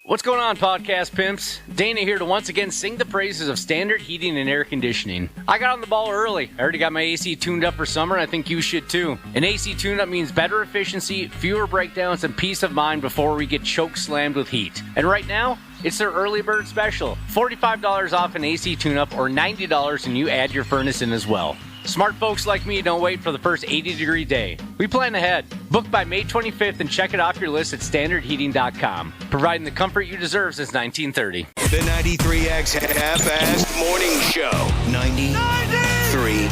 What's going on, podcast pimps? Dana here to once again sing the praises of standard heating and air conditioning. I got on the ball early. I already got my AC tuned up for summer, and I think you should too. An AC tune-up means better efficiency, fewer breakdowns, and peace of mind before we get choke slammed with heat. And right now, it's their early bird special. $45 off an AC tune-up or $90 and you add your furnace in as well. Smart folks like me don't wait for the first 80-degree day. We plan ahead. Book by May 25th and check it off your list at standardheating.com. Providing the comfort you deserve since 1930. The 93X Half-Assed Morning Show. 93.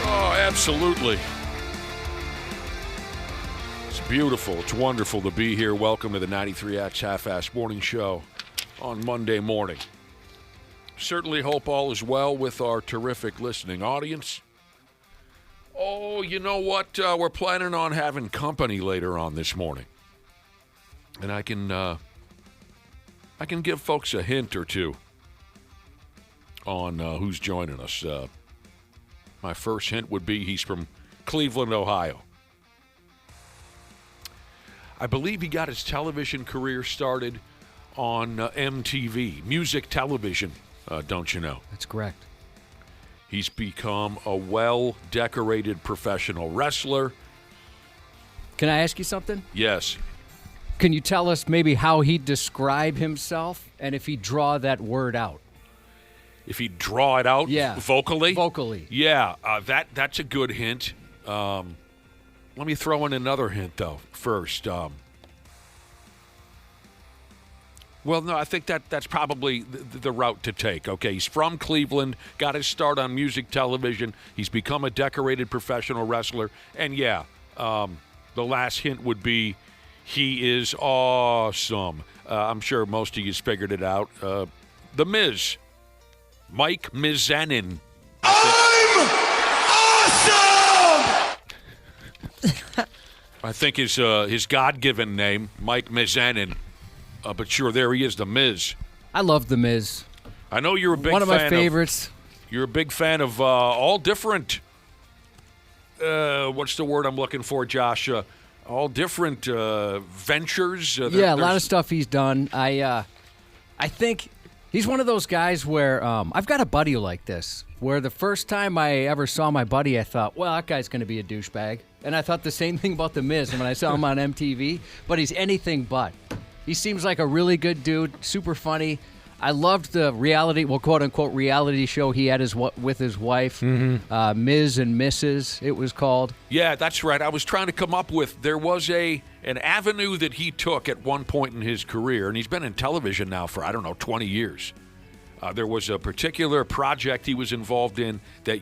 Oh, absolutely. Beautiful. It's wonderful to be here. Welcome to the 93X Half-Assed Morning Show on Monday morning. Certainly hope all is well with our terrific listening audience. Oh, you know what? We're planning on having company later on this morning. And I can give folks a hint or two on who's joining us. My first hint would be he's from Cleveland, Ohio. I believe he got his television career started on MTV, music television, don't you know? That's correct. He's become a well-decorated professional wrestler. Can I ask you something? Yes. Can you tell us maybe how he'd describe himself and if he'd draw that word out? If he'd draw it out vocally? Vocally. Yeah, that's a good hint. Let me throw in another hint, though, first. Well, no, I think that's probably the route to take. Okay, he's from Cleveland, got his start on music television. He's become a decorated professional wrestler. And, the last hint would be he is awesome. I'm sure most of you figured it out. The Miz, Mike Mizanin. I'm awesome! I think his God-given name, Mike Mizanin. But sure, there he is, The Miz. I love The Miz. I know you're a big fan. One of my favorites. You're a big fan of all different, what's the word I'm looking for, Josh? All different ventures. A lot of stuff he's done. I think he's one of those guys where I've got a buddy like this, where the first time I ever saw my buddy, I thought, well, that guy's going to be a douchebag. And I thought the same thing about The Miz when I saw him on MTV, but he's anything but. He seems like a really good dude, super funny. I loved the reality, quote-unquote reality show he had with his wife, Miz and Mrs., it was called. Yeah, that's right. I was trying to come up with, there was an avenue that he took at one point in his career, and he's been in television now for, 20 years. There was a particular project he was involved in that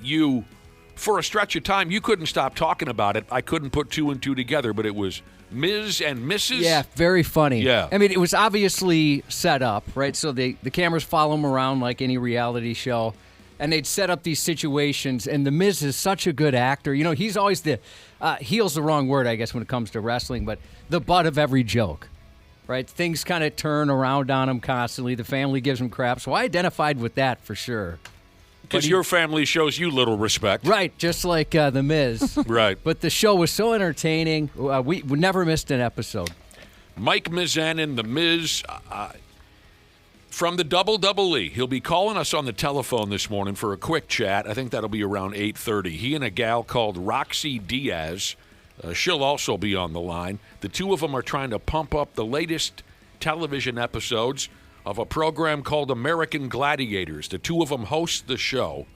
for a stretch of time, you couldn't stop talking about it. I couldn't put two and two together, but it was Miz and Mrs. Yeah, very funny. Yeah. I mean, it was obviously set up, right? So the cameras follow him around like any reality show, and they'd set up these situations, and The Miz is such a good actor. You know, he's always heel's the wrong word, I guess, when it comes to wrestling, but the butt of every joke, right? Things kind of turn around on him constantly. The family gives him crap, so I identified with that for sure. Because your family shows you little respect. Right, just like The Miz. Right. But the show was so entertaining. We never missed an episode. Mike Mizanin, The Miz, from the WWE. He'll be calling us on the telephone this morning for a quick chat. I think that'll be around 8:30. He and a gal called Roxy Diaz. She'll also be on the line. The two of them are trying to pump up the latest television episodes of a program called American Gladiators. The two of them host the show.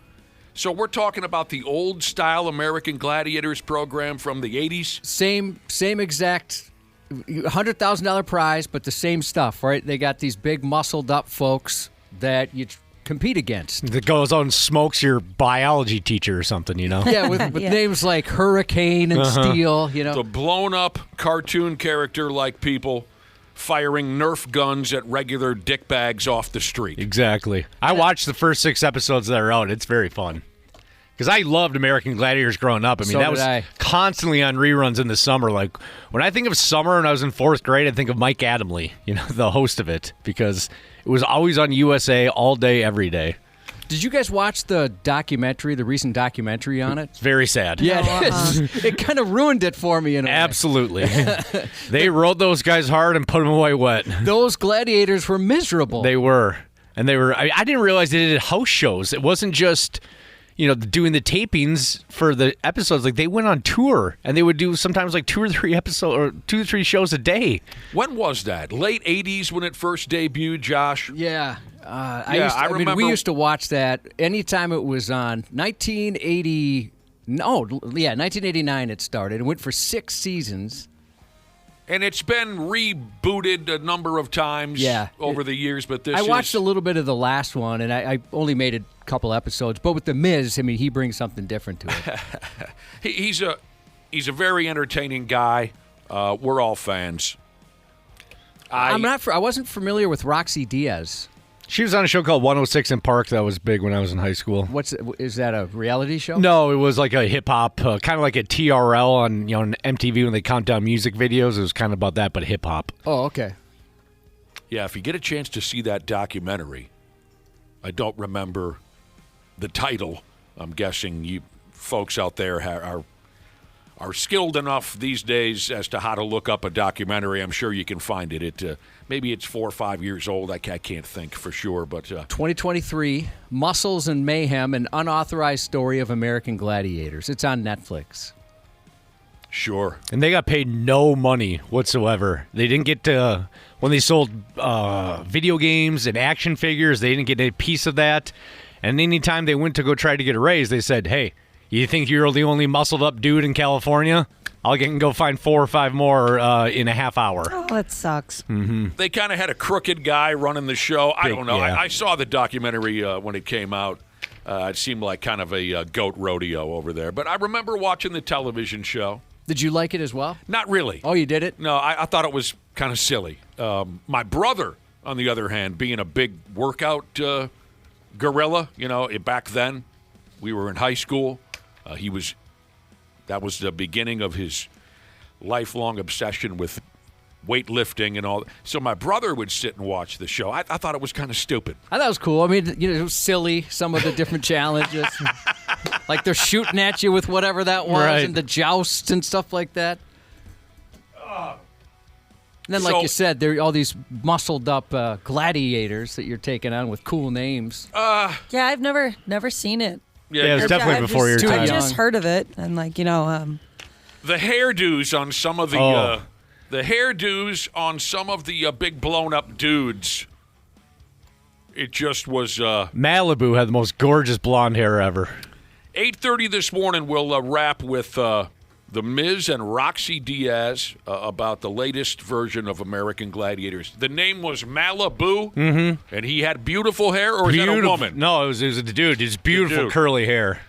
So we're talking about the old-style American Gladiators program from the 80s? Same exact $100,000 prize, but the same stuff, right? They got these big muscled-up folks that you compete against. That goes on and smokes your biology teacher or something, you know? Yeah, with names like Hurricane and Steel, you know. The blown-up cartoon character-like people firing Nerf guns at regular dickbags off the street. Exactly. I watched the first 6 episodes that are out. It's very fun. Because I loved American Gladiators growing up. I mean, that was constantly on reruns in the summer. Like, when I think of summer and I was in 4th grade, I think of Mike Adamle, the host of it, because it was always on USA all day, every day. Did you guys watch the recent documentary on it? It's very sad. Yeah, it is. It kind of ruined it for me in a way. Absolutely. They rode those guys hard and put them away wet. Those gladiators were miserable. They were. And they were. I didn't realize they did house shows. It wasn't just, doing the tapings for the episodes. Like, they went on tour, and they would do sometimes like 2 or 3 episodes or 2 or 3 shows a day. When was that? Late 80s when it first debuted, Josh? Yeah. I remember. We used to watch that anytime it was on. 1989 it started. It went for 6 seasons. And it's been rebooted a number of times over the years, but I watched a little bit of the last one, and I only made a couple episodes. But with The Miz, he brings something different to it. He's a very entertaining guy. We're all fans. I wasn't familiar with Roxy Diaz. She was on a show called 106 in Park that was big when I was in high school. Is that a reality show? No, it was like a hip-hop, kind of like a TRL on MTV when they count down music videos. It was kind of about that, but hip-hop. Oh, okay. Yeah, if you get a chance to see that documentary, I don't remember the title. I'm guessing you folks out there are skilled enough these days as to how to look up a documentary. I'm sure you can find it. Maybe it's 4 or 5 years old. I can't think for sure. But 2023, Muscles and Mayhem, an unauthorized story of American gladiators. It's on Netflix. Sure. And they got paid no money whatsoever. They didn't get to, when they sold video games and action figures, they didn't get a piece of that. And anytime they went to go try to get a raise, they said, hey, you think you're the only muscled-up dude in California? I'll go find 4 or 5 more in a half hour. Oh, that sucks. Mm-hmm. They kind of had a crooked guy running the show. I don't know. Yeah. I saw the documentary when it came out. It seemed like kind of a goat rodeo over there. But I remember watching the television show. Did you like it as well? Not really. Oh, you did it? No, I thought it was kind of silly. My brother, on the other hand, being a big workout gorilla, back then, we were in high school. That was the beginning of his lifelong obsession with weightlifting and all. So my brother would sit and watch the show. I thought it was kind of stupid. I thought it was cool. It was silly, some of the different challenges. Like they're shooting at you with whatever that was, right, and the jousts and stuff like that. And then, like you said, there are all these muscled-up gladiators that you're taking on with cool names. Yeah, I've never seen it. Yeah, it was definitely before your time. I just heard of it, and the hairdos on some of the big blown-up dudes. It just was. Malibu had the most gorgeous blonde hair ever. 8:30 this morning, we'll wrap with the Miz and Roxy Diaz about the latest version of American Gladiators. The name was Malibu, and he had beautiful hair, or is that a woman? No, it was a dude. It's beautiful curly hair.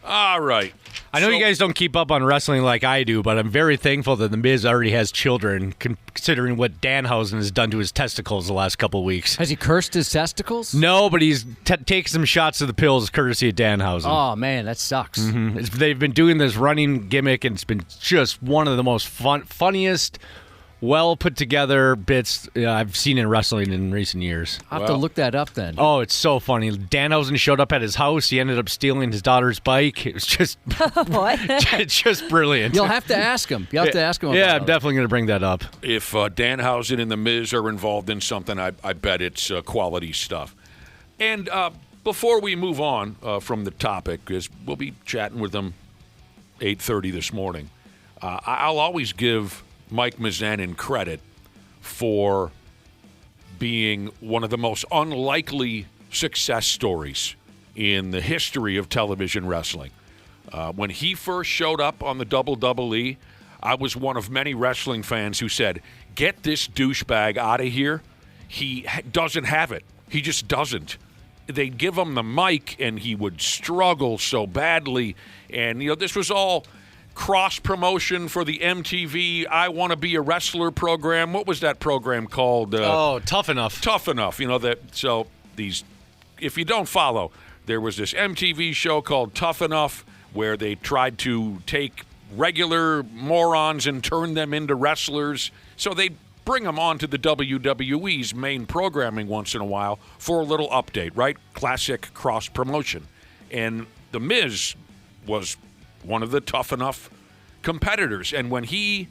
All right. I know you guys don't keep up on wrestling like I do, but I'm very thankful that The Miz already has children, considering what Danhausen has done to his testicles the last couple of weeks. Has he cursed his testicles? No, but he's taken some shots of the pills courtesy of Danhausen. Oh, man, that sucks. Mm-hmm. They've been doing this running gimmick, and it's been just one of the most funniest, well put together bits I've seen in wrestling in recent years. I'll have to look that up then. Oh, it's so funny. Danhausen showed up at his house. He ended up stealing his daughter's bike. It was just it's just brilliant. You'll have to ask him. You'll have to ask him about it. I'm definitely going to bring that up. If Danhausen and The Miz are involved in something, I bet it's quality stuff. And before we move on from the topic, because we'll be chatting with them 8:30 this morning, I'll always give Mike Mizanin credit for being one of the most unlikely success stories in the history of television wrestling. When he first showed up on the WWE, I was one of many wrestling fans who said, get this douchebag out of here. He doesn't have it. He just doesn't. They'd give him the mic, and he would struggle so badly. And, this was all cross-promotion for the MTV I Want to Be a Wrestler program. What was that program called? Tough Enough. Tough Enough. If you don't follow, there was this MTV show called Tough Enough where they tried to take regular morons and turn them into wrestlers. So they bring them on to the WWE's main programming once in a while for a little update, right? Classic cross-promotion. And The Miz was one of the tough enough competitors. And when he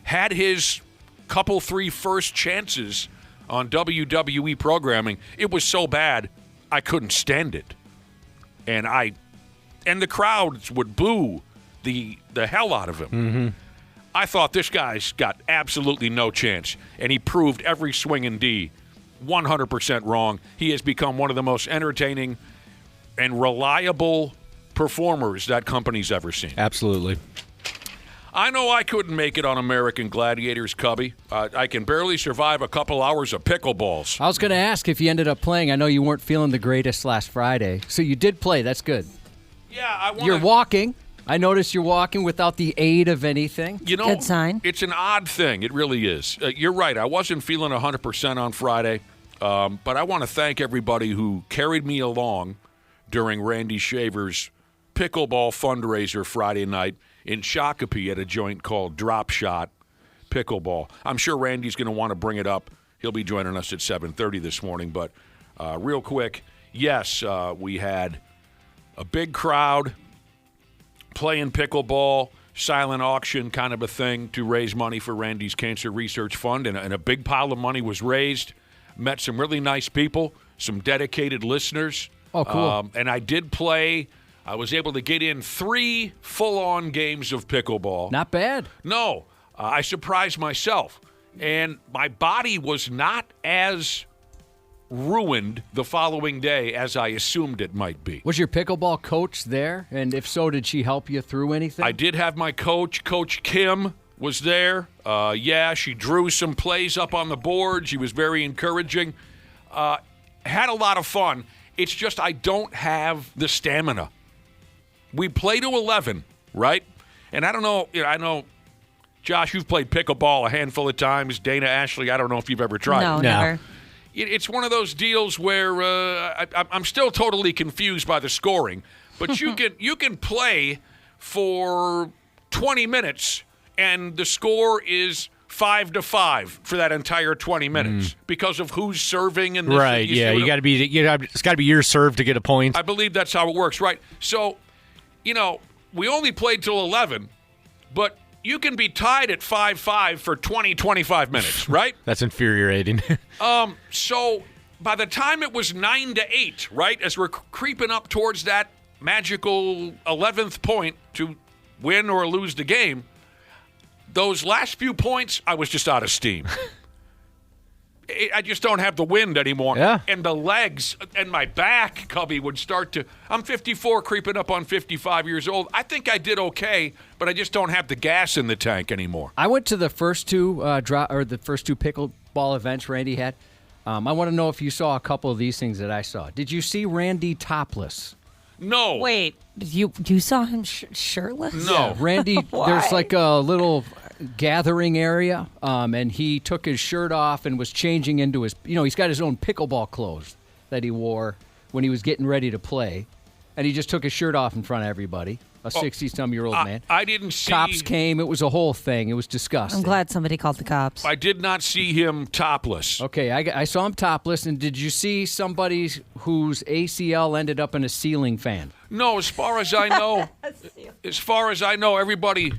had his couple 3 first chances on WWE programming, it was so bad I couldn't stand it. And the crowds would boo the hell out of him. Mm-hmm. I thought this guy's got absolutely no chance, and he proved every swing and D 100% wrong. He has become one of the most entertaining and reliable performers that company's ever seen. Absolutely. I know I couldn't make it on American Gladiators, Cubby. I can barely survive a couple hours of pickleballs. I was going to ask if you ended up playing. I know you weren't feeling the greatest last Friday, so you did play. That's good. Yeah, You're walking. I noticed you're walking without the aid of anything. You know, good sign. It's an odd thing. It really is. You're right. I wasn't feeling 100% on Friday, but I want to thank everybody who carried me along during Randy Shaver's pickleball fundraiser Friday night in Shakopee at a joint called Drop Shot Pickleball. I'm sure Randy's going to want to bring it up. He'll be joining us at 7:30 this morning. But real quick, yes, we had a big crowd playing pickleball, silent auction kind of a thing to raise money for Randy's Cancer Research Fund, and a big pile of money was raised. Met some really nice people, some dedicated listeners. Oh, cool. And I did play. I was able to get in 3 full-on games of pickleball. Not bad. No, I surprised myself. And my body was not as ruined the following day as I assumed it might be. Was your pickleball coach there? And if so, did she help you through anything? I did have my coach. Coach Kim was there. She drew some plays up on the board. She was very encouraging. Had a lot of fun. It's just I don't have the stamina. We play to 11, right? And I don't know, I know, Josh, you've played pickleball a handful of times. Dana, Ashley, I don't know if you've ever tried. No, never. It's one of those deals where I'm still totally confused by the scoring, but you can play for 20 minutes and the score is 5-5 for that entire 20 minutes because of who's serving and this, right. Yeah, it's got to be your serve to get a point. I believe that's how it works, right? So, we only played till 11, but you can be tied at 5-5 for 20, 25 minutes, right? That's infuriating. So by the time it was 9-8, right, as we're creeping up towards that magical 11th point to win or lose the game, those last few points, I was just out of steam. I just don't have the wind anymore. Yeah. And the legs and my back, Cubby, would start to... I'm 54, creeping up on 55 years old. I think I did okay, but I just don't have the gas in the tank anymore. I went to the first two pickleball events Randy had. I want to know if you saw a couple of these things that I saw. Did you see Randy topless? No. Wait, you saw him shirtless? No. Yeah, Randy, there's like a little gathering area, and he took his shirt off and was changing into his, he's got his own pickleball clothes that he wore when he was getting ready to play, and he just took his shirt off in front of everybody, a 60-some-year-old man. I didn't see... Cops came. It was a whole thing. It was disgusting. I'm glad somebody called the cops. I did not see him topless. Okay, I saw him topless, and did you see somebody whose ACL ended up in a ceiling fan? No, as far as I know, everybody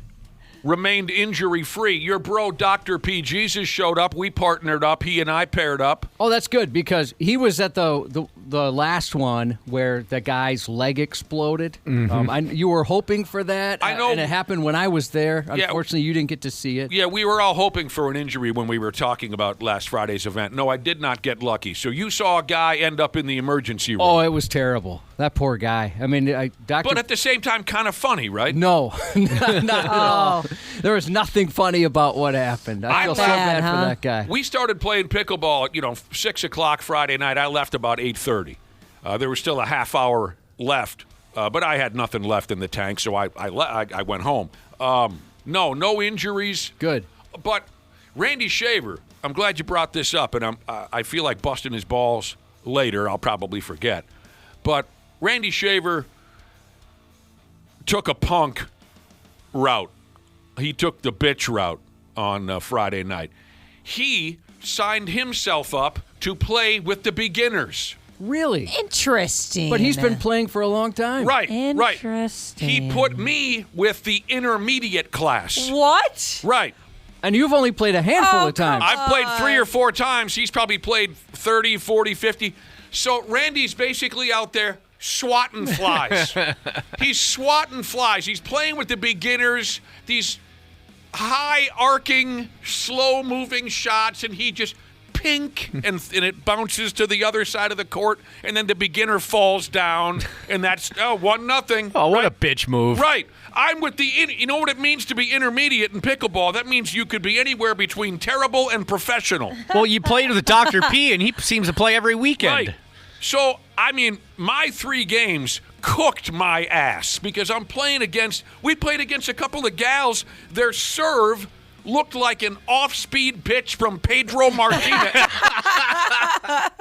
remained injury-free. Your bro, Dr. P. Jesus, showed up. We partnered up. He and I paired up. Oh, that's good, because he was at the last one where the guy's leg exploded. Mm-hmm. You were hoping for that. I know. And it happened when I was there. Unfortunately, you didn't get to see it. Yeah, we were all hoping for an injury when we were talking about last Friday's event. No, I did not get lucky. So you saw a guy end up in the emergency room. Oh, it was terrible. That poor guy. I mean, Dr. But at the same time, kind of funny, right? No, not at all. There was nothing funny about what happened. I feel so bad for that guy. We started playing pickleball at 6 o'clock Friday night. I left about 8:30. There was still a half hour left, but I had nothing left in the tank, so I went home. No injuries. Good. But Randy Shaver, I'm glad you brought this up, and I feel like busting his balls later. I'll probably forget. But Randy Shaver took a punk route. He took the bitch route on Friday night. he signed himself up to play with the beginners. Really? Interesting. But he's been playing for a long time. Right, right. Interesting. He put me with the intermediate class. What? Right. And you've only played a handful of times. I've played 3 or 4 times. He's probably played 30, 40, 50. So Randy's basically out there swatting flies. He's swatting flies. He's playing with the beginners, these high-arcing, slow-moving shots, and he just pink, and it bounces to the other side of the court, and then the beginner falls down, and that's 1-0. Oh, what right? a bitch move. Right. I'm with the, you know what it means to be intermediate in pickleball? That means you could be anywhere between terrible and professional. Well, you played with Dr. P, and he seems to play every weekend. Right. So, I mean, my 3 games cooked my ass because we played against a couple of gals. Their serve looked like an off-speed pitch from Pedro Martinez.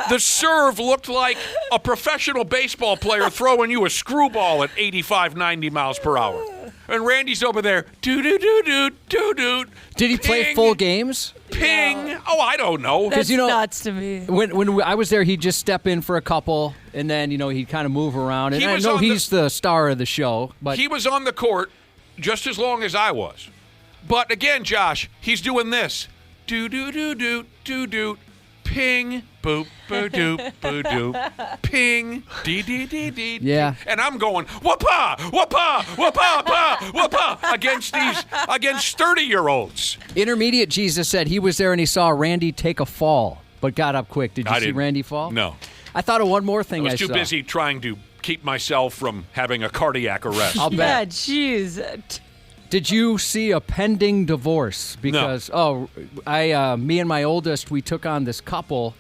The serve looked like a professional baseball player throwing you a screwball at 85, 90 miles per hour. And Randy's over there, do-do-do-do-do-do. Did he play full games? Ping. No. Oh, I don't know. That's nuts to me. When I was there, he'd just step in for a couple, and then, he'd kind of move around. And I know he's the star of the show. But he was on the court just as long as I was. But again, Josh, he's doing this. Do-do-do-do-do-do. Ping, boop, boo-doop, boo-doop, ping, dee-dee-dee-dee. Yeah. And I'm going, whoop-ah, whoop-ah, whoop-ah, whoop-ah, whoop-ah, against 30-year-olds. Intermediate Jesus said he was there and he saw Randy take a fall, but got up quick. Did you see Randy fall? No. I thought of one more thing I saw. I was too busy trying to keep myself from having a cardiac arrest. I'll bet. Yeah, jeez. Did you see a pending divorce? Because me and my oldest, we took on this couple,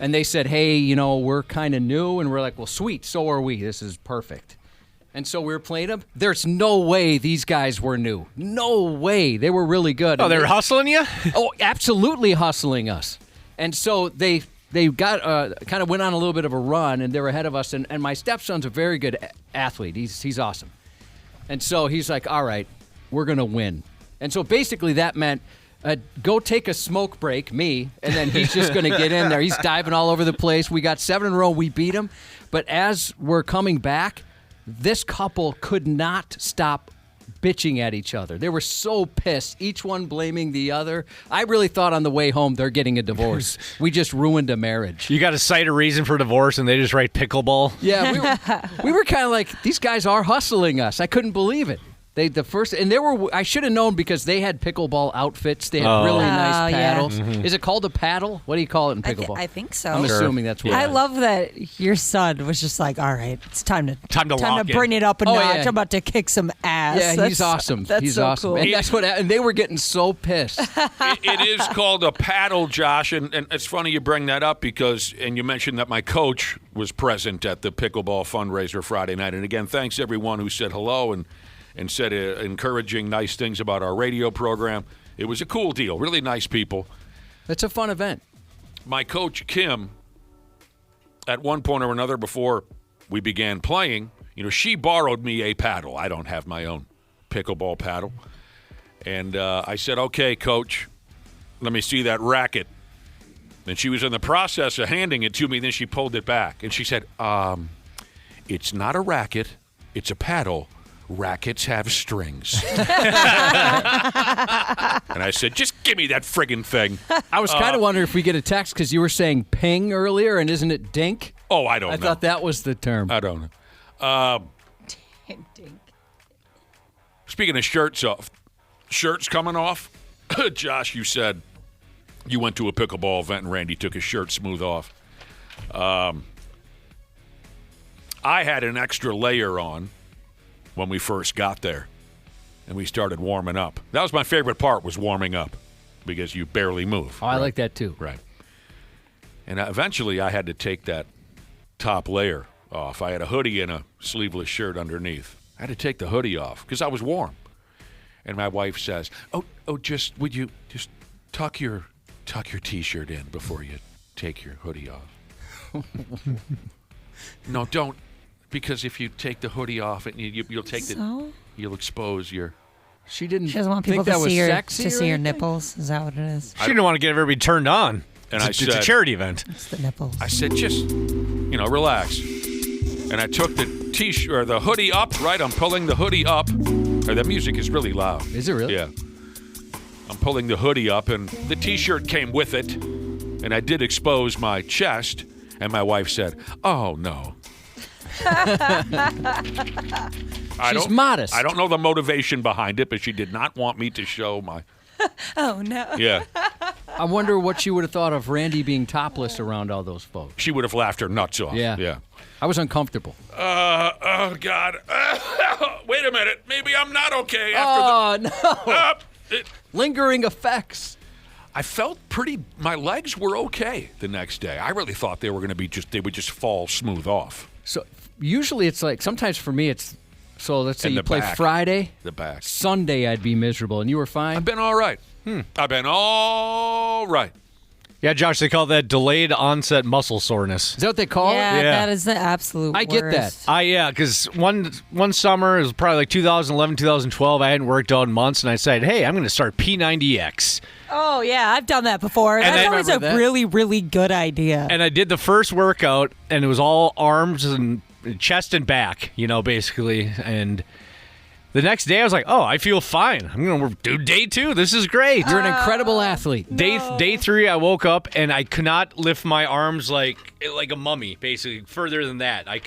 and they said, "Hey, we're kind of new," and we're like, "Well, sweet, so are we. This is perfect." And so we were playing them. There's no way these guys were new. No way. They were really good. Oh, they were hustling you? Oh, absolutely hustling us. And so they got kind of went on a little bit of a run, and they were ahead of us. And my stepson's a very good athlete. He's awesome. And so he's like, "All right, we're going to win." And so basically that meant go take a smoke break, me, and then he's just going to get in there. He's diving all over the place. We got 7 in a row. We beat him. But as we're coming back, this couple could not stop bitching at each other. They were so pissed, each one blaming the other. I really thought on the way home they're getting a divorce. We just ruined a marriage. You got to cite a reason for divorce, and they just write pickleball? Yeah, we were kind of like, these guys are hustling us. I couldn't believe it. I should have known because they had pickleball outfits. They had really nice paddles. Yeah. Mm-hmm. Is it called a paddle? What do you call it in pickleball? I think so. I'm assuming that's what I love that your son was just like, all right, it's time to bring it up a notch. Yeah. I'm about to kick some ass. Yeah, he's awesome. He's so awesome. Cool. And they were getting so pissed. It is called a paddle, Josh, and it's funny you bring that up because you mentioned that my coach was present at the Pickleball fundraiser Friday night. And again, thanks everyone who said hello and said encouraging, nice things about our radio program. It was a cool deal. Really nice people. It's a fun event. My coach, Kim, at one point or another before we began playing, she borrowed me a paddle. I don't have my own pickleball paddle. And I said, "Okay, Coach, let me see that racket." And she was in the process of handing it to me. Then she pulled it back. And she said, "It's not a racket. It's a paddle. Rackets have strings." And I said, "Just give me that friggin' thing." I was kind of wondering if we get a text because you were saying ping earlier, and isn't it dink? Oh, I don't know. I thought that was the term. I don't know. Dink. Speaking of shirts coming off, Josh, you said you went to a pickleball event and Randy took his shirt smooth off. I had an extra layer on when we first got there, and we started warming up. That was my favorite part, was warming up, because you barely move. Oh, right? I like that too. Right. And eventually I had to take that top layer off. I had a hoodie and a sleeveless shirt underneath. I had to take the hoodie off because I was warm. And my wife says, would you just tuck your T-shirt in before you take your hoodie off? No, don't. Because if you take the hoodie off, you'll expose your She didn't. She doesn't want think people that to was see her sexy to or see her anything? nipples. Is that what it is? She didn't want to get everybody turned on. And It's a charity event. It's the nipples. I said, just, relax. And I took the t-shirt or the hoodie up, right? I'm pulling the hoodie up. The music is really loud. Is it really? Yeah. I'm pulling the hoodie up, and the t-shirt came with it. And I did expose my chest, and my wife said, "Oh, no." She's modest. I don't know the motivation behind it, but she did not want me to show my... Oh, no. Yeah. I wonder what she would have thought of Randy being topless around all those folks. She would have laughed her nuts off. Yeah. Yeah. I was uncomfortable. Oh, God. Wait a minute. Maybe I'm not okay after no. Lingering effects. I felt my legs were okay the next day. I really thought they were going to be they would just fall smooth off. So usually it's like, sometimes for me it's, so let's say And you the play back. Friday. The back. Sunday I'd be miserable, and you were fine? I've been all right. I've been all right. Yeah, Josh, they call that delayed onset muscle soreness. Is that what they call Yeah, it? that is the absolute I get that. worst. Yeah, because one summer, it was probably like 2011, 2012, I hadn't worked out in months, and I said, hey, I'm going to start P90X. Oh, yeah, I've done that before. And That's I always a remember that. really, really good idea. And I did the first workout, and it was all arms and chest and back, basically. And the next day, I was like, oh, I feel fine. I'm going to do day 2. This is great. You're an incredible athlete. Day 3, I woke up, and I could not lift my arms like a mummy, basically, further than that. I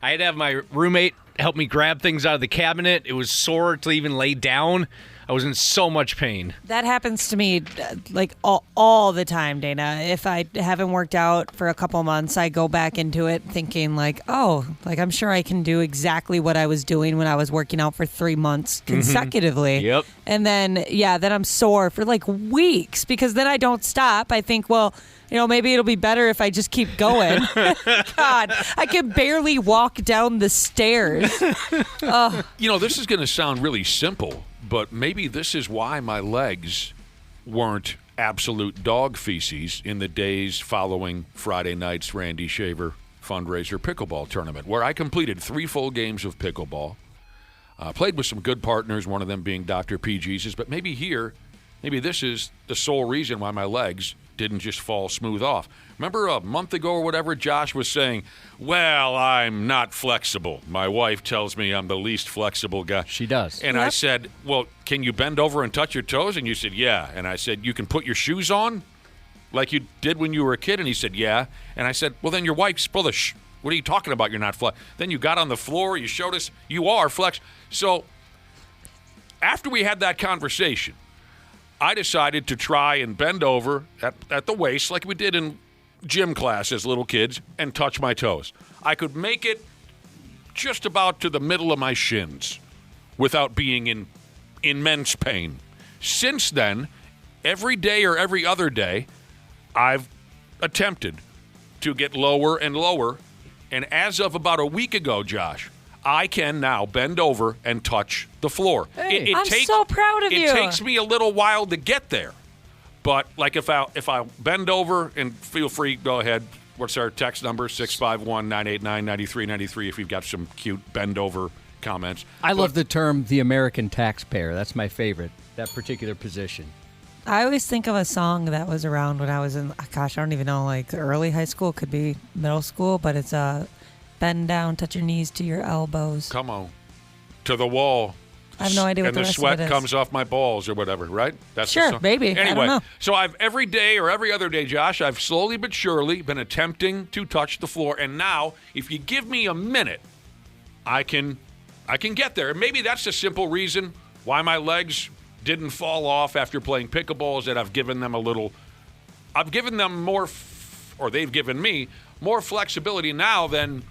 had to have my roommate help me grab things out of the cabinet. It was sore to even lay down. I was in so much pain. That happens to me like all the time, Dana. If I haven't worked out for a couple months, I go back into it thinking like, oh, like I'm sure I can do exactly what I was doing when I was working out for 3 months consecutively. Yep. And then, then I'm sore for like weeks because then I don't stop. I think, well, maybe it'll be better if I just keep going. God, I can barely walk down the stairs. This is going to sound really simple, but maybe this is why my legs weren't absolute dog feces in the days following Friday night's Randy Shaver fundraiser pickleball tournament, where I completed 3 full games of pickleball, played with some good partners, one of them being Dr. P. Jesus, but maybe this is the sole reason why my legs didn't just fall smooth off. Remember a month ago or whatever, Josh was saying, well, I'm not flexible. My wife tells me I'm the least flexible guy. She does. And I said, well, can you bend over and touch your toes? And you said, yeah. And I said, you can put your shoes on like you did when you were a kid? And he said, yeah. And I said, well, then your wife's full of what are you talking about? You're not flex. Then you got on the floor. You showed us you are flex. So after we had that conversation, I decided to try and bend over at the waist like we did in gym class as little kids and touch my toes. I could make it just about to the middle of my shins without being in immense pain. Since then, every day or every other day, I've attempted to get lower and lower. And as of about a week ago, Josh, I can now bend over and touch the floor. Hey, I'm so proud of you. It takes me a little while to get there. But like if I bend over, and feel free, go ahead. What's our text number? 651-989-9393 if you've got some cute bend over comments. I love the term the American taxpayer. That's my favorite, that particular position. I always think of a song that was around when I was in, I don't even know, like early high school, could be middle school, but it's bend down, touch your knees to your elbows. Come on. To the wall. I have no idea what the rest of it is. And the sweat comes off my balls or whatever, right? That's sure, the song. maybe. Anyway, I don't know. so I've every day or every other day, Josh, I've slowly but surely been attempting to touch the floor. And now, if you give me a minute, I can get there. And maybe that's the simple reason why my legs didn't fall off after playing pickleball, is that I've given them more, or they've given me more flexibility now than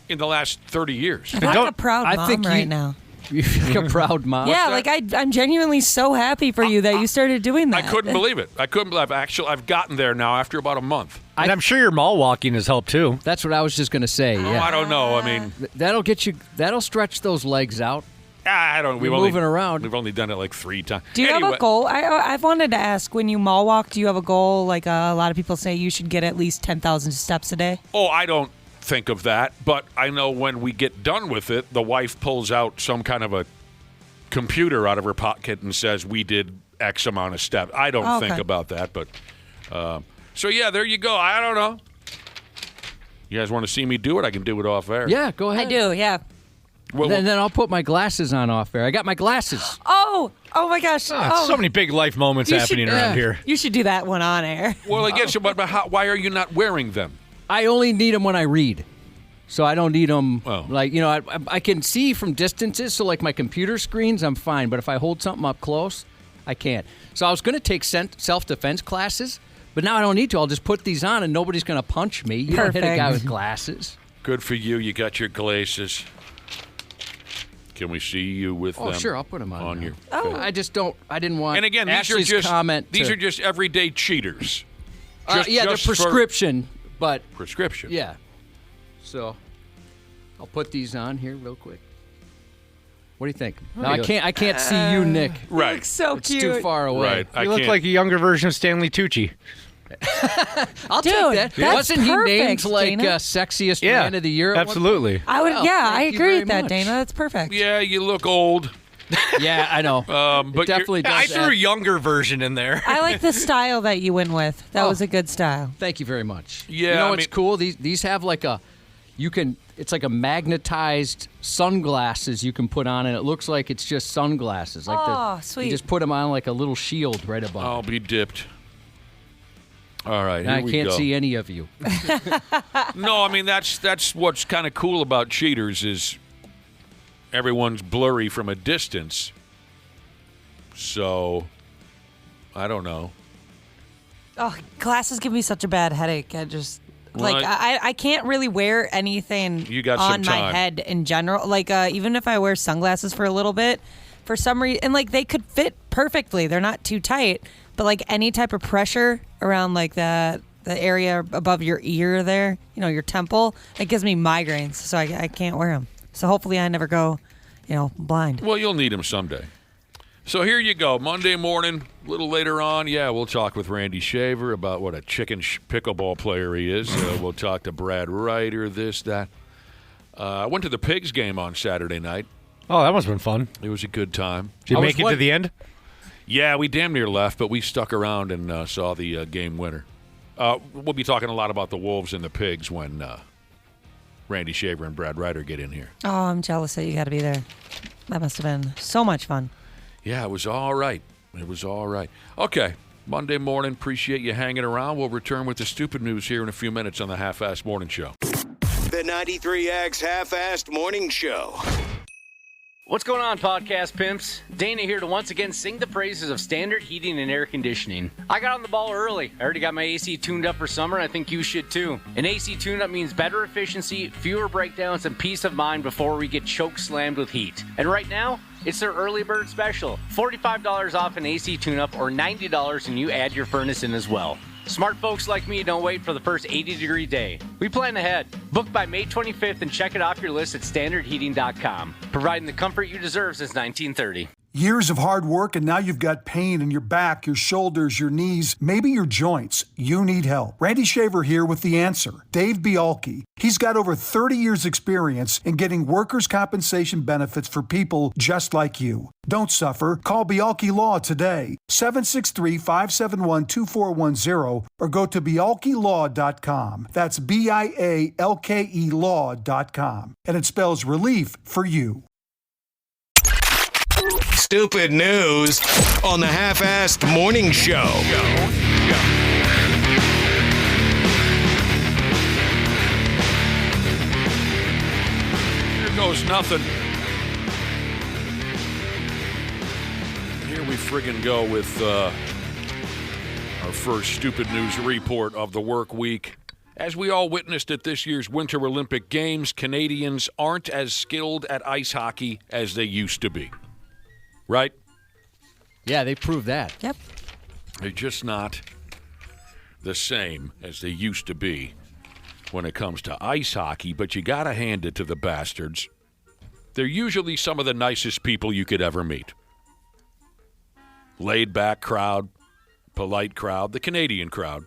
in the last 30 years. I'm like a proud mom right now. You feel like a proud mom? Yeah, like I'm genuinely so happy for you that you started doing that. I couldn't believe it. I've gotten there now after about a month. And I'm sure your mall walking has helped too. That's what I was just going to say. Yeah. I don't know. I mean, that'll stretch those legs out. I don't. You're moving around. We've only done it like 3 times. Do you have a goal? I've wanted to ask, when you mall walk, do you have a goal? Like a lot of people say you should get at least 10,000 steps a day. Oh, I don't think of that, but I know when we get done with it, the wife pulls out some kind of a computer out of her pocket and says, we did X amount of steps. I don't think about that, but so yeah, there you go. I don't know. You guys want to see me do it? I can do it off air. Yeah, go ahead. I do, yeah. Well, then I'll put my glasses on off air. I got my glasses. Oh my gosh. So many big life moments happening around here. You should do that one on air. Well, I guess, but why are you not wearing them? I only need them when I read. So I don't need them, Oh. I can see from distances, so like my computer screens, I'm fine. But if I hold something up close, I can't. So I was going to take self-defense classes, but now I don't need to. I'll just put these on and nobody's going to punch me. You don't hit a guy with glasses. Good for you. You got your glasses. Can we see you with them? Oh, sure. I'll put them on your I just don't, I didn't want And again, Ashley's comment. These are just everyday cheaters. They're prescription, but prescription. yeah. So I'll put these on here real quick. What do you think? Now I can't see you, Nick. Right. You look so It's cute. too far away. Right. You look like a younger version of Stanley Tucci. I'll Dude, take that. that's Wasn't he named perfect, like Dana. Sexiest Man of the Year? at one Absolutely. I would, Well, I thank you agree very with that, much. Dana. That's perfect. Yeah, you look old. point? Yeah, I know. But It definitely does. I threw a add- younger version in there. I like the style that you went with. That was a good style. Thank you very much. Yeah, you know I what's mean- cool? These have like it's like a magnetized sunglasses you can put on, and it looks like it's just sunglasses. Like Oh, sweet. You just put them on like a little shield right above. I'll be dipped. All right, And here I we can't go. see any of you. No, I mean that's what's kind of cool about cheaters is everyone's blurry from a distance. So I don't know. Oh, glasses give me such a bad headache. I just Well, I can't really wear anything You got some on my time. head in general. Like even if I wear sunglasses for a little bit, for some reason, and like they could fit perfectly. They're not too tight, but like any type of pressure around like the area above your ear there, your temple, it gives me migraines. So I can't wear them. So hopefully I never go, blind. Well, you'll need them someday. So here you go. Monday morning, a little later on, we'll talk with Randy Shaver about what a chicken pickleball player he is. We'll talk to Brad Ryder, this, that. I went to the Pigs game on Saturday night. Oh, that must have been fun. It was a good time. Did you make it to the end? Yeah, we damn near left, but we stuck around and saw the game winner. We'll be talking a lot about the Wolves and the Pigs when Randy Shaver and Brad Ryder get in here. Oh, I'm jealous that you got to be there. That must have been so much fun. Yeah, it was all right. It was all right. Okay, Monday morning. Appreciate you hanging around. We'll return with the stupid news here in a few minutes on the Half-Assed Morning Show. The 93X Half-Assed Morning Show. What's going on, podcast pimps? Dana here to once again sing the praises of standard heating and air conditioning. I got on the ball early. I already got my AC tuned up for summer. I think you should too. An AC tune-up means better efficiency, fewer breakdowns, and peace of mind before we get choke slammed with heat. And right now, it's their early bird special. $45 off an AC tune-up or $90 and you add your furnace in as well. Smart folks like me don't wait for the first 80-degree day. We plan ahead. Book by May 25th and check it off your list at standardheating.com. Providing the comfort you deserve since 1930. Years of hard work, and now you've got pain in your back, your shoulders, your knees, maybe your joints. You need help. Randy Shaver here with the answer. Dave Bialke. He's got over 30 years experience in getting workers' compensation benefits for people just like you. Don't suffer. Call Bialke Law today. 763-571-2410 or go to bialkelaw.com. That's BIALKE law.com. And it spells relief for you. Stupid news on the Half-Assed Morning Show. Here goes nothing. Here we friggin' go with our first stupid news report of the work week. As we all witnessed at this year's Winter Olympic Games, Canadians aren't as skilled at ice hockey as they used to be. Right? Yeah, they proved that. Yep. They're just not the same as they used to be when it comes to ice hockey, but you got to hand it to the bastards. They're usually some of the nicest people you could ever meet. Laid-back crowd, polite crowd, the Canadian crowd.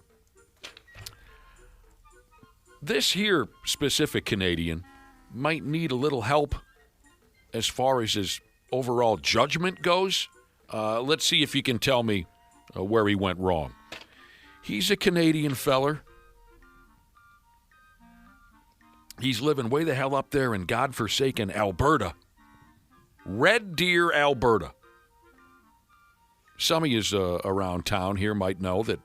This here specific Canadian might need a little help as far as his overall judgment goes. Let's see if you can tell me where he went wrong. He's a Canadian feller. He's living way the hell up there in godforsaken Alberta. Red Deer, Alberta. Some of you around town here might know that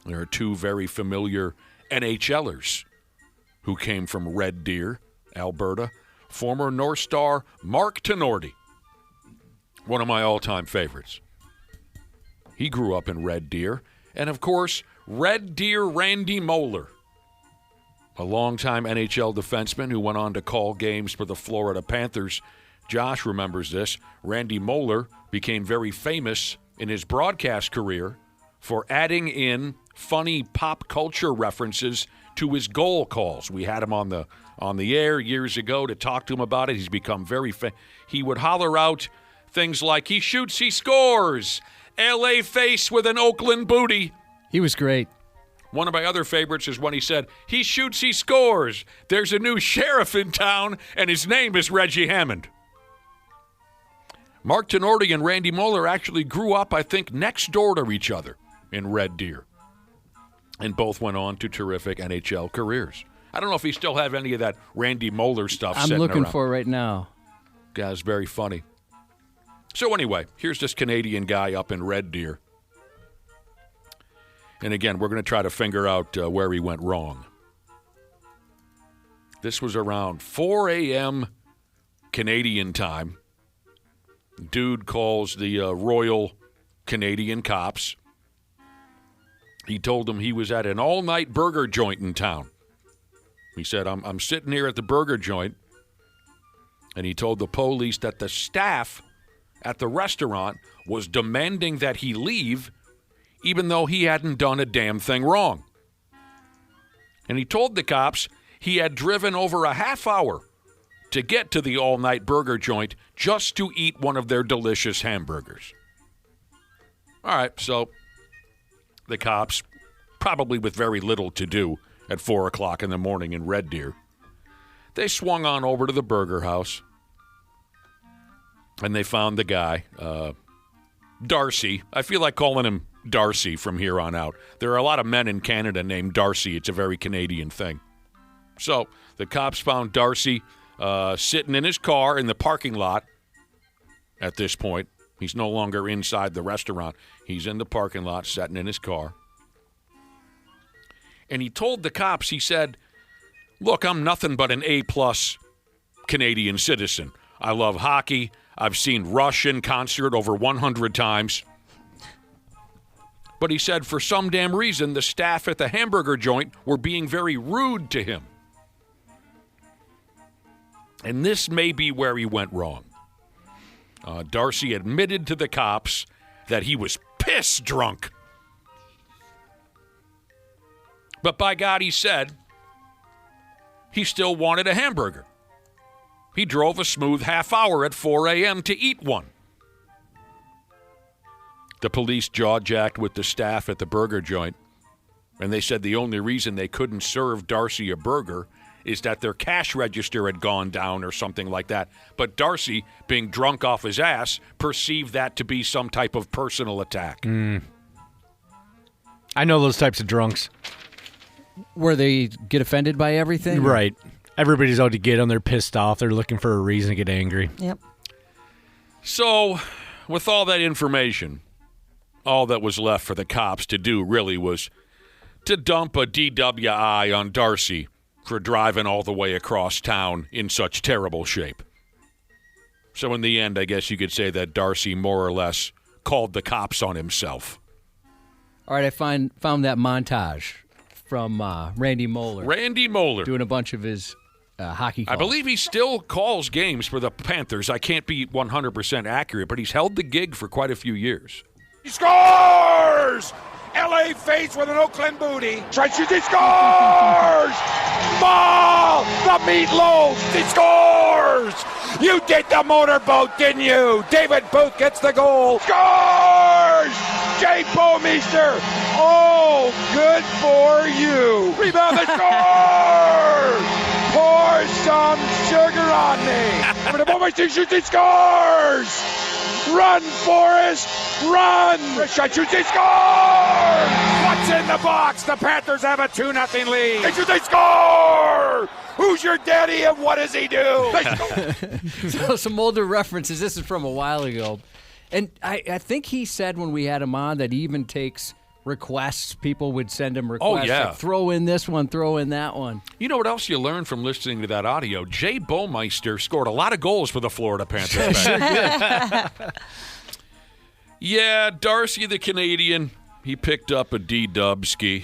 there are two very familiar NHLers who came from Red Deer, Alberta. Former North Star Mark Tenorti, one of my all-time favorites. He grew up in Red Deer. And, of course, Red Deer Randy Moeller, a longtime NHL defenseman who went on to call games for the Florida Panthers. Josh remembers this. Randy Moeller became very famous in his broadcast career for adding in funny pop culture references to his goal calls. We had him on the air years ago to talk to him about it. He's become very he would holler out things like, he shoots, he scores, L.A. face with an Oakland booty. He was great. One of my other favorites is when he said, he shoots, he scores. There's a new sheriff in town, and his name is Reggie Hammond. Mark Tenorti and Randy Moeller actually grew up, I think, next door to each other in Red Deer. And both went on to terrific NHL careers. I don't know if he still have any of that Randy Moeller stuff I'm looking for it right now. Guy's very funny. So anyway, here's this Canadian guy up in Red Deer. And again, we're going to try to figure out where he went wrong. This was around 4 a.m. Canadian time. Dude calls the Royal Canadian cops. He told them he was at an all-night burger joint in town. He said, I'm sitting here at the burger joint. And he told the police that the staff at the restaurant was demanding that he leave, even though he hadn't done a damn thing wrong. And he told the cops he had driven over a half hour to get to the all-night burger joint just to eat one of their delicious hamburgers. All right, so the cops, probably with very little to do at 4 o'clock in the morning in Red Deer, they swung on over to the burger house, and they found the guy, Darcy. I feel like calling him Darcy from here on out. There are a lot of men in Canada named Darcy. It's a very Canadian thing. So the cops found Darcy sitting in his car in the parking lot at this point. He's no longer inside the restaurant. He's in the parking lot, sitting in his car. And he told the cops, he said, look, I'm nothing but an A-plus Canadian citizen. I love hockey. I've seen Rush in concert over 100 times. But he said for some damn reason, the staff at the hamburger joint were being very rude to him. And this may be where he went wrong. Darcy admitted to the cops that he was piss drunk. But by God, he said he still wanted a hamburger. He drove a smooth half hour at 4 a.m. to eat one. The police jaw-jacked with the staff at the burger joint, and they said the only reason they couldn't serve Darcy a burger is that their cash register had gone down or something like that. But Darcy, being drunk off his ass, perceived that to be some type of personal attack. I know those types of drunks. Where they get offended by everything? Right. Everybody's out to get them. They're pissed off. They're looking for a reason to get angry. Yep. So, with all that information, all that was left for the cops to do really was to dump a DWI on Darcy for driving all the way across town in such terrible shape. So in the end, I guess you could say that Darcy more or less called the cops on himself. All right, I found that montage from Randy Moeller. Randy Moeller. Doing a bunch of his hockey calls. I believe he still calls games for the Panthers. I can't be 100% accurate, but he's held the gig for quite a few years. He scores! L.A. face with an Oakland booty. Try shoots, he scores! Ball! The meatloaf! He scores! You did the motorboat, didn't you? David Booth gets the goal. Scores! Jay Bomeister! Oh, Oh, good for you. Rebound and score! Pour some sugar on me. Over the moment, he shoots, he scores! Run, Forrest, run! Shot, shoots, he scores! What's in the box? The Panthers have a 2-0 lead. They shoot, they score! Who's your daddy and what does he do? So some older references. This is from a while ago. And I think he said when we had him on that he even takes requests. People would send him requests. Oh, yeah. Like, throw in this one, throw in that one. You know what else you learned from listening to that audio? Jay Baumeister scored a lot of goals for the Florida Panthers. Yeah, Darcy the Canadian, he picked up a D-Dubski.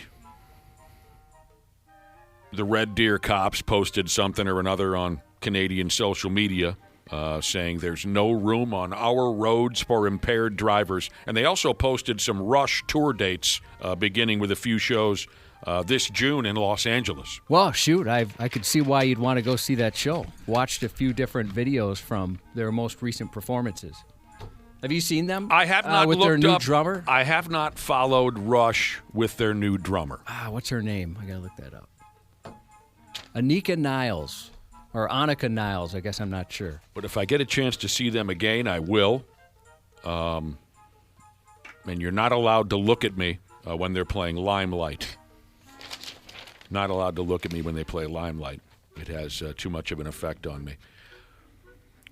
The Red Deer cops posted something or another on Canadian social media saying there's no room on our roads for impaired drivers. And they also posted some Rush tour dates beginning with a few shows this June in Los Angeles. Well, shoot, I could see why you'd want to go see that show. Watched a few different videos from their most recent performances. Have you seen them? I have not with looked their new up, drummer? I have not followed Rush with their new drummer. What's her name? I got to look that up. Anika Niles. Or Annika Niles, I guess I'm not sure. But if I get a chance to see them again, I will. And you're not allowed to look at me when they're playing Limelight. Not allowed to look at me when they play Limelight. It has too much of an effect on me.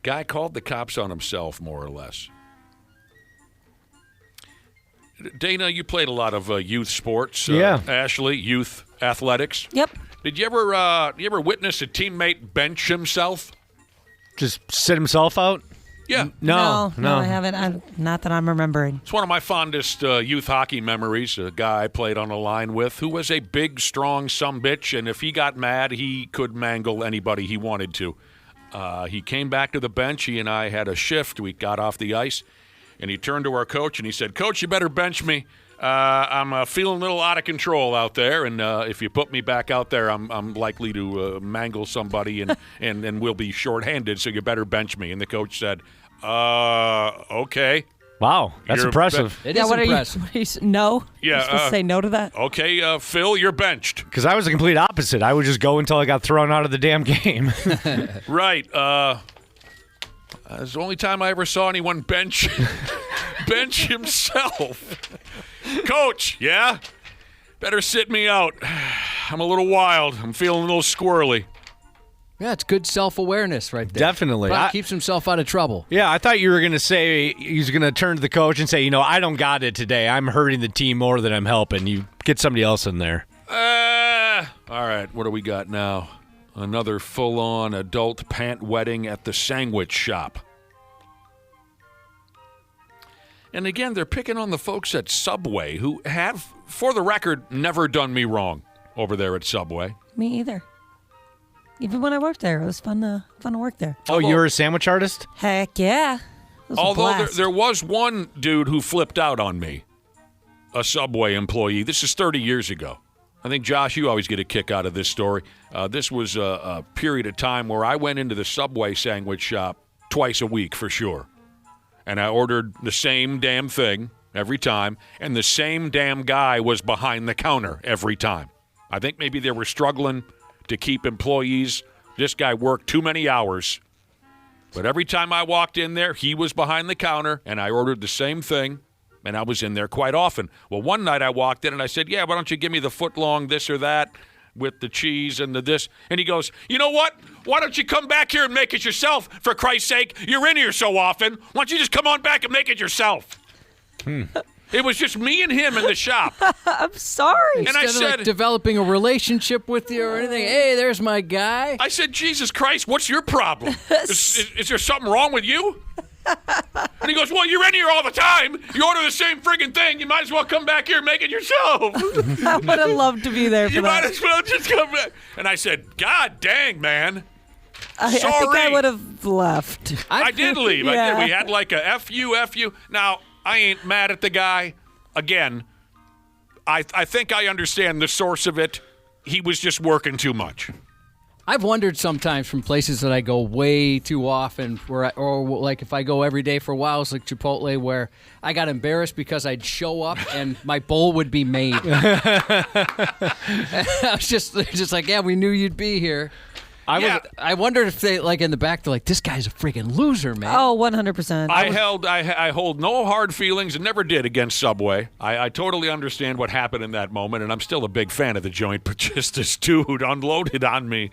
Guy called the cops on himself, more or less. Dana, you played a lot of youth sports. Yeah. Ashley, youth athletics. Yep. Did you ever witness a teammate bench himself? Just sit himself out? Yeah. No, I haven't. Not that I'm remembering. It's one of my fondest youth hockey memories. A guy I played on a line with who was a big, strong sumbitch, and if he got mad, he could mangle anybody he wanted to. He came back to the bench. He and I had a shift. We got off the ice, and he turned to our coach, and he said, "Coach, you better bench me. I'm feeling a little out of control out there, and if you put me back out there, I'm likely to mangle somebody, and we'll be shorthanded, so you better bench me." And the coach said, okay. Wow, that's impressive. It is impressive. No? Yeah, You're supposed to say no to that? Okay, Phil, you're benched. Because I was the complete opposite. I would just go until I got thrown out of the damn game. Right. It's the only time I ever saw anyone bench himself. Coach, yeah? Better sit me out. I'm a little wild. I'm feeling a little squirrely. Yeah, it's good self-awareness right there. Definitely. Probably keeps himself out of trouble. Yeah, I thought you were going to say he's going to turn to the coach and say, I don't got it today. I'm hurting the team more than I'm helping. You get somebody else in there. All right, what do we got now? Another full-on adult pant wedding at the sandwich shop. And again, they're picking on the folks at Subway who have, for the record, never done me wrong over there at Subway. Me either. Even when I worked there, it was fun to work there. Oh, you're a sandwich artist? Heck yeah. It was a Although blast. there was one dude who flipped out on me, a Subway employee. This is 30 years ago. I think, Josh, you always get a kick out of this story. This was a period of time where I went into the Subway sandwich shop twice a week for sure. And I ordered the same damn thing every time, and the same damn guy was behind the counter every time. I think maybe they were struggling to keep employees. This guy worked too many hours. But every time I walked in there, he was behind the counter, and I ordered the same thing, and I was in there quite often. Well, one night I walked in, and I said, "Yeah, why don't you give me the foot-long this or that with the cheese and the this?" And he goes, "You know what? Why don't you come back here and make it yourself, for Christ's sake? You're in here so often. Why don't you just come on back and make it yourself?" It was just me and him in the shop. I'm sorry. And I Instead of said, developing a relationship with you or anything, hey, there's my guy. I said, "Jesus Christ, what's your problem? Is there something wrong with you?" And he goes, "Well, you're in here all the time. You order the same friggin' thing. You might as well come back here and make it yourself." I would have loved to be there for You that. might as well just come back. And I said, "God dang, man." I think I would have left. I did leave. I Yeah. did. We had like a F you. Now, I ain't mad at the guy. Again, I think I understand the source of it. He was just working too much. I've wondered sometimes from places that I go way too often, or like if I go every day for a while, it's like Chipotle, where I got embarrassed because I'd show up and my bowl would be made. I was just like, yeah, we knew you'd be here. I wondered if they, like, in the back, they're like, this guy's a freaking loser, man. Oh, 100%. I hold no hard feelings and never did against Subway. I totally understand what happened in that moment, and I'm still a big fan of the joint, but just this dude unloaded on me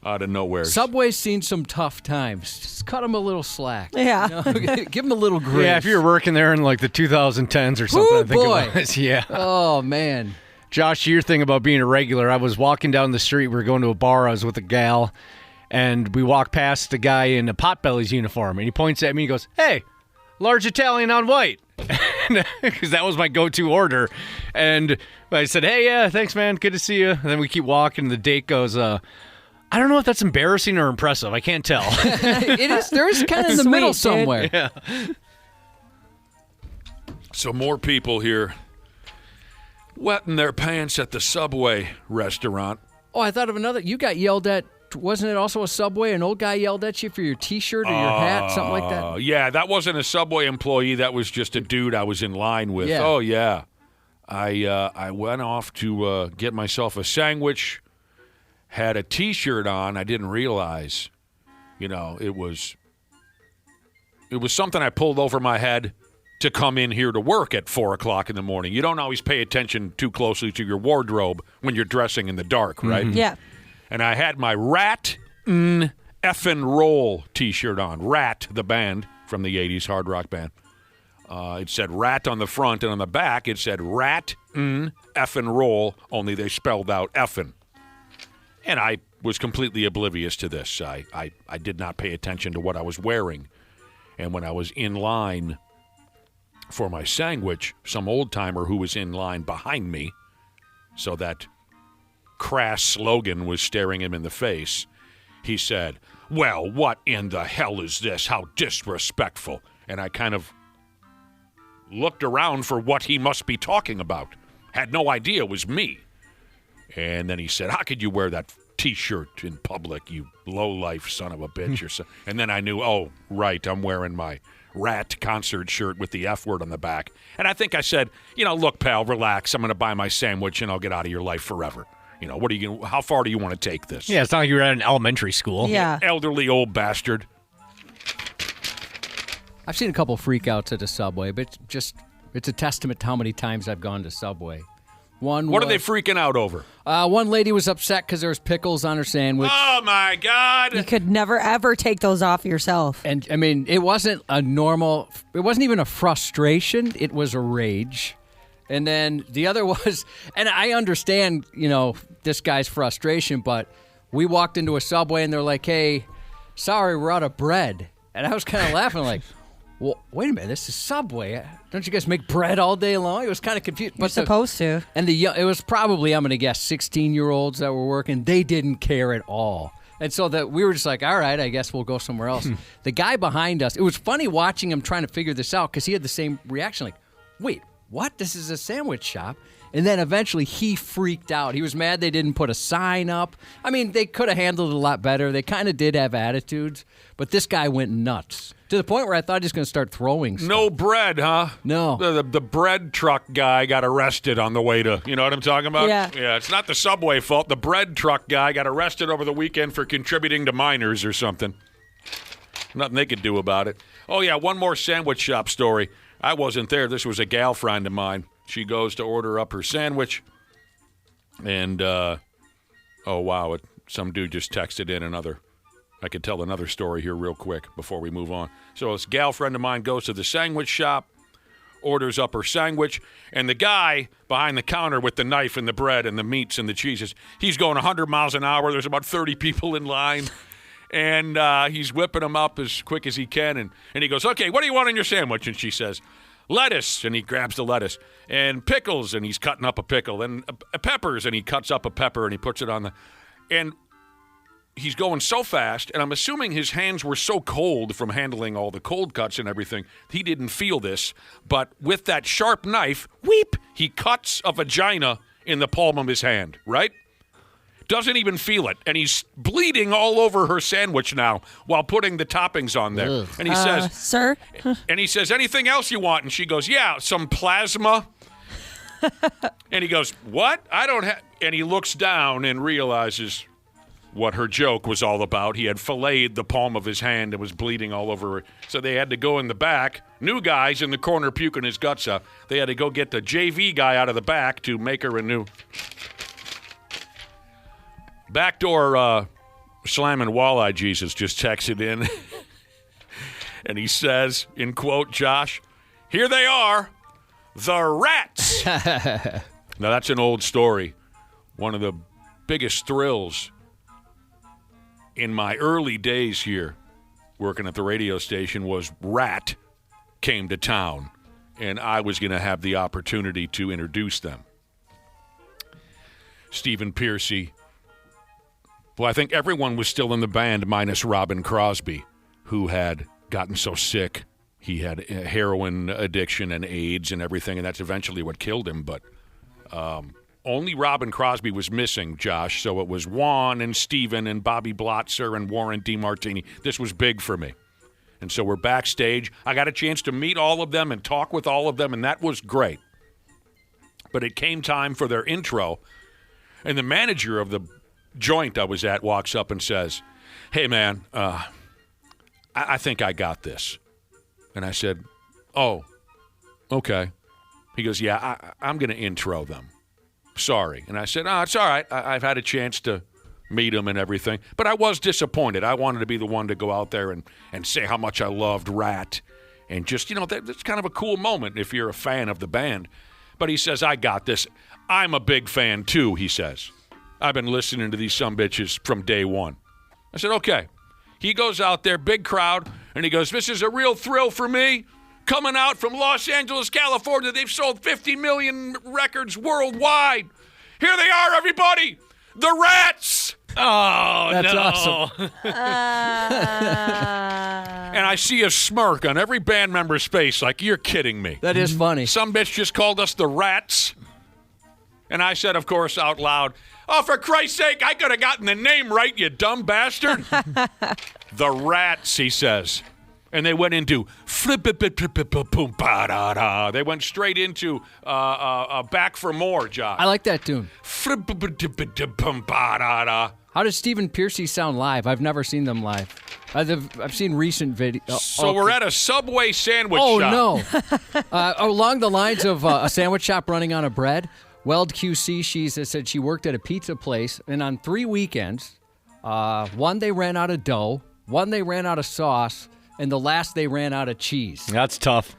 out of nowhere. Subway's seen some tough times. Just cut him a little slack. Yeah. Give him a little grace. Yeah, if you're working there in like the 2010s or something, I think it was. Yeah. Oh, man. Josh, your thing about being a regular, I was walking down the street. We were going to a bar. I was with a gal, and we walked past a guy in a Potbelly's uniform, and he points at me and goes, "Hey, large Italian on white," because that was my go-to order. And I said, "Hey, yeah, thanks, man. Good to see you." And then we keep walking, and the date goes, I don't know if that's embarrassing or impressive. I can't tell. It is. There is kind of in the middle somewhere. Yeah. So more people here wetting their pants at the Subway restaurant. Oh, I thought of another. You got yelled at. Wasn't it also a Subway? An old guy yelled at you for your T-shirt or your hat, something like that? Yeah, that wasn't a Subway employee. That was just a dude I was in line with. Yeah. Oh, yeah. I went off to get myself a sandwich, had a T-shirt on. I didn't realize, it was something I pulled over my head to come in here to work at 4 o'clock in the morning. You don't always pay attention too closely to your wardrobe when you're dressing in the dark, right? Mm-hmm. Yeah. And I had my Rat Effin' Roll T-shirt on. Rat, the band from the 80s, hard rock band. It said Rat on the front, and on the back it said Rat Effin' Roll, only they spelled out Effin'. And I was completely oblivious to this. I did not pay attention to what I was wearing. And when I was in line for my sandwich, some old-timer who was in line behind me, so that crass slogan was staring him in the face, he said, "Well, what in the hell is this? How disrespectful." And I kind of looked around for what he must be talking about. Had no idea it was me. And then he said, "How could you wear that T-shirt in public, you low-life son of a bitch?" or so. And then I knew, oh, right, I'm wearing my Rat concert shirt with the F word on the back. And I think I said, "Look, pal, relax. I'm going to buy my sandwich and I'll get out of your life forever. How far do you want to take this?" Yeah, it's not like you were at an elementary school. Yeah. Elderly old bastard. I've seen a couple freakouts at a Subway, but it's a testament to how many times I've gone to Subway. What are they freaking out over? One lady was upset because there was pickles on her sandwich. Oh, my God. You could never, ever take those off yourself. And, I mean, it wasn't even a frustration. It was a rage. And then the other was, and I understand, this guy's frustration, but we walked into a Subway and they're like, "Hey, sorry, we're out of bread." And I was kind of laughing like, well, wait a minute, this is Subway. Don't you guys make bread all day long? It was kind of confused. You're supposed to. And it was probably, I'm going to guess, 16-year-olds that were working. They didn't care at all. And so that we were just like, all right, I guess we'll go somewhere else. The guy behind us, it was funny watching him trying to figure this out because he had the same reaction like, wait, what? This is a sandwich shop? And then eventually he freaked out. He was mad they didn't put a sign up. I mean, they could have handled it a lot better. They kind of did have attitudes. But this guy went nuts to the point where I thought he was going to start throwing stuff. No bread, huh? No. The bread truck guy got arrested on the way to, you know what I'm talking about? Yeah. Yeah, it's not the Subway fault. The bread truck guy got arrested over the weekend for contributing to minors or something. Nothing they could do about it. Oh, yeah, one more sandwich shop story. I wasn't there. This was a gal friend of mine. She goes to order up her sandwich, and, oh, wow, some dude just texted in another. I could tell another story here real quick before we move on. So this gal friend of mine goes to the sandwich shop, orders up her sandwich, and the guy behind the counter with the knife and the bread and the meats and the cheeses, he's going 100 miles an hour. There's about 30 people in line, and he's whipping them up as quick as he can, and he goes, "Okay, what do you want in your sandwich?" And she says, "Lettuce," and he grabs the lettuce, and pickles, and he's cutting up a pickle, and peppers, and he cuts up a pepper, and he puts it on and he's going so fast, and I'm assuming his hands were so cold from handling all the cold cuts and everything, he didn't feel this, but with that sharp knife, he cuts a vagina in the palm of his hand, right? Doesn't even feel it. And he's bleeding all over her sandwich now while putting the toppings on there. Ugh. And he says, Sir? and he says, anything else you want? And she goes, yeah, some plasma. And he goes, what? I don't have. And he looks down and realizes what her joke was all about. He had filleted the palm of his hand and was bleeding all over her. So they had to go in the back. New guys in the corner puking his guts out. They had to go get the JV guy out of the back to make her a new. Backdoor slamming walleye Jesus just texted in. And he says, in quote, Josh, here they are, the rats. Now, that's an old story. One of the biggest thrills in my early days here working at the radio station was Rat came to town, and I was going to have the opportunity to introduce them. Stephen Piercy. Well, I think everyone was still in the band minus Robin Crosby, who had gotten so sick. He had a heroin addiction and AIDS and everything, and that's eventually what killed him. But only Robin Crosby was missing, Josh, so it was Juan and Steven and Bobby Blotzer and Warren DeMartini. This was big for me. And so we're backstage. I got a chance to meet all of them and talk with all of them, and that was great. But it came time for their intro, and the manager of the joint I was at walks up and says, hey, man, I think I got this. And I said, oh, okay. He goes, yeah, I'm going to intro them. Sorry. And I said, oh, it's all right. I've had a chance to meet them and everything. But I was disappointed. I wanted to be the one to go out there and say how much I loved Rat. And just, that's kind of a cool moment if you're a fan of the band. But he says, I got this. I'm a big fan, too, he says. I've been listening to these sumbitches from day one. I said, okay. He goes out there, big crowd, and he goes, this is a real thrill for me. Coming out from Los Angeles, California. They've sold 50 million records worldwide. Here they are, everybody. The Rats. Oh, that's no. awesome. And I see a smirk on every band member's face like, you're kidding me. That is funny. Some bitch just called us the Rats. And I said, of course, out loud, oh, for Christ's sake, I could have gotten the name right, you dumb bastard. The Rats, he says. And they went into flip-a-pip-pip-pip-boom-ba-da-da. They went straight into Back for More, Josh. I like that tune. Flip-a-pip-pip-boom-ba-da-da. How does Stephen Piercy sound live? I've never seen them live. I've seen recent videos. So we're at a Subway sandwich shop. No. Along the lines of a sandwich shop running on a bread, Weld QC, she said she worked at a pizza place, and on 3 weekends, one they ran out of dough, one they ran out of sauce, and the last they ran out of cheese. That's tough.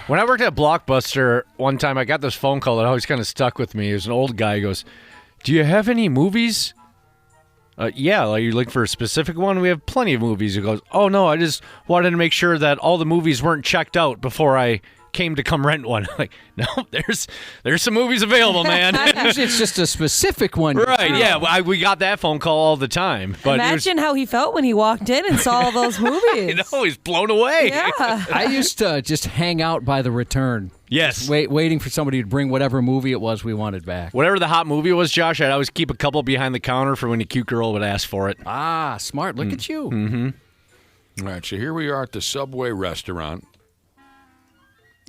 When I worked at Blockbuster, one time I got this phone call that always kind of stuck with me. It was an old guy. He goes, do you have any movies? Yeah, are you looking for a specific one? We have plenty of movies. He goes, oh, no, I just wanted to make sure that all the movies weren't checked out before I came to come rent one. Like, no, there's some movies available, man. Usually it's just a specific one. Right, yeah. We got that phone call all the time. But imagine how he felt when he walked in and saw all those movies. He's blown away. Yeah. I used to just hang out by the return. Yes. Waiting for somebody to bring whatever movie it was we wanted back. Whatever the hot movie was, Josh, I'd always keep a couple behind the counter for when a cute girl would ask for it. Ah, smart. Look at you. Mm-hmm. All right, so here we are at the Subway restaurant.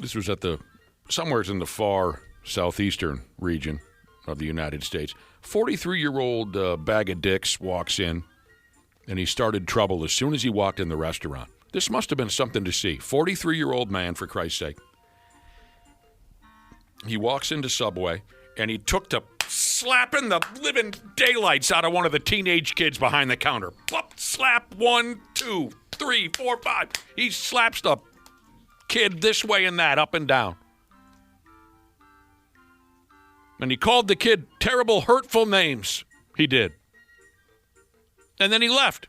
This was at somewhere in the far southeastern region of the United States. 43-year-old bag of dicks walks in, and he started trouble as soon as he walked in the restaurant. This must have been something to see. 43-year-old man, for Christ's sake. He walks into Subway, and he took to slapping the living daylights out of one of the teenage kids behind the counter. Plop, slap, 1, 2, 3, 4, 5. He slaps the kid this way and that, up and down. And he called the kid terrible, hurtful names. He did. And then he left.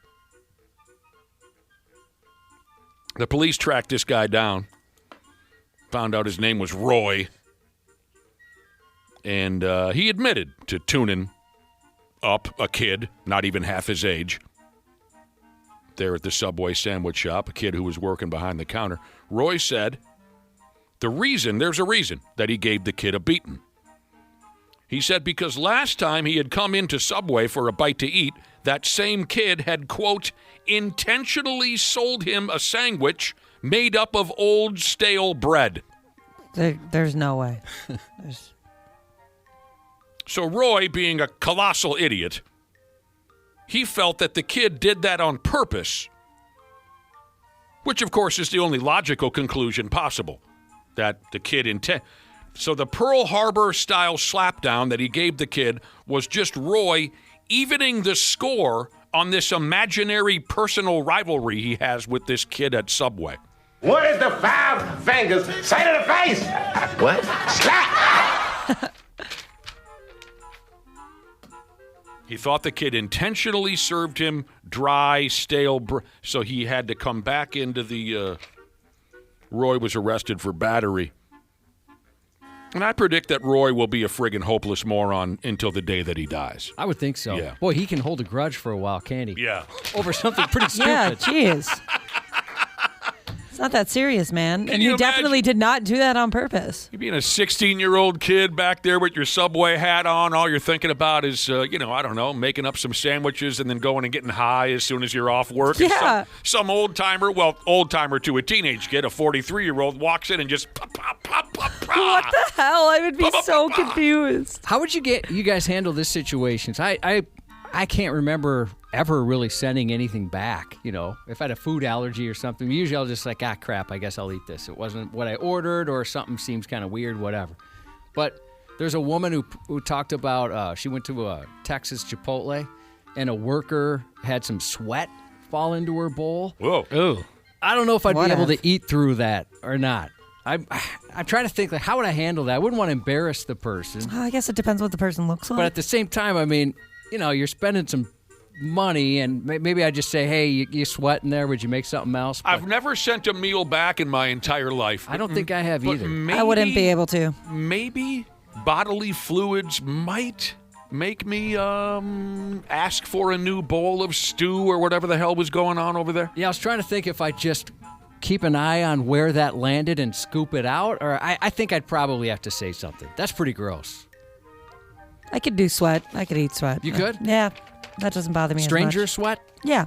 The police tracked this guy down. Found out his name was Roy. And he admitted to tuning up a kid, not even half his age, there at the Subway sandwich shop, a kid who was working behind the counter. Roy said there's a reason that he gave the kid a beating. He said because last time he had come into Subway for a bite to eat, that same kid had, quote, intentionally sold him a sandwich made up of old stale bread. There's no way. So Roy, being a colossal idiot, he felt that the kid did that on purpose, which, of course, is the only logical conclusion possible, that the kid So the Pearl Harbor-style slapdown that he gave the kid was just Roy evening the score on this imaginary personal rivalry he has with this kid at Subway. What is the 5 fingers say to the face? What? Slap! He thought the kid intentionally served him dry, stale so he had to come back into the... Roy was arrested for battery. And I predict that Roy will be a friggin' hopeless moron until the day that he dies. I would think so. Yeah. Boy, he can hold a grudge for a while, can't he? Yeah. Over something pretty stupid. Yeah, jeez. It's not that serious, man. And you he definitely did not do that on purpose. You being a 16-year-old kid back there with your Subway hat on, all you're thinking about is, I don't know, making up some sandwiches and then going and getting high as soon as you're off work. Yeah. And some old-timer to a teenage kid, a 43-year-old, walks in and just pop, pop, pop, pop, pop. What the hell? I would be so confused. How would you guys handle this situation? I can't remember ever really sending anything back, if I had a food allergy or something. Usually I'll just crap, I guess I'll eat this. It wasn't what I ordered or something seems kind of weird, whatever. But there's a woman who talked about, she went to a Texas Chipotle and a worker had some sweat fall into her bowl. Whoa. Ooh. I don't know if I'd be able to eat through that or not. I'm trying to think, how would I handle that? I wouldn't want to embarrass the person. I guess it depends what the person looks like. But at the same time, you're spending some money, and maybe I just say, hey, you sweat in there. Would you make something else? But I've never sent a meal back in my entire life. I don't think I have either. I wouldn't be able to. Maybe bodily fluids might make me ask for a new bowl of stew or whatever the hell was going on over there. Yeah, I was trying to think if I just keep an eye on where that landed and scoop it out, or I think I'd probably have to say something. That's pretty gross. I could do sweat. I could eat sweat. You could? Yeah. That doesn't bother me Stranger as much. sweat? Yeah.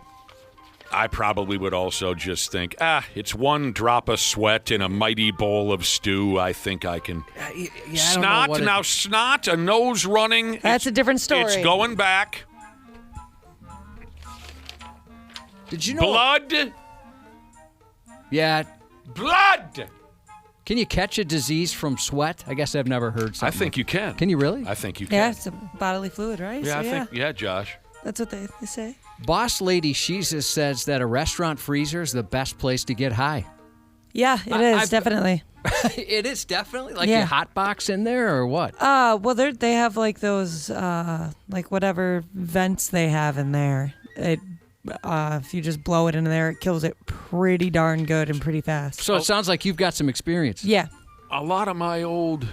I probably would also just think, it's one drop of sweat in a mighty bowl of stew. I think I can. Snot, a nose running. That's a different story. It's going back. Did you know? Blood. Yeah. Blood. Can you catch a disease from sweat? I guess I've never heard something. I think you can. Can you really? I think you can. Yeah, it's a bodily fluid, right? Yeah, yeah, Josh. That's what they say. Boss Lady Jesus says that a restaurant freezer is the best place to get high. Yeah, it is, definitely. It is definitely? Like you hot box in there or what? Well, they have those, whatever vents they have in there. If you just blow it in there, it kills it pretty darn good and pretty fast. So it sounds like you've got some experience. Yeah. A lot of my old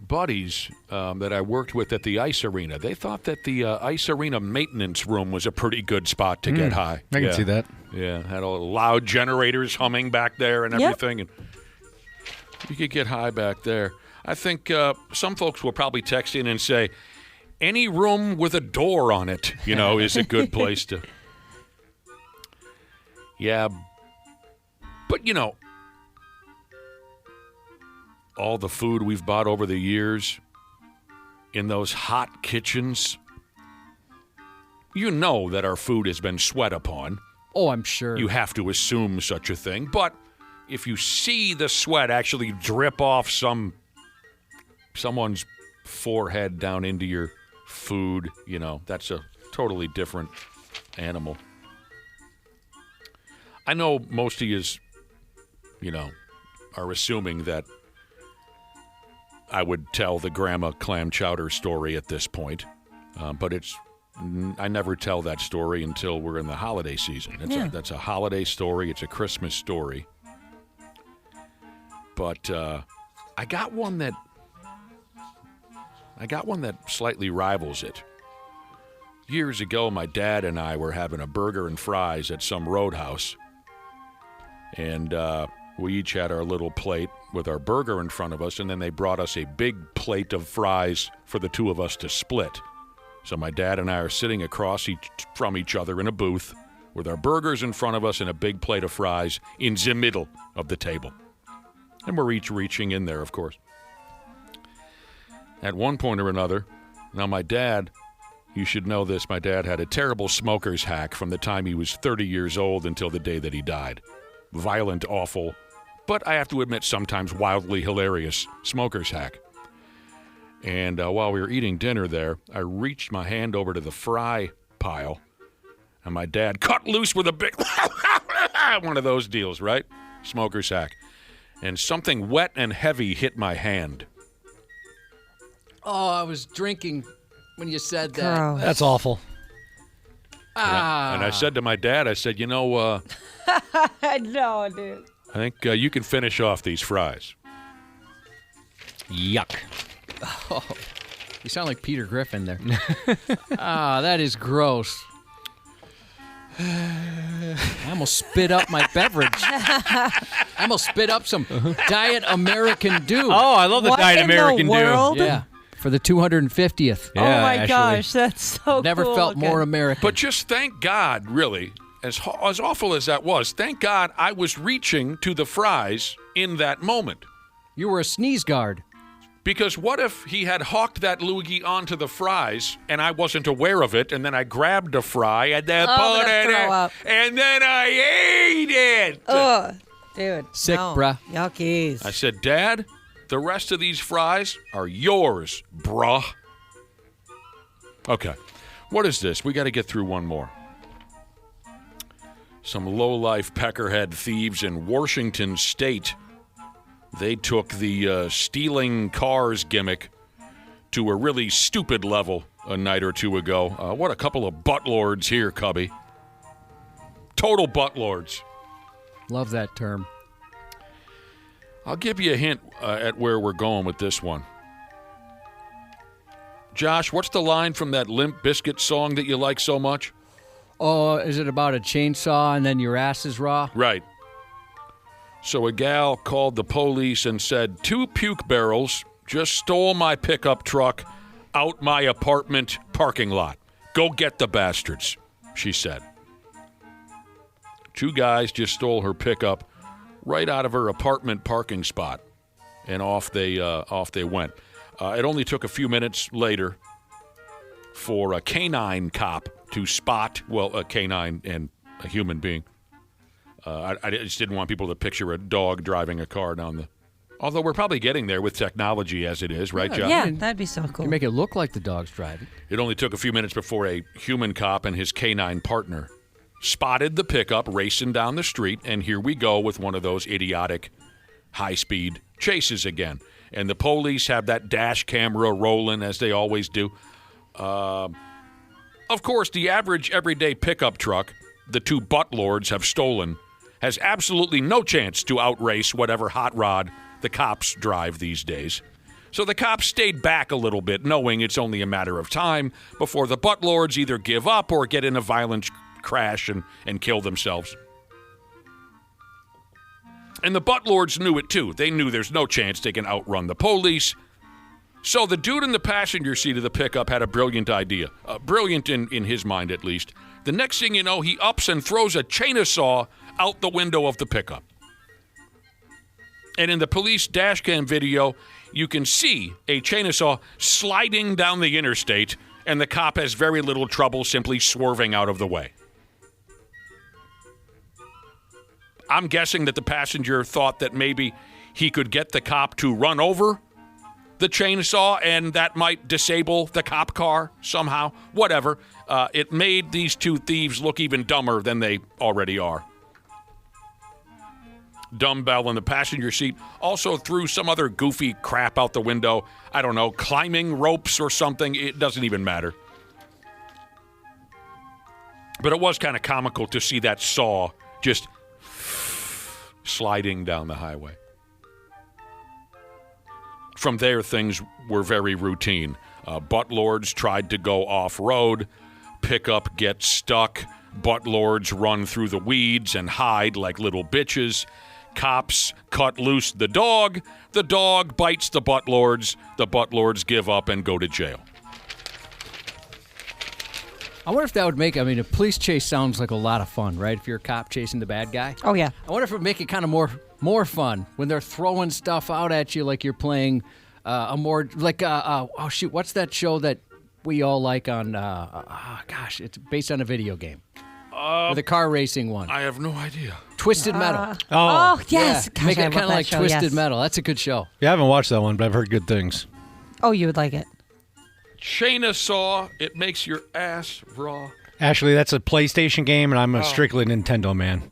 buddies that I worked with at the ice arena, they thought that the ice arena maintenance room was a pretty good spot to get high. I can see that. Yeah, had all loud generators humming back there and everything. And you could get high back there. I think some folks will probably text in and say, any room with a door on it, is a good place to... Yeah, but all the food we've bought over the years in those hot kitchens, that our food has been sweat upon. Oh, I'm sure. You have to assume such a thing. But if you see the sweat actually drip off someone's forehead down into your food, that's a totally different animal. I know most of you, are assuming that I would tell the grandma clam chowder story at this point, but I never tell that story until we're in the holiday season. That's a holiday story. It's a Christmas story. But I got one that slightly rivals it. Years ago, my dad and I were having a burger and fries at some roadhouse. And We each had our little plate with our burger in front of us, and then they brought us a big plate of fries for the two of us to split. So my dad and I are sitting across from each other in a booth with our burgers in front of us and a big plate of fries in the middle of the table. And we're each reaching in there, of course. At one point or another, now my dad, you should know this, my dad had a terrible smoker's hack from the time he was 30 years old until the day that he died. Violent, awful, but I have to admit sometimes wildly hilarious smoker's hack. And while we were eating dinner there, I reached my hand over to the fry pile, and my dad cut loose with a big one of those deals, right? Smoker's hack. And something wet and heavy hit my hand. Oh, I was drinking when you said that. Gross. That's awful. And I said to my dad, I said, No, dude. I think you can finish off these fries. Yuck. Oh, you sound like Peter Griffin there. That is gross. I almost spit up my beverage. I almost spit up some Diet American Dew. Oh, I love the What Diet in the American Dew. world? Yeah, for the 250th. Yeah, oh my Ashley. gosh, that's so Never cool. felt more American. But just thank God, really, as awful as that was, thank God I was reaching to the fries in that moment. You were a sneeze guard. Because what if he had hawked that loogie onto the fries and I wasn't aware of it, and then I grabbed a fry and then put it throw in, up. and then I ate it. Ugh, dude. Sick, no. bruh. Yuckies. I said, Dad, the rest of these fries are yours, bruh. Okay. What is this? We got to get through one more. Some low-life peckerhead thieves in Washington State. They took the stealing cars gimmick to a really stupid level a night or two ago. What a couple of buttlords here, Cubby. Total buttlords. Love that term. I'll give you a hint at where we're going with this one. Josh, what's the line from that Limp Bizkit song that you like so much? Oh, is it about a chainsaw and then your ass is raw? Right. So a gal called the police and said, 2 puke barrels just stole my pickup truck out my apartment parking lot. Go get the bastards, she said. 2 guys just stole her pickup right out of her apartment parking spot, and off they went. It only took a few minutes later for a canine cop to spot, well, a canine and a human being. I just didn't want people to picture a dog driving a car down the... Although we're probably getting there with technology as it is, right, John? Yeah, that'd be so cool. You make it look like the dog's driving. It only took a few minutes before a human cop and his canine partner spotted the pickup racing down the street, and here we go with one of those idiotic high-speed chases again. And the police have that dash camera rolling, as they always do. Of course, the average everyday pickup truck the 2 buttlords have stolen has absolutely no chance to outrace whatever hot rod the cops drive these days. So the cops stayed back a little bit, knowing it's only a matter of time before the buttlords either give up or get in a violent crash and kill themselves. And the buttlords knew it too. They knew there's no chance they can outrun the police. So the dude in the passenger seat of the pickup had a brilliant idea. Brilliant in his mind, at least. The next thing you know, he ups and throws a chainsaw out the window of the pickup. And in the police dashcam video, you can see a chainsaw sliding down the interstate, and the cop has very little trouble simply swerving out of the way. I'm guessing that the passenger thought that maybe he could get the cop to run over the chainsaw, and that might disable the cop car somehow. Whatever. It made these 2 thieves look even dumber than they already are. Dumbbell in the passenger seat also threw some other goofy crap out the window. I don't know, climbing ropes or something. It doesn't even matter. But it was kind of comical to see that saw just sliding down the highway. From there, things were very routine. Buttlords tried to go off-road. Pickup gets stuck. Buttlords run through the weeds and hide like little bitches. Cops cut loose the dog bites the butt lords give up and go to jail. I wonder if that would make, a police chase sounds like a lot of fun, right? If you're a cop chasing the bad guy. Oh, yeah. I wonder if it would make it kind of more fun when they're throwing stuff out at you like you're playing what's that show that we all like on, it's based on a video game. The car racing one. I have no idea. Twisted Metal. Oh, yes. Yeah. Make it kind of like show, Twisted Metal. That's a good show. Yeah, I haven't watched that one, but I've heard good things. Oh, you would like it. Chainsaw, it makes your ass raw. Ashley, that's a PlayStation game, and I'm a strictly Nintendo man.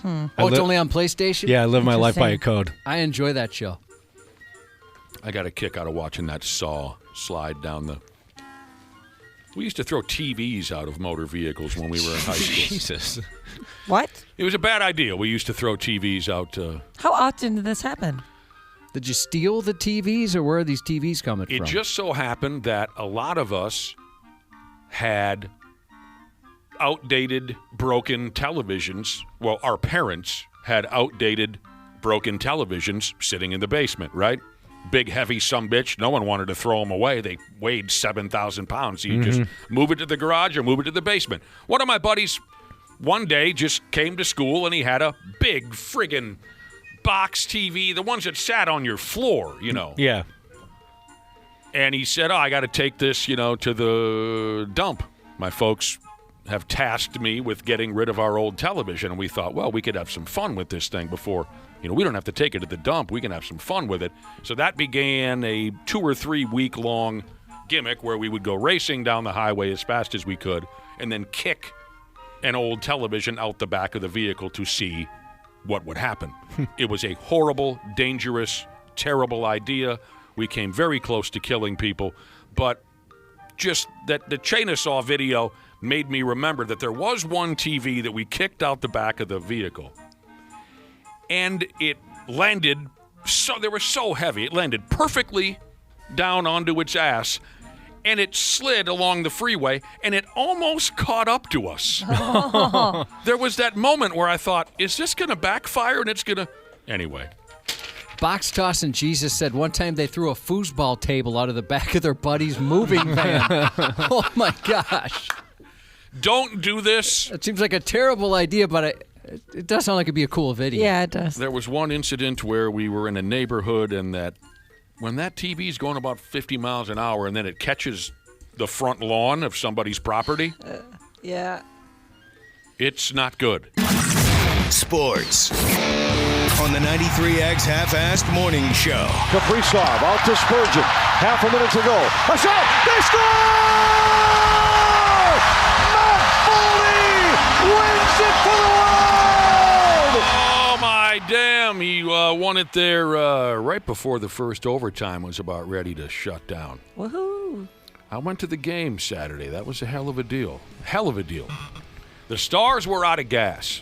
It's only on PlayStation? Yeah, I live my life by a code. I enjoy that show. I got a kick out of watching that saw slide down the... We used to throw TVs out of motor vehicles when we were in high school. Jesus. What? It was a bad idea. We used to throw TVs out. How often did this happen? Did you steal the TVs, or where are these TVs coming from? It just so happened that a lot of us had outdated, broken televisions. Well, our parents had outdated, broken televisions sitting in the basement, right? Big, heavy sumbitch. No one wanted to throw them away. They weighed 7,000 pounds. So you just move it to the garage or move it to the basement. One of my buddies one day just came to school, and he had a big friggin' box TV, the ones that sat on your floor, Yeah. And he said, I got to take this, to the dump. My folks have tasked me with getting rid of our old television, and we thought, well, we could have some fun with this thing before, we don't have to take it to the dump. We can have some fun with it. So that began a 2 or 3 week long gimmick where we would go racing down the highway as fast as we could and then kick an old television out the back of the vehicle to see what would happen. It was a horrible, dangerous, terrible idea. We came very close to killing people, but just that the chainsaw video made me remember that there was one TV that we kicked out the back of the vehicle, and it landed they were so heavy, it landed perfectly down onto its ass, and it slid along the freeway, and it almost caught up to us. Oh. There was that moment where I thought, is this going to backfire? And it's going to... Anyway. Box Tossing Jesus said one time they threw a foosball table out of the back of their buddy's moving van. Oh, my gosh. Don't do this. It seems like a terrible idea, but it does sound like it'd be a cool video. Yeah, it does. There was one incident where we were in a neighborhood, and when that TV's going about 50 miles an hour and then it catches the front lawn of somebody's property, yeah, it's not good. Sports on the 93X Half-Assed Morning Show. Kaprizov out to Spurgeon. Half a minute to go. A shot! They score! Matt Foley wins it for the world! Oh, my damn. He won it there right before the first overtime was about ready to shut down. Woohoo! I went to the game Saturday. That was a hell of a deal. Hell of a deal. The Stars were out of gas.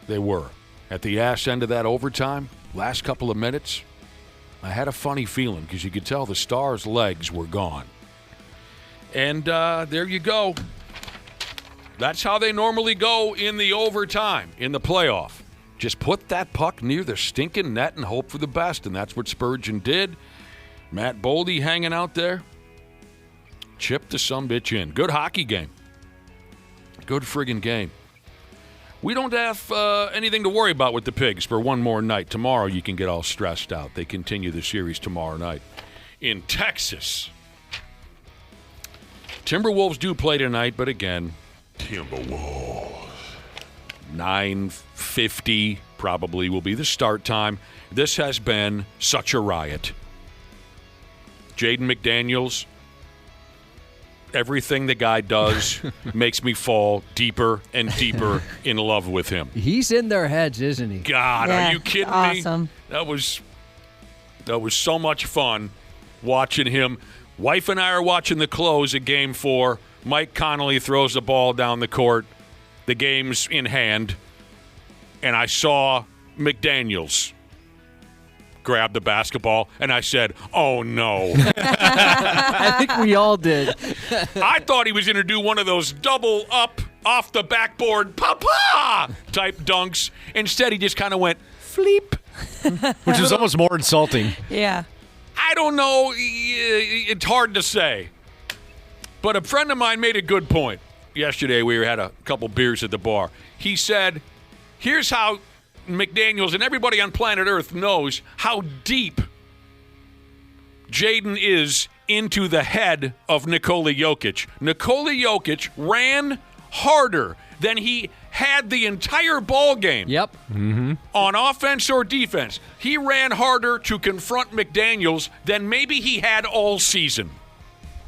They were. At the ass end of that overtime, last couple of minutes, I had a funny feeling because you could tell the Stars' legs were gone. And there you go. That's how they normally go in the overtime, in the playoff. Just put that puck near the stinking net and hope for the best, and that's what Spurgeon did. Matt Boldy hanging out there. Chipped the sumbitch in. Good hockey game. Good friggin' game. We don't have anything to worry about with the Pigs for one more night. Tomorrow you can get all stressed out. They continue the series tomorrow night in Texas. Timberwolves do play tonight, but again, Timberwolves. 9:50 probably will be the start time. This has been such a riot. Jaden McDaniels, everything the guy does makes me fall deeper and deeper in love with him. He's in their heads, isn't he? God, yeah, are you kidding awesome. me? That was so much fun watching him. Wife and I are watching the close of Game 4. Mike Connolly throws the ball down the court. The game's in hand. And I saw McDaniels grab the basketball, and I said, oh, no. I think we all did. I thought he was going to do one of those double up, off the backboard, papa type dunks. Instead, he just kind of went Fleep. Which is almost more insulting. Yeah. I don't know. It's hard to say. But a friend of mine made a good point. Yesterday, we had a couple beers at the bar. He said, here's how McDaniels and everybody on planet Earth knows how deep Jaden is into the head of Nikola Jokic. Nikola Jokic ran harder than he had the entire ball game. Yep. Mm-hmm. On offense or defense. He ran harder to confront McDaniels than maybe he had all season.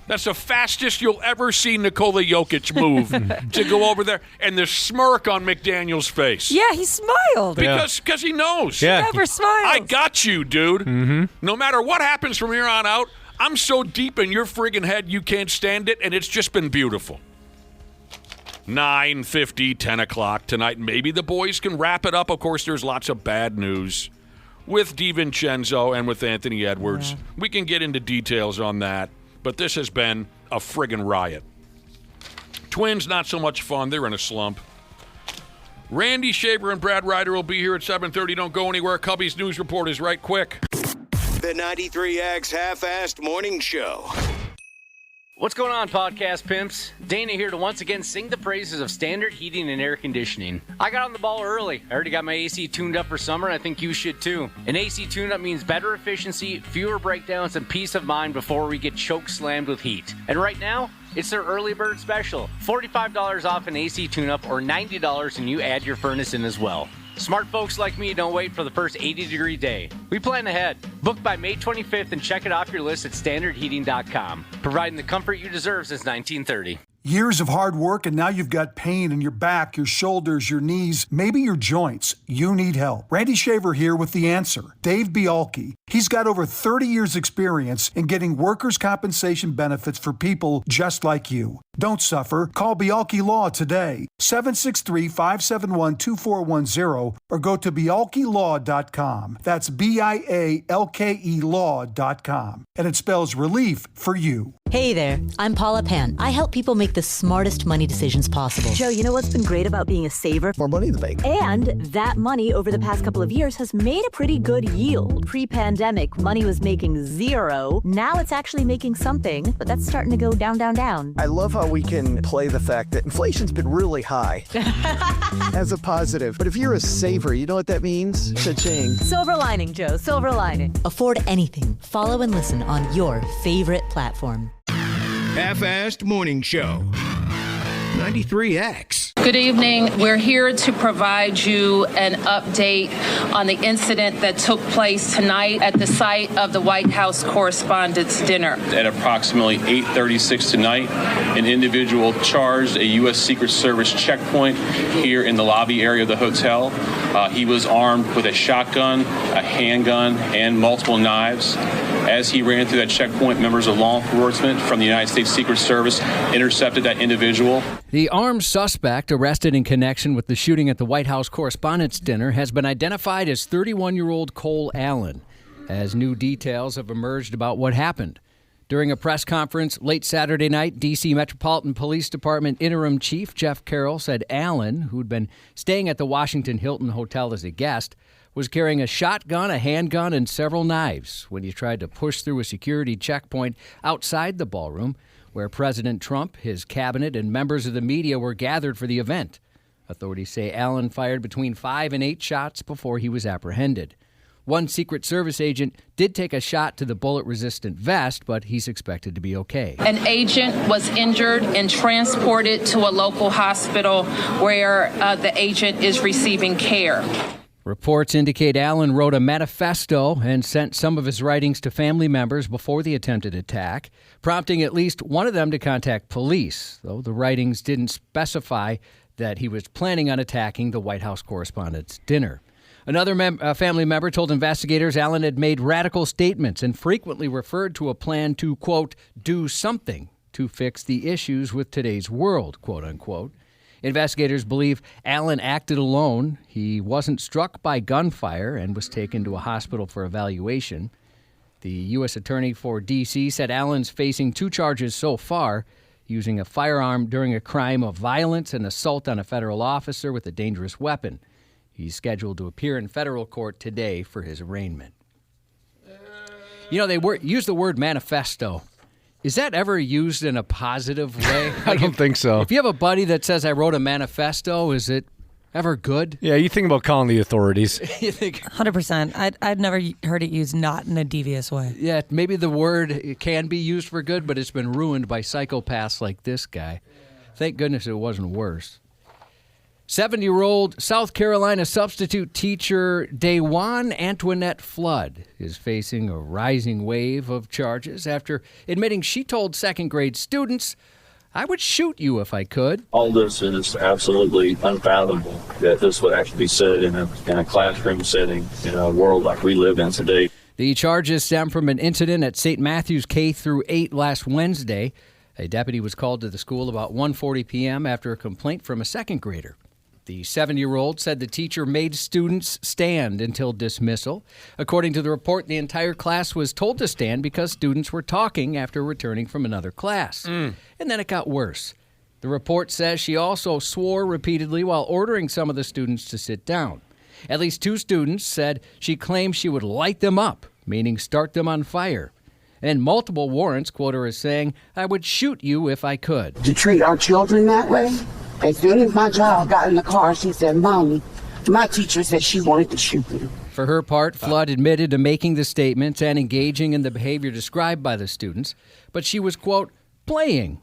That's the fastest you'll ever see Nikola Jokic move to go over there. And the smirk on McDaniels' face. Yeah, he smiled. Because he knows. Yeah. He never smiles. I got you, dude. Mm-hmm. No matter what happens from here on out, I'm so deep in your friggin' head you can't stand it, and it's just been beautiful. 9:50, 10 o'clock tonight. Maybe the boys can wrap it up. Of course, there's lots of bad news with DiVincenzo and with Anthony Edwards. Yeah. We can get into details on that. But this has been a friggin' riot. Twins, not so much fun. They're in a slump. Randy Shaver and Brad Ryder will be here at 7:30. Don't go anywhere. Cubbies News Report is right quick. The 93X Half-Assed Morning Show. What's going on, podcast pimps? Dana here to once again sing the praises of standard heating and air conditioning. I got on the ball early. I already got my AC tuned up for summer, and I think you should too. An AC tune-up means better efficiency, fewer breakdowns, and peace of mind before we get choke slammed with heat. And right now, it's their early bird special. $45 off an AC tune-up or $90 and you add your furnace in as well. Smart folks like me don't wait for the first 80-degree day. We plan ahead. Book by May 25th and check it off your list at standardheating.com. Providing the comfort you deserve since 1930. Years of hard work, and now you've got pain in your back, your shoulders, your knees, maybe your joints. You need help. Randy Shaver here with the answer. Dave Bialke. He's got over 30 years experience in getting workers' compensation benefits for people just like you. Don't suffer. Call Bialke Law today. 763-571-2410 or go to bialkelaw.com. That's BIALKE law.com. And it spells relief for you. Hey there, I'm Paula Pan. I help people make the smartest money decisions possible. Joe, you know what's been great about being a saver? More money in the bank. And that money over the past couple of years has made a pretty good yield. Pre-pandemic, money was making zero. Now it's actually making something, but that's starting to go down, down, down. I love how we can play the fact that inflation's been really high as a positive. But if you're a saver, you know what that means? Cha-ching. Silver lining, Joe, silver lining. Afford anything. Follow and listen on your favorite platform. Half-Assed Morning Show. 93X. Good evening. We're here to provide you an update on the incident that took place tonight at the site of the White House Correspondents' Dinner. At approximately 8:36 tonight, an individual charged a U.S. Secret Service checkpoint here in the lobby area of the hotel. He was armed with a shotgun, a handgun, and multiple knives. As he ran through that checkpoint, members of law enforcement from the United States Secret Service intercepted that individual. The armed suspect arrested in connection with the shooting at the White House Correspondents' Dinner has been identified as 31-year-old Cole Allen, as new details have emerged about what happened. During a press conference late Saturday night, D.C. Metropolitan Police Department Interim Chief Jeff Carroll said Allen, who'd been staying at the Washington Hilton Hotel as a guest, was carrying a shotgun, a handgun, and several knives when he tried to push through a security checkpoint outside the ballroom where President Trump, his cabinet, and members of the media were gathered for the event. Authorities say Allen fired between 5 and 8 shots before he was apprehended. One Secret Service agent did take a shot to the bullet-resistant vest, but he's expected to be okay. An agent was injured and transported to a local hospital where the agent is receiving care. Reports indicate Allen wrote a manifesto and sent some of his writings to family members before the attempted attack, prompting at least one of them to contact police, though the writings didn't specify that he was planning on attacking the White House Correspondents' Dinner. Another family member told investigators Allen had made radical statements and frequently referred to a plan to, quote, do something to fix the issues with today's world, quote unquote. Investigators believe Allen acted alone. He wasn't struck by gunfire and was taken to a hospital for evaluation. The U.S. Attorney for D.C. said Allen's facing 2 charges so far, using a firearm during a crime of violence and assault on a federal officer with a dangerous weapon. He's scheduled to appear in federal court today for his arraignment. You know, they use the word manifesto. Is that ever used in a positive way? I don't think so. If you have a buddy that says, I wrote a manifesto, is it ever good? Yeah, you think about calling the authorities. You think 100%. I'd never heard it used not in a devious way. Yeah, maybe the word can be used for good, but it's been ruined by psychopaths like this guy. Thank goodness it wasn't worse. 70-year-old South Carolina substitute teacher Dawan Antoinette Flood is facing a rising wave of charges after admitting she told second-grade students, I would shoot you if I could. All this is absolutely unfathomable that this would actually be said in a classroom setting in a world like we live in today. The charges stem from an incident at St. Matthew's K-8 last Wednesday. A deputy was called to the school about 1:40 p.m. after a complaint from a second grader. The 70-year-old said the teacher made students stand until dismissal. According to the report, the entire class was told to stand because students were talking after returning from another class. And then it got worse. The report says she also swore repeatedly while ordering some of the students to sit down. At least 2 students said she claimed she would light them up, meaning start them on fire. And multiple warrants quote her as saying, I would shoot you if I could. To treat our children that way? As soon as my child got in the car, she said, Mommy, my teacher said she wanted to shoot me. For her part, Flood admitted to making the statements and engaging in the behavior described by the students, but she was, quote, playing.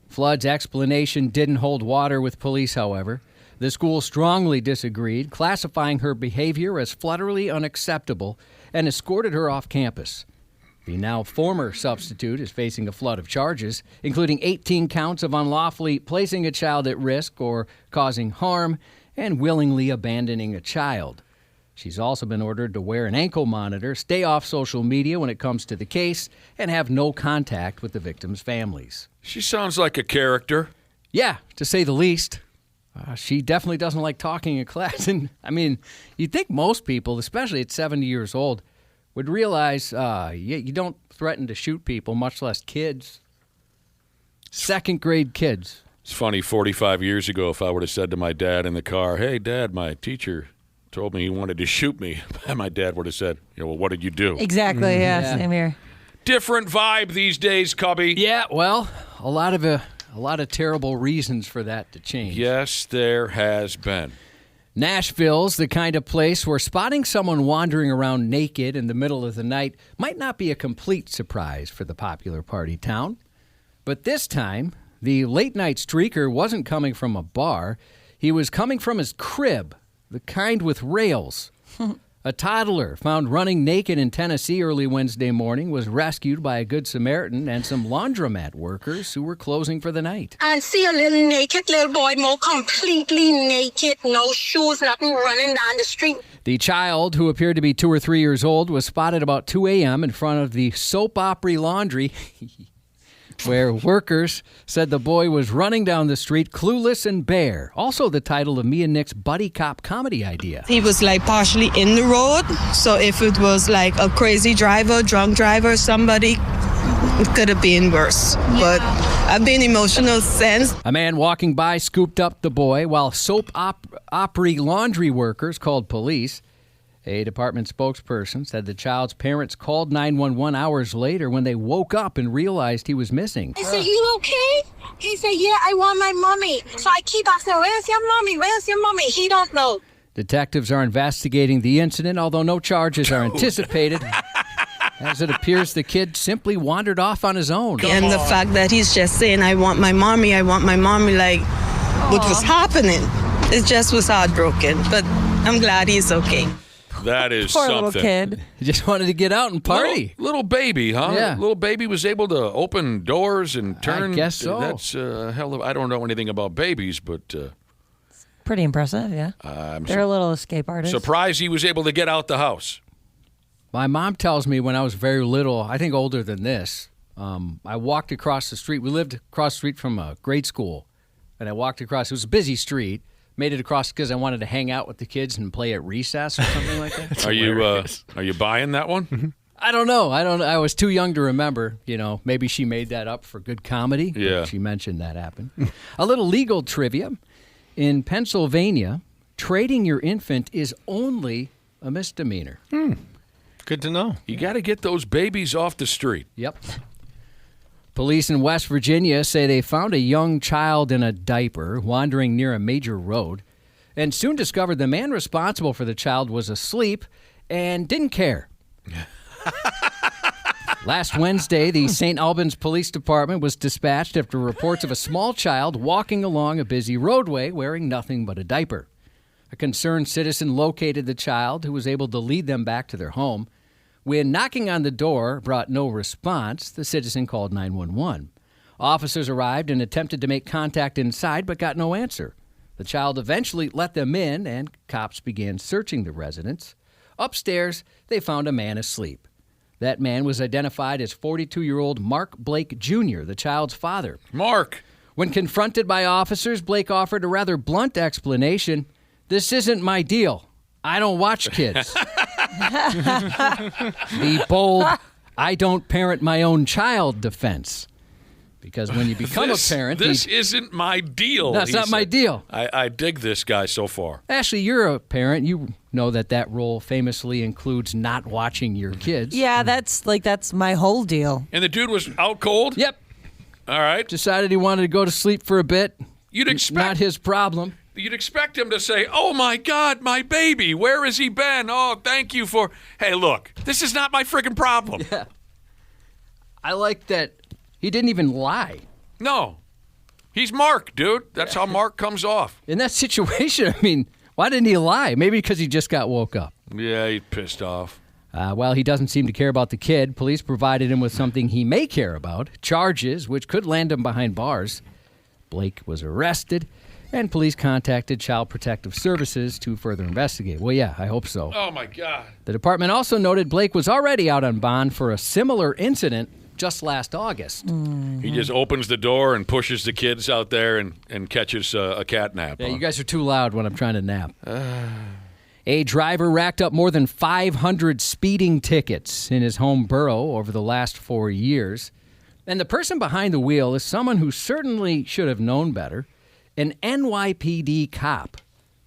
Flood's explanation didn't hold water with police, however. The school strongly disagreed, classifying her behavior as flutterly unacceptable, and escorted her off campus. The now former substitute is facing a flood of charges, including 18 counts of unlawfully placing a child at risk or causing harm and willingly abandoning a child. She's also been ordered to wear an ankle monitor, stay off social media when it comes to the case, and have no contact with the victims' families. She sounds like a character. Yeah, to say the least. She definitely doesn't like talking in class. And, I mean, you'd think most people, especially at 70 years old, would realize you don't threaten to shoot people, much less kids. Second-grade kids. It's funny, 45 years ago, if I would have said to my dad in the car, hey, Dad, my teacher told me he wanted to shoot me, my dad would have said, well, what did you do? Exactly, yeah, same here. Different vibe these days, Cubby. Yeah, well, a lot of terrible reasons for that to change. Yes, there has been. Nashville's the kind of place where spotting someone wandering around naked in the middle of the night might not be a complete surprise for the popular party town. But this time, the late-night streaker wasn't coming from a bar. He was coming from his crib, the kind with rails. A toddler found running naked in Tennessee early Wednesday morning was rescued by a Good Samaritan and some laundromat workers who were closing for the night. I see a naked little boy, more completely naked, no shoes, nothing, running down the street. The child, who appeared to be 2 or 3 years old, was spotted about 2 a.m. in front of the Soap Opry Laundry, where workers said the boy was running down the street clueless and bare. Also the title of me and Nick's buddy cop comedy idea. He was like partially in the road, so if it was like a crazy driver, drunk driver, somebody, it could have been worse. But I've been emotional since. A man walking by scooped up the boy while Soap Opry laundry workers called police. A department spokesperson said the child's parents called 911 hours later when they woke up and realized he was missing. I said, you okay? He said, yeah, I want my mommy. So I keep asking, where's your mommy? Where's your mommy? He don't know. Detectives are investigating the incident, although no charges are anticipated. As it appears, the kid simply wandered off on his own. And the fact that he's just saying, I want my mommy, like, what was happening? It just was heartbroken. But I'm glad he's okay. That is Poor something. little kid. He just wanted to get out and party. Little baby, huh? Yeah. Little baby was able to open doors and turn. I guess so. That's hell of. I don't know anything about babies, but Pretty impressive, yeah. They're a little escape artists. Surprised he was able to get out the house. My mom tells me when I was very little, I think older than this, I walked across the street. We lived across the street from a grade school, and I walked across. It was a busy street. Made it across because I wanted to hang out with the kids and play at recess or something like that. Are you buying that one? I don't know. I was too young to remember. Maybe she made that up for good comedy. Yeah. She mentioned that happened. A little legal trivia. In Pennsylvania, trading your infant is only a misdemeanor. Good to know. You got to get those babies off the street. Yep. Police in West Virginia say they found a young child in a diaper wandering near a major road and soon discovered the man responsible for the child was asleep and didn't care. Last Wednesday, the St. Albans Police Department was dispatched after reports of a small child walking along a busy roadway wearing nothing but a diaper. A concerned citizen located the child, who was able to lead them back to their home. When knocking on the door brought no response, the citizen called 911. Officers arrived and attempted to make contact inside, but got no answer. The child eventually let them in, and cops began searching the residence. Upstairs, they found a man asleep. That man was identified as 42-year-old Mark Blake Jr., the child's father. Mark! When confronted by officers, Blake offered a rather blunt explanation. "This isn't my deal. I don't watch kids." The bold, "I don't parent my own child" defense. Because when you become a parent... This isn't my deal. That's not my deal. I dig this guy so far. Ashley, you're a parent. You know that role famously includes not watching your kids. Yeah, that's my whole deal. And the dude was out cold? Yep. All right. Decided he wanted to go to sleep for a bit. You'd expect... Not his problem. You'd expect him to say, "Oh, my God, my baby, where has he been? Oh, thank you for..." Hey, look, this is not my friggin' problem. Yeah. I like that he didn't even lie. No. He's Mark, dude. That's how Mark comes off. In that situation, I mean, why didn't he lie? Maybe because he just got woke up. Yeah, he's pissed off. While he doesn't seem to care about the kid, police provided him with something he may care about, charges which could land him behind bars. Blake was arrested, and police contacted Child Protective Services to further investigate. Well, yeah, I hope so. Oh, my God. The department also noted Blake was already out on bond for a similar incident just last August. Mm-hmm. He just opens the door and pushes the kids out there and catches a cat nap. Yeah, you guys are too loud when I'm trying to nap. A driver racked up more than 500 speeding tickets in his home borough over the last 4 years. And the person behind the wheel is someone who certainly should have known better, an NYPD cop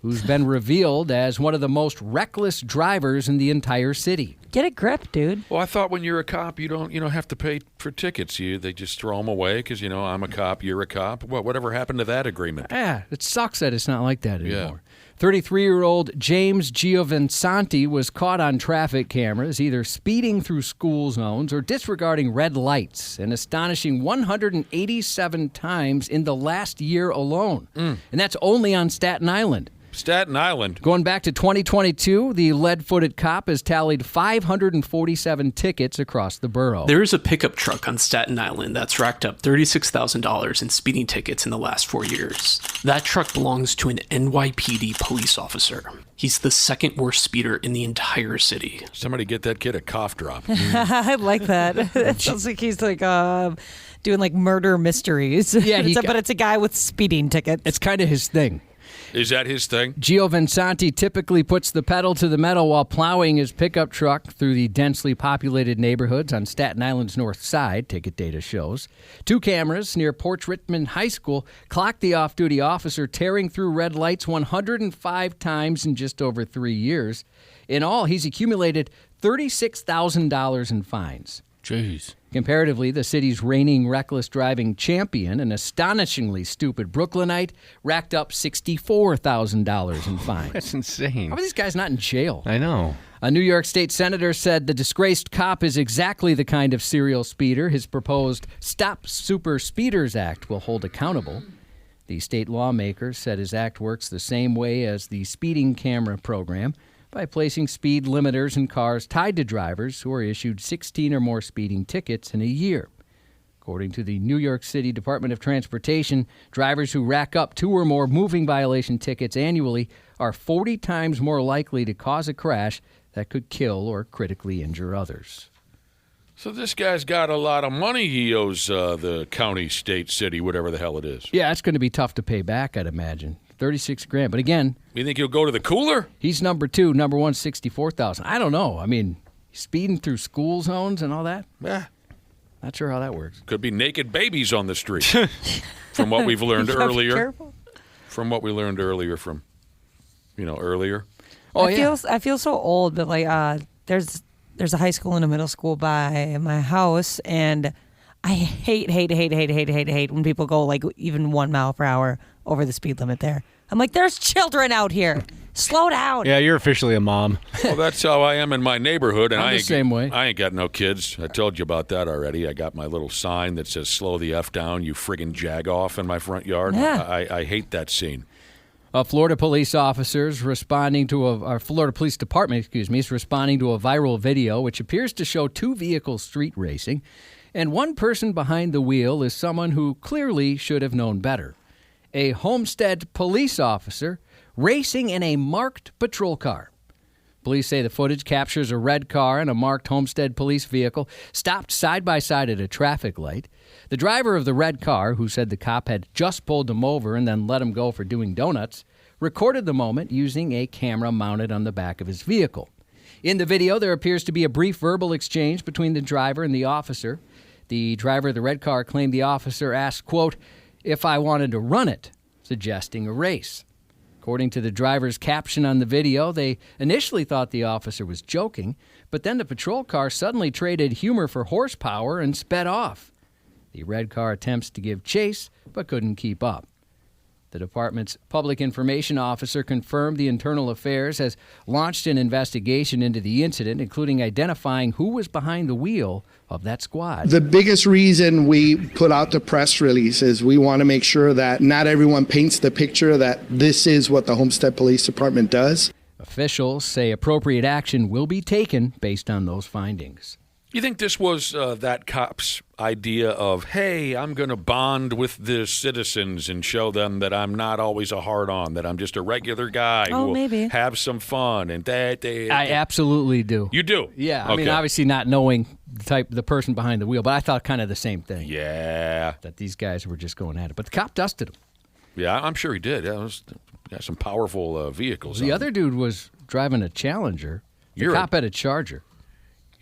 who's been revealed as one of the most reckless drivers in the entire city. Get a grip, dude. Well, I thought when you're a cop, you don't have to pay for tickets. They just throw them away because, I'm a cop, you're a cop. Whatever happened to that agreement? Yeah, it sucks that it's not like that anymore. 33-year-old James Giovansanti was caught on traffic cameras either speeding through school zones or disregarding red lights, an astonishing 187 times in the last year alone. And that's only on Staten Island. Staten Island. Going back to 2022, the lead-footed cop has tallied 547 tickets across the borough. There is a pickup truck on Staten Island that's racked up $36,000 in speeding tickets in the last 4 years. That truck belongs to an NYPD police officer. He's the second worst speeder in the entire city. Somebody get that kid a cough drop. I like that. It sounds like he's doing murder mysteries. Yeah, but it's a guy with speeding tickets. It's kind of his thing. Is that his thing? Giovansanti typically puts the pedal to the metal while plowing his pickup truck through the densely populated neighborhoods on Staten Island's north side, ticket data shows. 2 cameras near Port Richmond High School clocked the off-duty officer tearing through red lights 105 times in just over 3 years. In all, he's accumulated $36,000 in fines. Jeez. Comparatively, the city's reigning reckless driving champion, an astonishingly stupid Brooklynite, racked up $64,000 in fines. That's insane. How are these guys not in jail? I know. A New York State senator said the disgraced cop is exactly the kind of serial speeder his proposed Stop Super Speeders Act will hold accountable. The state lawmaker said his act works the same way as the speeding camera program, by placing speed limiters in cars tied to drivers who are issued 16 or more speeding tickets in a year. According to the New York City Department of Transportation, drivers who rack up 2 or more moving violation tickets annually are 40 times more likely to cause a crash that could kill or critically injure others. So this guy's got a lot of money he owes the county, state, city, whatever the hell it is. Yeah, it's going to be tough to pay back, I'd imagine. $36,000. But again, you think he'll go to the cooler? He's number 2, number 1, $64,000. I don't know. I mean, speeding through school zones and all that? Yeah. Not sure how that works. Could be naked babies on the street. From what we've learned earlier. From what we learned earlier from, earlier. I feel so old, but like there's a high school and a middle school by my house, and I hate when people go like even 1 mile per hour over the speed limit there. I'm like, there's children out here. Slow down. Yeah, you're officially a mom. Well, that's how I am in my neighborhood, and I'm the same way. I ain't got no kids. I told you about that already. I got my little sign that says "Slow the F down, you friggin' jag off" in my front yard. Yeah. I hate that scene. Florida police officers responding to our Florida Police Department, is responding to a viral video which appears to show two vehicles street racing, and one person behind the wheel is someone who clearly should have known better. A Homestead police officer racing in a marked patrol car. Police say the footage captures a red car and a marked Homestead police vehicle stopped side by side at a traffic light. The driver of the red car, who said the cop had just pulled him over and then let him go for doing donuts, recorded the moment using a camera mounted on the back of his vehicle. In the video, there appears to be a brief verbal exchange between the driver and the officer. The driver of the red car claimed the officer asked, quote, "if I wanted to run it," suggesting a race. According to the driver's caption on the video, they initially thought the officer was joking, but then the patrol car suddenly traded humor for horsepower and sped off. The red car attempts to give chase, but couldn't keep up. The department's public information officer confirmed the Internal Affairs has launched an investigation into the incident, including identifying who was behind the wheel of that squad. The biggest reason we put out the press release is we want to make sure that not everyone paints the picture that this is what the Homestead Police Department does. Officials say appropriate action will be taken based on those findings. You think this was that cop's idea of, hey, I'm going to bond with the citizens and show them that I'm not always a hard-on, that I'm just a regular guy who will have some fun and that. I absolutely do. You do? Yeah. I Okay. mean, obviously not knowing the person behind the wheel, but I thought kind of the same thing. Yeah. That these guys were just going at it. But the cop dusted him. Yeah, I'm sure he did. Yeah, got some powerful vehicles. The other dude was driving a Challenger. The cop had a Charger.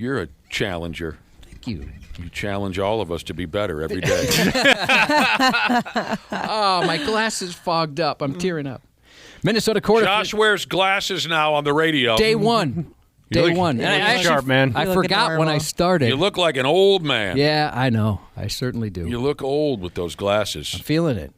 You're a challenger. Thank you. You challenge all of us to be better every day. Oh, my glasses fogged up. I'm tearing up. Minnesota Court. Josh wears glasses now on the radio. Day one. Day one. And I sharp, man. I forgot when I started. You look like an old man. Yeah, I know. I certainly do. You look old with those glasses. I'm feeling it.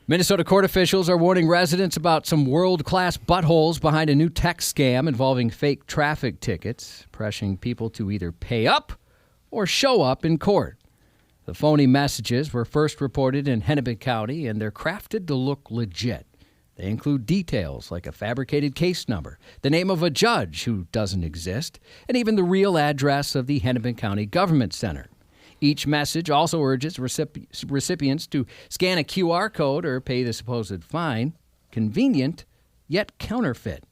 Minnesota court officials are warning residents about some world-class buttholes behind a new text scam involving fake traffic tickets, pressuring people to either pay up or show up in court. The phony messages were first reported in Hennepin County, and they're crafted to look legit. They include details like a fabricated case number, the name of a judge who doesn't exist, and even the real address of the Hennepin County Government Center. Each message also urges recipients to scan a QR code or pay the supposed fine. Convenient, yet counterfeit.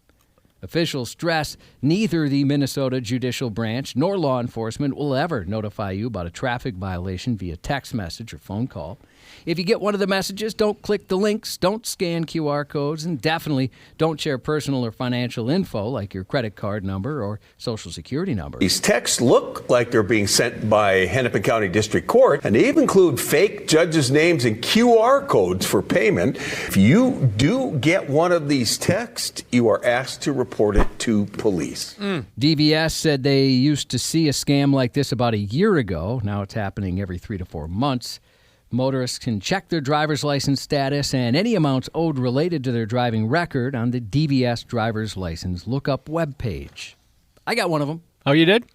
Officials stress neither the Minnesota Judicial Branch nor law enforcement will ever notify you about a traffic violation via text message or phone call. If you get one of the messages, don't click the links, don't scan QR codes, and definitely don't share personal or financial info like your credit card number or social security number. These texts look like they're being sent by Hennepin County District Court, and they even include fake judges' names and QR codes for payment. If you do get one of these texts, you are asked to report it to police. DVS said they used to see a scam like this about a year ago. Now it's happening every 3 to 4 months. Motorists can check their driver's license status and any amounts owed related to their driving record on the DVS driver's license lookup webpage. I got one of them. Oh, you did?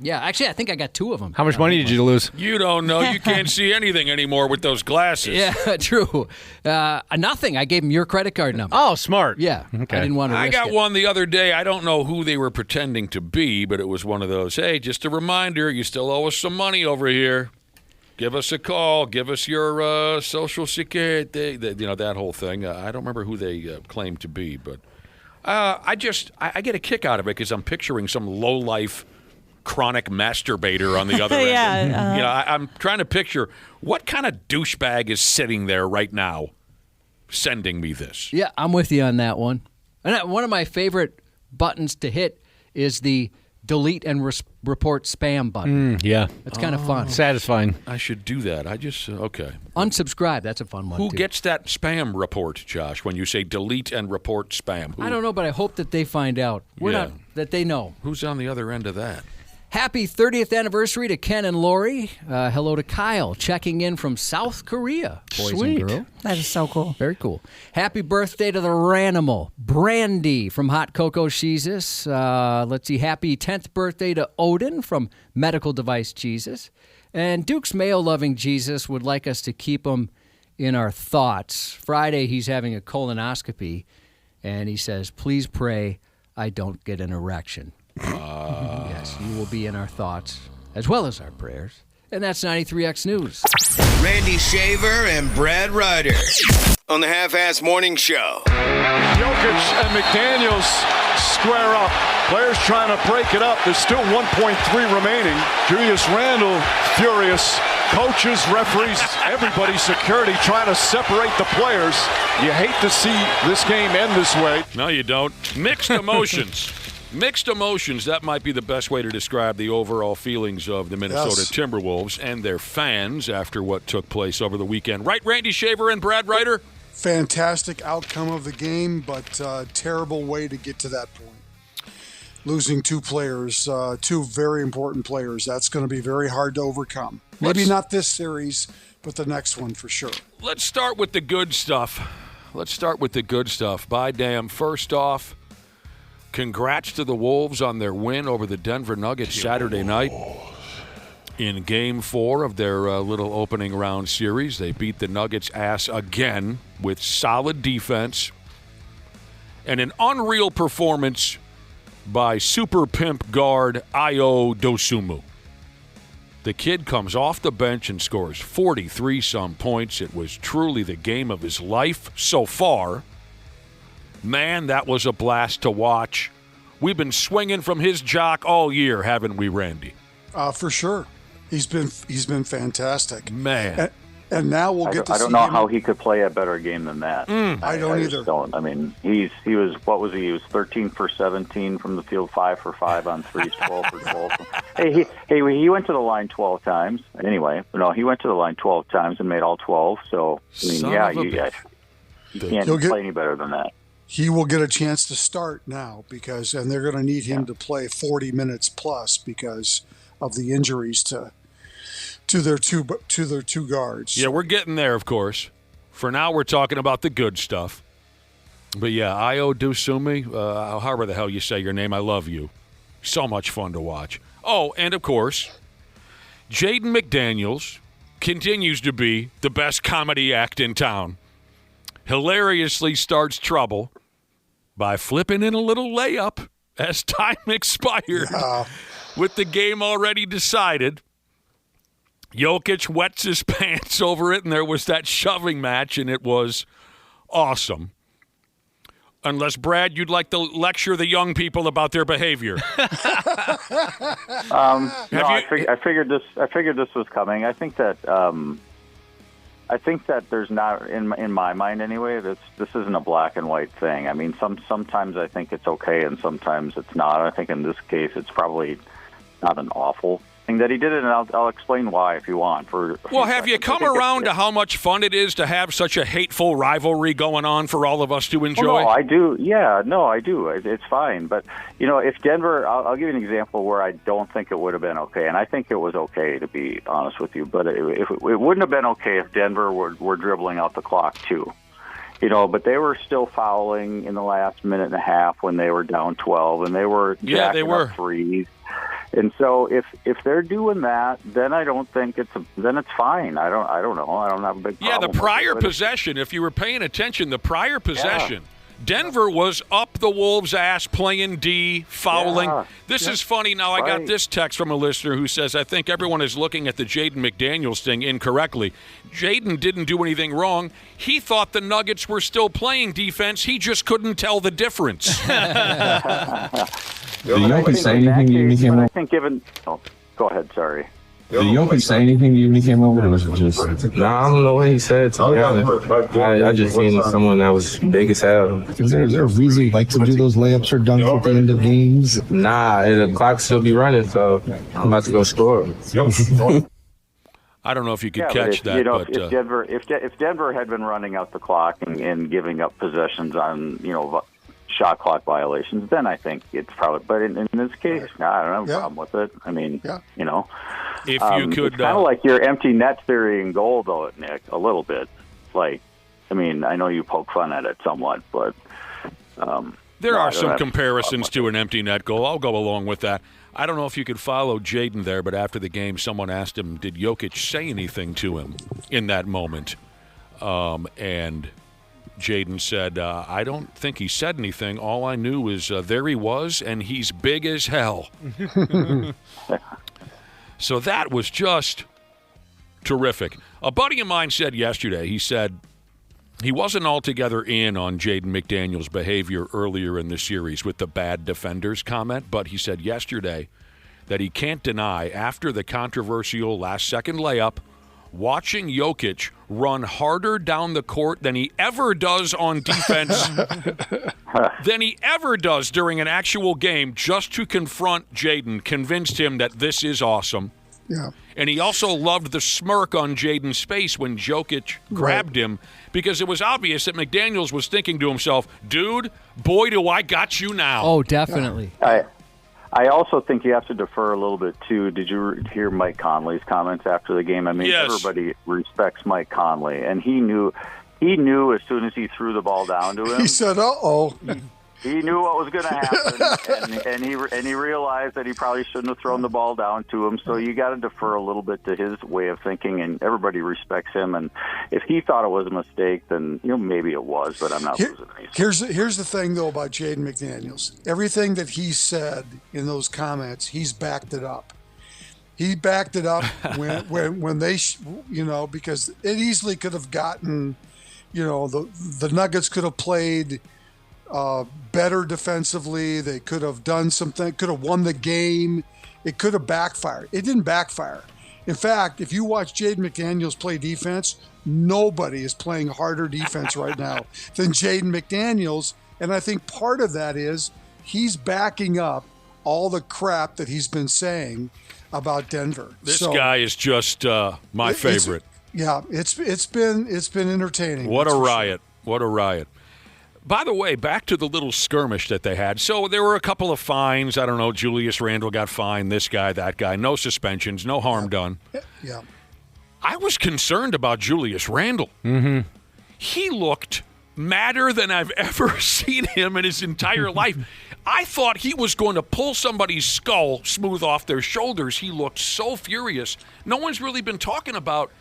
Yeah, actually, I think I got 2 of them. How much money did you lose? You don't know. You can't see anything anymore with those glasses. Yeah, true. Nothing. I gave him your credit card number. Oh, smart. Yeah. Okay. I didn't want to risk got it. one the other day. I don't know who they were pretending to be, but it was one of those, hey, just a reminder, you still owe us some money over here. Give us a call. Give us your social security. That whole thing. I don't remember who they claimed to be, but I get a kick out of it because I'm picturing some low-life chronic masturbator on the other end. I'm trying to picture what kind of douchebag is sitting there right now sending me this. Yeah, I'm with you on that one. And one of my favorite buttons to hit is the delete and report spam button. Yeah. That's kind of fun. Satisfying. I should do that. Okay. Unsubscribe. That's a fun one, Who too. gets that spam report, Josh, when you say delete and report spam? I don't know, but I hope that they find out. That they know. Who's on the other end of that? Happy 30th anniversary to Ken and Lori. Hello to Kyle, checking in from South Korea, boys Sweet. and girls. That is so cool. Very cool. Happy birthday to the Ranimal, Brandy from Hot Cocoa Jesus. Let's see. Happy 10th birthday to Odin from Medical Device Jesus. And Duke's Mayo-loving Jesus would like us to keep him in our thoughts. Friday, he's having a colonoscopy, and he says, please pray I don't get an erection. Yes, you will be in our thoughts as well as our prayers. And that's 93X News. Randy Shaver and Brad Ryder on the Half-Ass Morning Show. Jokic and McDaniels square up. Players trying to break it up. There's still 1.3 remaining. Julius Randle furious. Coaches, referees, everybody, security trying to separate the players. You hate to see this game end this way. No, you don't. Mixed emotions. Mixed emotions, that might be the best way to describe the overall feelings of the Minnesota Timberwolves and their fans after what took place over the weekend. Right, Randy Shaver and Brad Ryder? Fantastic outcome of the game, but terrible way to get to that point. Losing two players, two very important players, that's going to be very hard to overcome. Maybe not this series, but the next one for sure. Let's start with the good stuff. By damn, first off, congrats to the Wolves on their win over the Denver Nuggets Saturday night in Game 4 of their little opening round series. They beat the Nuggets' ass again with solid defense and an unreal performance by super pimp guard Ayo Dosunmu. The kid comes off the bench and scores 43-some points. It was truly the game of his life so far. Man, that was a blast to watch. We've been swinging from his jock all year, haven't we, Randy? For sure. He's been fantastic. Man. And now we'll get to see I don't know how he could play a better game than that. I don't either. I mean, he was, what was he? He was 13 for 17 from the field, 5 for 5 on threes, 12 for 12. He went to the line 12 times. Anyway, no, he went to the line 12 times and made all 12. So, I mean, you can't play any better than that. He will get a chance to start now and they're going to need him to play 40 minutes plus because of the injuries to their two guards. Yeah, we're getting there, of course. For now, we're talking about the good stuff. But yeah, Ayo Dosunmu, however the hell you say your name, I love you. So much fun to watch. Oh, and of course, Jaden McDaniels continues to be the best comedy act in town. Hilariously starts trouble by flipping in a little layup as time expired with the game already decided. Jokic wets his pants over it, and there was that shoving match, and it was awesome. Unless, Brad, you'd like to lecture the young people about their behavior. I figured this was coming. I think that there's not, in my mind anyway, this isn't a black and white thing. I mean, sometimes I think it's okay and sometimes it's not. I think in this case it's probably not an awful thing that he did it, and I'll explain why if you want. Well, have you come around to how much fun it is to have such a hateful rivalry going on for all of us to enjoy? Well, no, I do. Yeah, no, I do. It's fine. But, if Denver, I'll give you an example where I don't think it would have been okay, and I think it was okay, to be honest with you, but it wouldn't have been okay if Denver were dribbling out the clock, too. But they were still fouling in the last minute and a half when they were down 12, and they were jacking up threes. And so if they're doing that, then I don't think then it's fine. I don't know. I don't have a big problem. Yeah, the prior possession, if you were paying attention, Denver was up the Wolves' ass playing D, fouling. Yeah. This is funny. Now, I got this text from a listener who says, I think everyone is looking at the Jaden McDaniels thing incorrectly. Jaden didn't do anything wrong. He thought the Nuggets were still playing defense. He just couldn't tell the difference. Do you say anything? I think given... Oh, go ahead, sorry. Did Jokic say anything to you when he came over? Or was it just... Nah, I don't know what he said, to be honest. I just seen someone that was big as hell. Is there a reason you like to do those layups or dunks at the end of games? Nah, the clock still be running, so I'm about to go score. I don't know if you could catch that. If Denver had been running out the clock and giving up possessions on shot clock violations, then I think it's probably. But in this case, I don't have a problem with it. I mean, if you could, it's kind of like your empty net theory in goal, though, Nick, a little bit. Like, I mean, I know you poke fun at it somewhat, but there are some comparisons to an empty net goal. I'll go along with that. I don't know if you could follow Jaden there, but after the game, someone asked him, did Jokic say anything to him in that moment? And Jaden said, I don't think he said anything. All I knew is there he was, and he's big as hell. So that was just terrific. A buddy of mine said yesterday, he said he wasn't altogether in on Jaden McDaniels' behavior earlier in the series with the bad defenders comment, but he said yesterday that he can't deny after the controversial last-second layup, watching Jokic run harder down the court than he ever does on defense, than he ever does during an actual game, just to confront Jaden, convinced him that this is awesome. Yeah. And he also loved the smirk on Jaden's face when Jokic grabbed him, because it was obvious that McDaniels was thinking to himself, dude, boy, do I got you now. Oh, definitely. I also think you have to defer a little bit, too. Did you hear Mike Conley's comments after the game? I mean, Everybody respects Mike Conley, and he knew as soon as he threw the ball down to him. He said, uh-oh. He knew what was going to happen, and he realized that he probably shouldn't have thrown the ball down to him. So you got to defer a little bit to his way of thinking, and everybody respects him. And if he thought it was a mistake, then maybe it was, but I'm not losing anything. Here's the thing though about Jaden McDaniels. Everything that he said in those comments, he's backed it up. He backed it up when they because it easily could have gotten, the Nuggets could have played better defensively. They could have done something, could have won the game. It could have backfired. It didn't backfire. In fact, if you watch Jaden McDaniels play defense, nobody is playing harder defense right now than Jaden McDaniels. And I think part of that is he's backing up all the crap that he's been saying about Denver. This guy is just my favorite. It's been entertaining. What a riot. What a riot. By the way, back to the little skirmish that they had. So there were a couple of fines. I don't know, Julius Randle got fined, this guy, that guy. No suspensions, no harm done. Yeah. I was concerned about Julius Randle. Mm-hmm. He looked madder than I've ever seen him in his entire life. I thought he was going to pull somebody's skull smooth off their shoulders. He looked so furious. No one's really been talking about.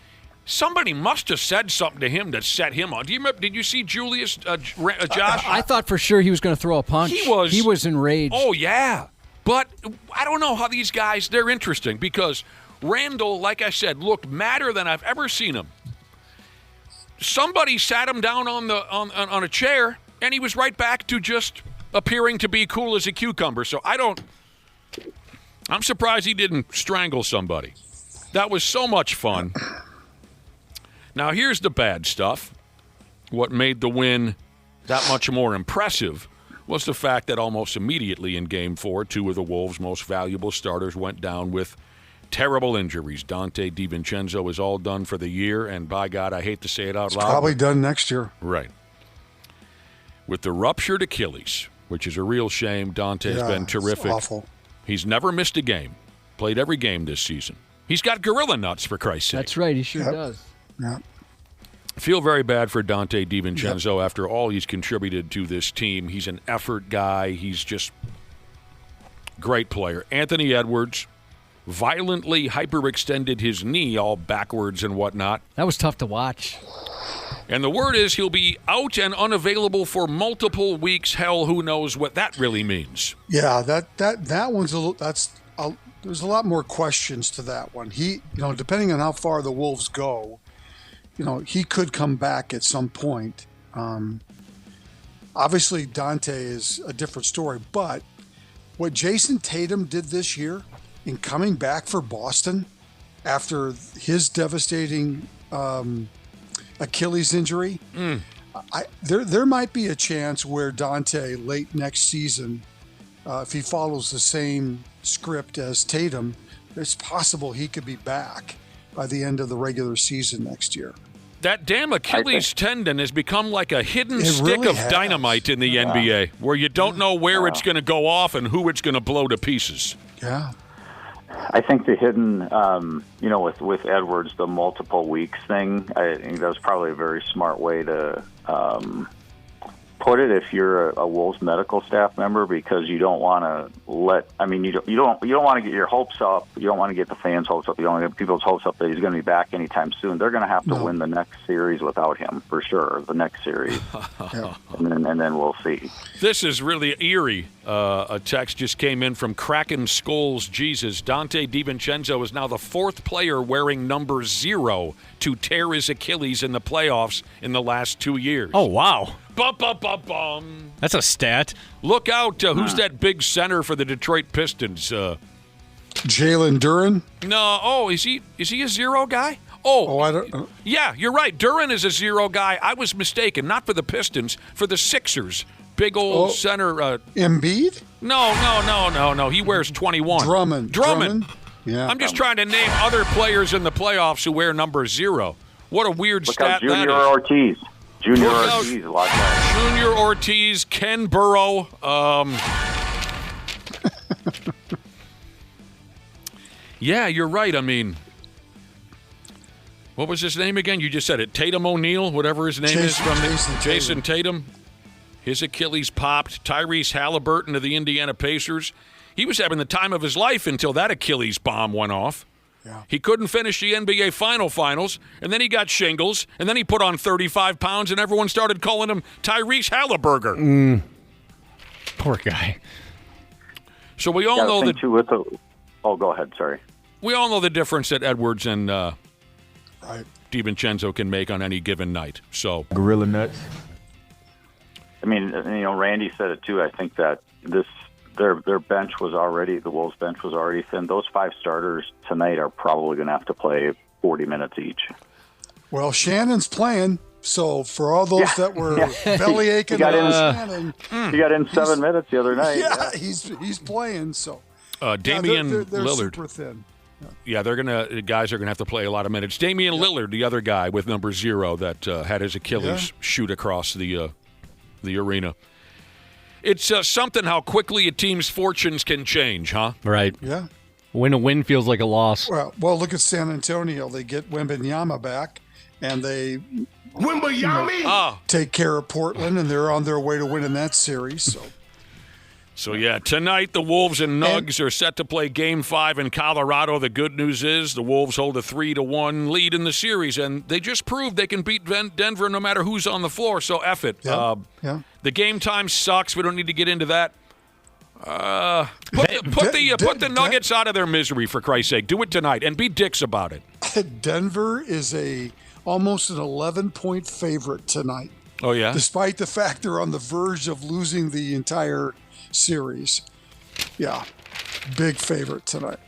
Somebody must have said something to him that set him on. Do you remember? Did you see Julius, Josh? I thought for sure he was going to throw a punch. He was enraged. Oh, yeah. But I don't know how these guys, they're interesting because Randall, like I said, looked madder than I've ever seen him. Somebody sat him down on a chair, and he was right back to just appearing to be cool as a cucumber. So I'm surprised he didn't strangle somebody. That was so much fun. Now, here's the bad stuff. What made the win that much more impressive was the fact that almost immediately in Game 4, two of the Wolves' most valuable starters went down with terrible injuries. Dante DiVincenzo is all done for the year, and by God, I hate to say it out loud. Probably done next year. Right. With the ruptured Achilles, which is a real shame, Dante's been terrific. It's awful. He's never missed a game. Played every game this season. He's got gorilla nuts, for Christ's sake. That's right, he sure does. Yeah. Feel very bad for Dante DiVincenzo after all he's contributed to this team. He's an effort guy. He's just great player. Anthony Edwards violently hyperextended his knee all backwards and whatnot. That was tough to watch. And the word is he'll be out and unavailable for multiple weeks. Hell, who knows what that really means. Yeah, that one's there's a lot more questions to that one. He, depending on how far the Wolves go, he could come back at some point. Obviously, Dante is a different story, but what Jason Tatum did this year in coming back for Boston, after his devastating Achilles injury. There might be a chance where Dante late next season, if he follows the same script as Tatum, it's possible he could be back by the end of the regular season next year. That damn Achilles tendon has become like a hidden stick really of has. dynamite in the NBA, where you don't know where it's going to go off and who it's going to blow to pieces. Yeah. I think the hidden, with Edwards, the multiple weeks thing, I think that was probably a very smart way to put it if you're a Wolves medical staff member, because you don't want to you don't want to get your hopes up. You don't want to get the fans' hopes up. You don't want to get people's hopes up that he's going to be back anytime soon. They're going to have to win the next series without him for sure. The next series, and then we'll see. This is really eerie. A text just came in from Kraken Skulls Jesus. Dante DiVincenzo is now the fourth player wearing number 0 to tear his Achilles in the playoffs in the last 2 years. Oh, wow. Bum. That's a stat. Look out. Who's that big center for the Detroit Pistons? Jalen Duren? No. Oh, is he a 0 guy? Oh, I don't know. Yeah, you're right. Duren is a 0 guy. I was mistaken. Not for the Pistons, for the Sixers. Big old center. Embiid? No. He wears 21. Drummond? Yeah. I'm just trying to name other players in the playoffs who wear number 0. What a weird stat that is. Junior Ortiz. Watch out. Junior Ortiz, Ken Burrow. Yeah, you're right. I mean, what was his name again? You just said it. Tatum O'Neal, whatever his name is from Jason Tatum. His Achilles popped. Tyrese Halliburton of the Indiana Pacers. He was having the time of his life until that Achilles bomb went off. Yeah. He couldn't finish the NBA finals, and then he got shingles, and then he put on 35 pounds, and everyone started calling him Tyrese Halliburger. Poor guy. So we all know that. Go ahead. Sorry. We all know the difference that Edwards and DiVincenzo can make on any given night. So Gorilla nuts. I mean, Randy said it too. I think that their bench was already, the Wolves bench was already thin. Those 5 starters tonight are probably going to have to play 40 minutes each. Well, Shannon's playing, so for all those that were belly aching, he got in 7 minutes the other night. Yeah, he's playing. So Damian they're Lillard, super thin. Yeah, guys are gonna have to play a lot of minutes. Damian Lillard, the other guy with number 0 that had his Achilles shoot across the arena. It's something how quickly a team's fortunes can change, huh? Right. Yeah. When a win feels like a loss. Well, look at San Antonio. They get Wembanyama back, and they take care of Portland, and they're on their way to winning that series. So yeah, tonight the Wolves and Nugs are set to play Game 5 in Colorado. The good news is the Wolves hold a 3-1 lead in the series, and they just proved they can beat Denver no matter who's on the floor. So F it. The game time sucks. We don't need to get into that. Put the Nuggets out of their misery, for Christ's sake. Do it tonight and be dicks about it. Denver is almost an 11-point favorite tonight. Oh yeah, despite the fact they're on the verge of losing the entire series. Yeah, big favorite tonight.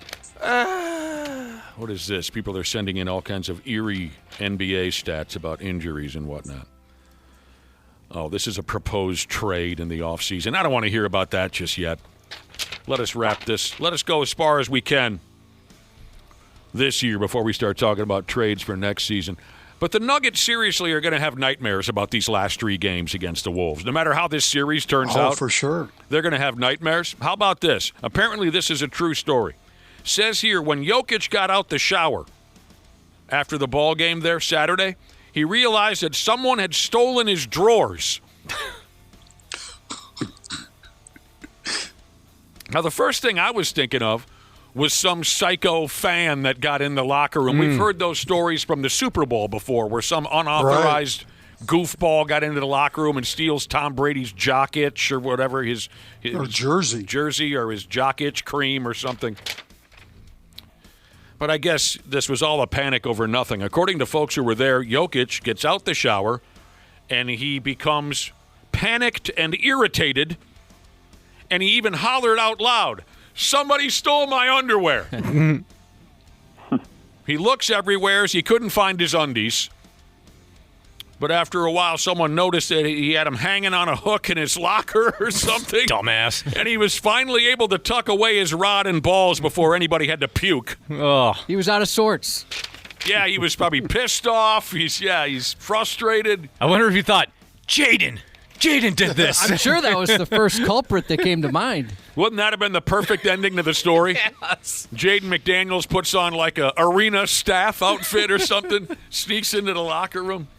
What is this? People are sending in all kinds of eerie NBA stats about injuries and whatnot. Oh, this is a proposed trade in the offseason. I don't want to hear about that just yet. Let us wrap this. Let us go as far as we can this year before we start talking about trades for next season. But the Nuggets seriously are going to have nightmares about these last 3 games against the Wolves. No matter how this series turns out. Oh, for sure. They're going to have nightmares. How about this? Apparently this is a true story. Says here, when Jokic got out the shower after the ball game there Saturday, he realized that someone had stolen his drawers. Now, the first thing I was thinking of was some psycho fan that got in the locker room. We've heard those stories from the Super Bowl before where some unauthorized goofball got into the locker room and steals Tom Brady's jock itch or whatever, his jersey or his jock itch cream or something. But I guess this was all a panic over nothing. According to folks who were there, Jokic gets out the shower and he becomes panicked and irritated, and he even hollered out loud, "Somebody stole my underwear." He looks everywhere. He couldn't find his undies. But after a while, someone noticed that he had him hanging on a hook in his locker or something. Dumbass. And he was finally able to tuck away his rod and balls before anybody had to puke. Oh. He was out of sorts. Yeah, he was probably pissed off. He's frustrated. I wonder if you thought, Jaden did this. I'm sure that was the first culprit that came to mind. Wouldn't that have been the perfect ending to the story? Yes. Jaden McDaniels puts on like a arena staff outfit or something, sneaks into the locker room.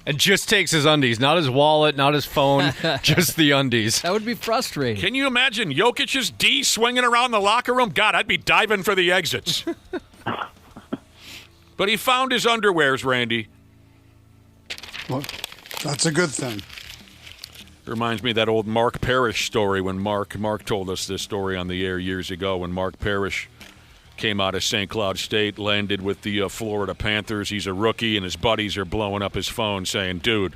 And just takes his undies, not his wallet, not his phone, just the undies. That would be frustrating. Can you imagine Jokic's D swinging around the locker room? God, I'd be diving for the exits. But he found his underwears, Randy. Well, that's a good thing. Reminds me of that old Mark Parrish story when Mark told us this story on the air years ago when Mark Parrish came out of St. Cloud State, landed with the Florida Panthers. He's a rookie, and his buddies are blowing up his phone saying, dude,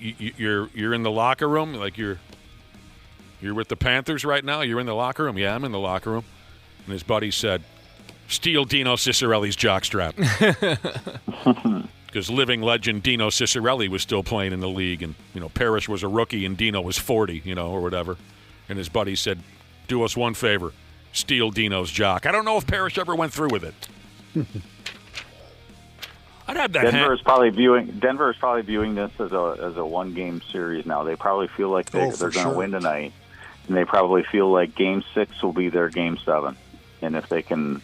you're in the locker room? Like, you're with the Panthers right now? You're in the locker room? Yeah, I'm in the locker room. And his buddy said, steal Dino Ciccarelli's jockstrap. Because living legend Dino Ciccarelli was still playing in the league, and, Parrish was a rookie and Dino was 40, or whatever. And his buddy said, do us one favor. Steal Dino's jock. I don't know if Parrish ever went through with it. I'd have that. Denver is probably viewing this as a one-game series now. They probably feel like they're going to win tonight, and they probably feel like Game 6 will be their Game 7. And if they can,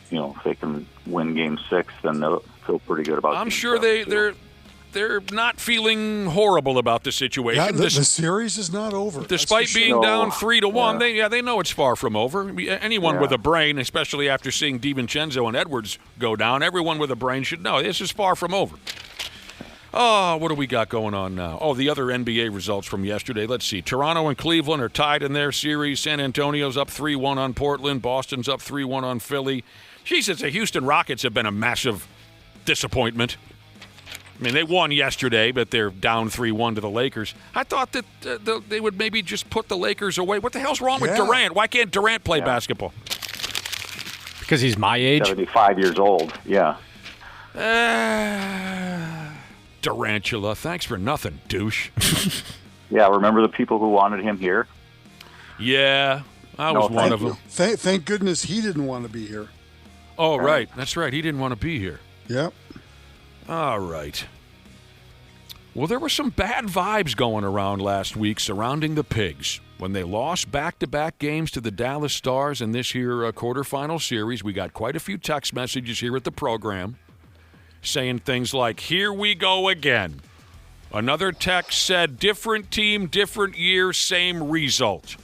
win Game 6, then they'll feel pretty good about. I'm sure they're not feeling horrible about the situation. Yeah, the series is not over. Despite being down 3-1, they know it's far from over. Anyone with a brain, especially after seeing DiVincenzo and Edwards go down, everyone with a brain should know this is far from over. Oh, what do we got going on now? Oh, the other NBA results from yesterday. Let's see. Toronto and Cleveland are tied in their series. San Antonio's up 3-1 on Portland. Boston's up 3-1 on Philly. Jesus, the Houston Rockets have been a massive disappointment. I mean, they won yesterday, but they're down 3-1 to the Lakers. I thought that they would maybe just put the Lakers away. What the hell's wrong with Durant? Why can't Durant play basketball? Because he's my age. 75 years old, yeah. Durantula, thanks for nothing, douche. Yeah, remember the people who wanted him here? Yeah, I was one of them. Thank goodness he didn't want to be here. Oh, right. That's right. He didn't want to be here. Yep. All right. Well, there were some bad vibes going around last week surrounding the Pigs. When they lost back-to-back games to the Dallas Stars in this here quarterfinal series, we got quite a few text messages here at the program saying things like, here we go again. Another text said, different team, different year, same result.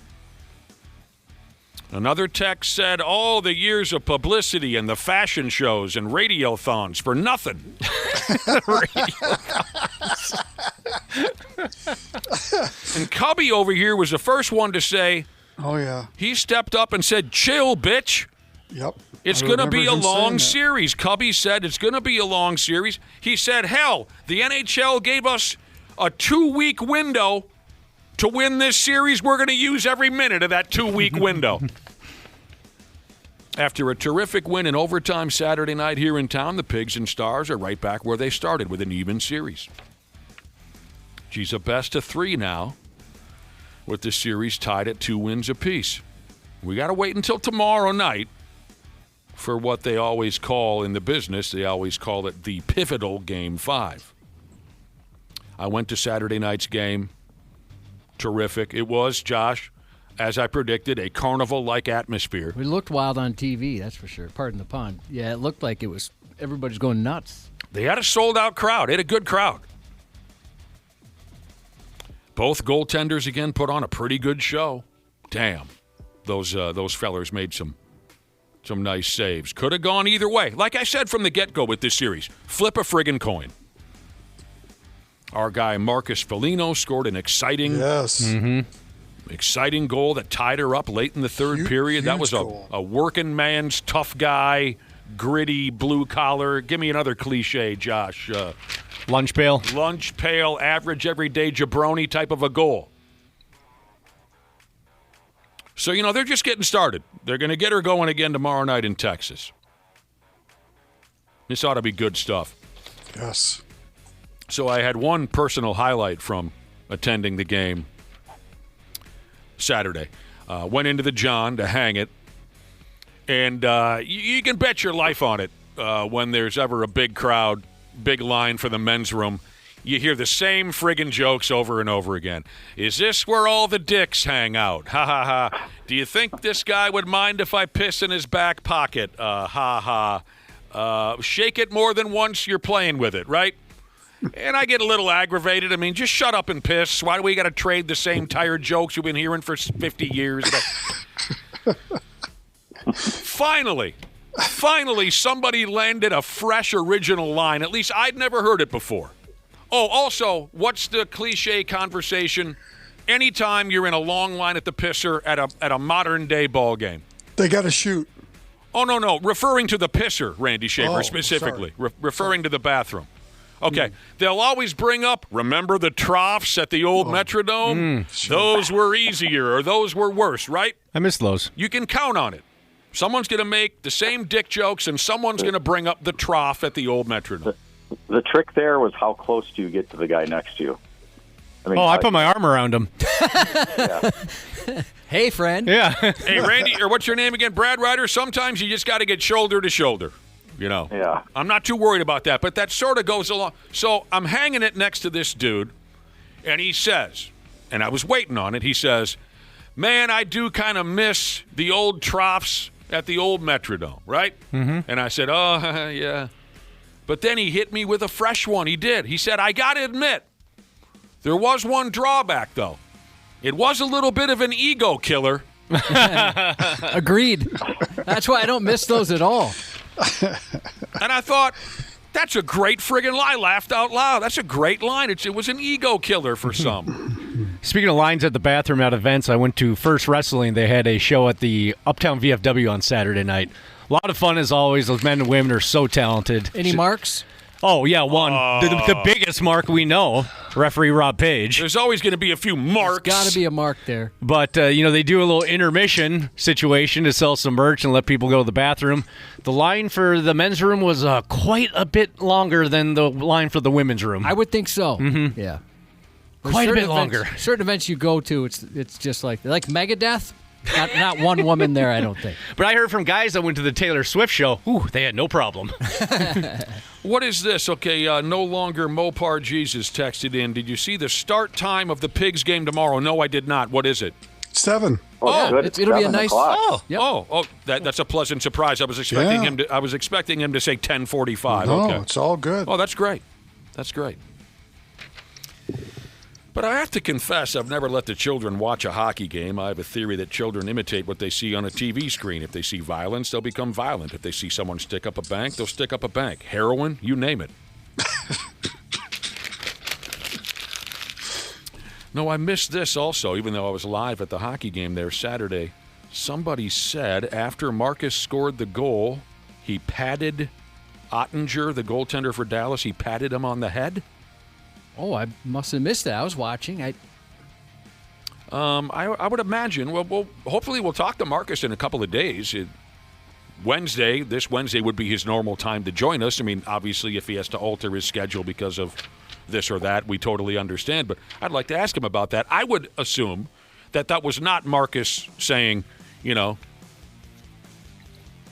Another text said, oh, the years of publicity and the fashion shows and radiothons for nothing. And Cubby over here was the first one to say, oh, yeah. He stepped up and said, chill, bitch. Yep. It's going to be a long series. Cubby said it's going to be a long series. He said, hell, the NHL gave us a 2-week window to win this series. We're going to use every minute of that 2-week window. After a terrific win in overtime Saturday night here in town, the Pigs and Stars are right back where they started with an even series. She's a best of 3 now, with the series tied at 2 wins apiece. We got to wait until tomorrow night for what they always call in the business, they always call it the pivotal Game 5. I went to Saturday night's game. Terrific. It was, Josh, as I predicted, a carnival-like atmosphere. We looked wild on TV, that's for sure. Pardon the pun. Yeah, it looked like it was everybody's going nuts. They had a sold-out crowd. They had a good crowd. Both goaltenders, again, put on a pretty good show. Damn. Those fellers made some nice saves. Could have gone either way. Like I said from the get-go with this series, flip a friggin' coin. Our guy Marcus Foligno scored an exciting exciting goal that tied her up late in the third period. That was a working man's, tough guy, gritty, blue-collar. Give me another cliche, Josh. Lunch pail. Lunch pail, average, everyday jabroni type of a goal. So, they're just getting started. They're going to get her going again tomorrow night in Texas. This ought to be good stuff. Yes. So I had one personal highlight from attending the game Saturday. Went into the John to hang it. And you can bet your life on it when there's ever a big crowd, big line for the men's room. You hear the same friggin' jokes over and over again. Is this where all the dicks hang out? Ha, ha, ha. Do you think this guy would mind if I piss in his back pocket? Ha, ha. Shake it more than once, you're playing with it, right? And I get a little aggravated. I mean, just shut up and piss. Why do we got to trade the same tired jokes you've been hearing for 50 years? Finally, somebody landed a fresh, original line. At least I'd never heard it before. Oh, also, what's the cliche conversation anytime you're in a long line at the pisser at a modern-day ball game? They got to shoot. Oh, no. Referring to the pisser, Randy Shaver, specifically. Referring to the bathroom. Okay. They'll always bring up, remember the troughs at the old Metrodome? Those were easier or those were worse, right? I miss those. You can count on it. Someone's going to make the same dick jokes, and someone's going to bring up the trough at the old Metrodome. The trick there was how close do you get to the guy next to you? I put my arm around him. Hey, friend. Yeah. Hey, Randy, or what's your name again? Brad Ryder? Sometimes you just got to get shoulder to shoulder, you know. Yeah. I'm not too worried about that, but that sort of goes along. So I'm hanging it next to this dude, and he says, and I was waiting on it, he says, man, I do kind of miss the old troughs at the old Metrodome, right? Mm-hmm. And I said, oh, yeah. But then he hit me with a fresh one. He did. He said, I got to admit, there was one drawback, though. It was a little bit of an ego killer. Agreed. That's why I don't miss those at all. And I thought, that's a great friggin' line. I laughed out loud. That's a great line. It was an ego killer for some. Speaking of lines at the bathroom at events, I went to First Wrestling. They had a show at the Uptown VFW on Saturday night. A lot of fun as always. Those men and women are so talented. Any marks? Oh, yeah, one. The biggest mark we know, referee Rob Page. There's always going to be a few marks. There's got to be a mark there. But, they do a little intermission situation to sell some merch and let people go to the bathroom. The line for the men's room was quite a bit longer than the line for the women's room. I would think so. Mm-hmm. Yeah. Quite a bit longer. Certain events you go to, it's just like Megadeth. Not one woman there, I don't think. But I heard from guys that went to the Taylor Swift show, they had no problem. What is this? Okay, no longer Mopar Jesus texted in. Did you see the start time of the Pigs game tomorrow? No, I did not. What is it? 7. It'll be a nice. That's a pleasant surprise. I was expecting him to. I was expecting him to say 10:45. No, okay, it's all good. Oh, that's great. That's great. But I have to confess, I've never let the children watch a hockey game. I have a theory that children imitate what they see on a TV screen. If they see violence, they'll become violent. If they see someone stick up a bank, they'll stick up a bank. Heroin, you name it. No, I missed this also, even though I was live at the hockey game there Saturday. Somebody said after Marcus scored the goal, he patted Ottinger, the goaltender for Dallas, he patted him on the head. Oh, I must have missed that. I was watching. I would imagine. Well, hopefully we'll talk to Marcus in a couple of days. This Wednesday would be his normal time to join us. I mean, obviously, if he has to alter his schedule because of this or that, we totally understand. But I'd like to ask him about that. I would assume that was not Marcus saying,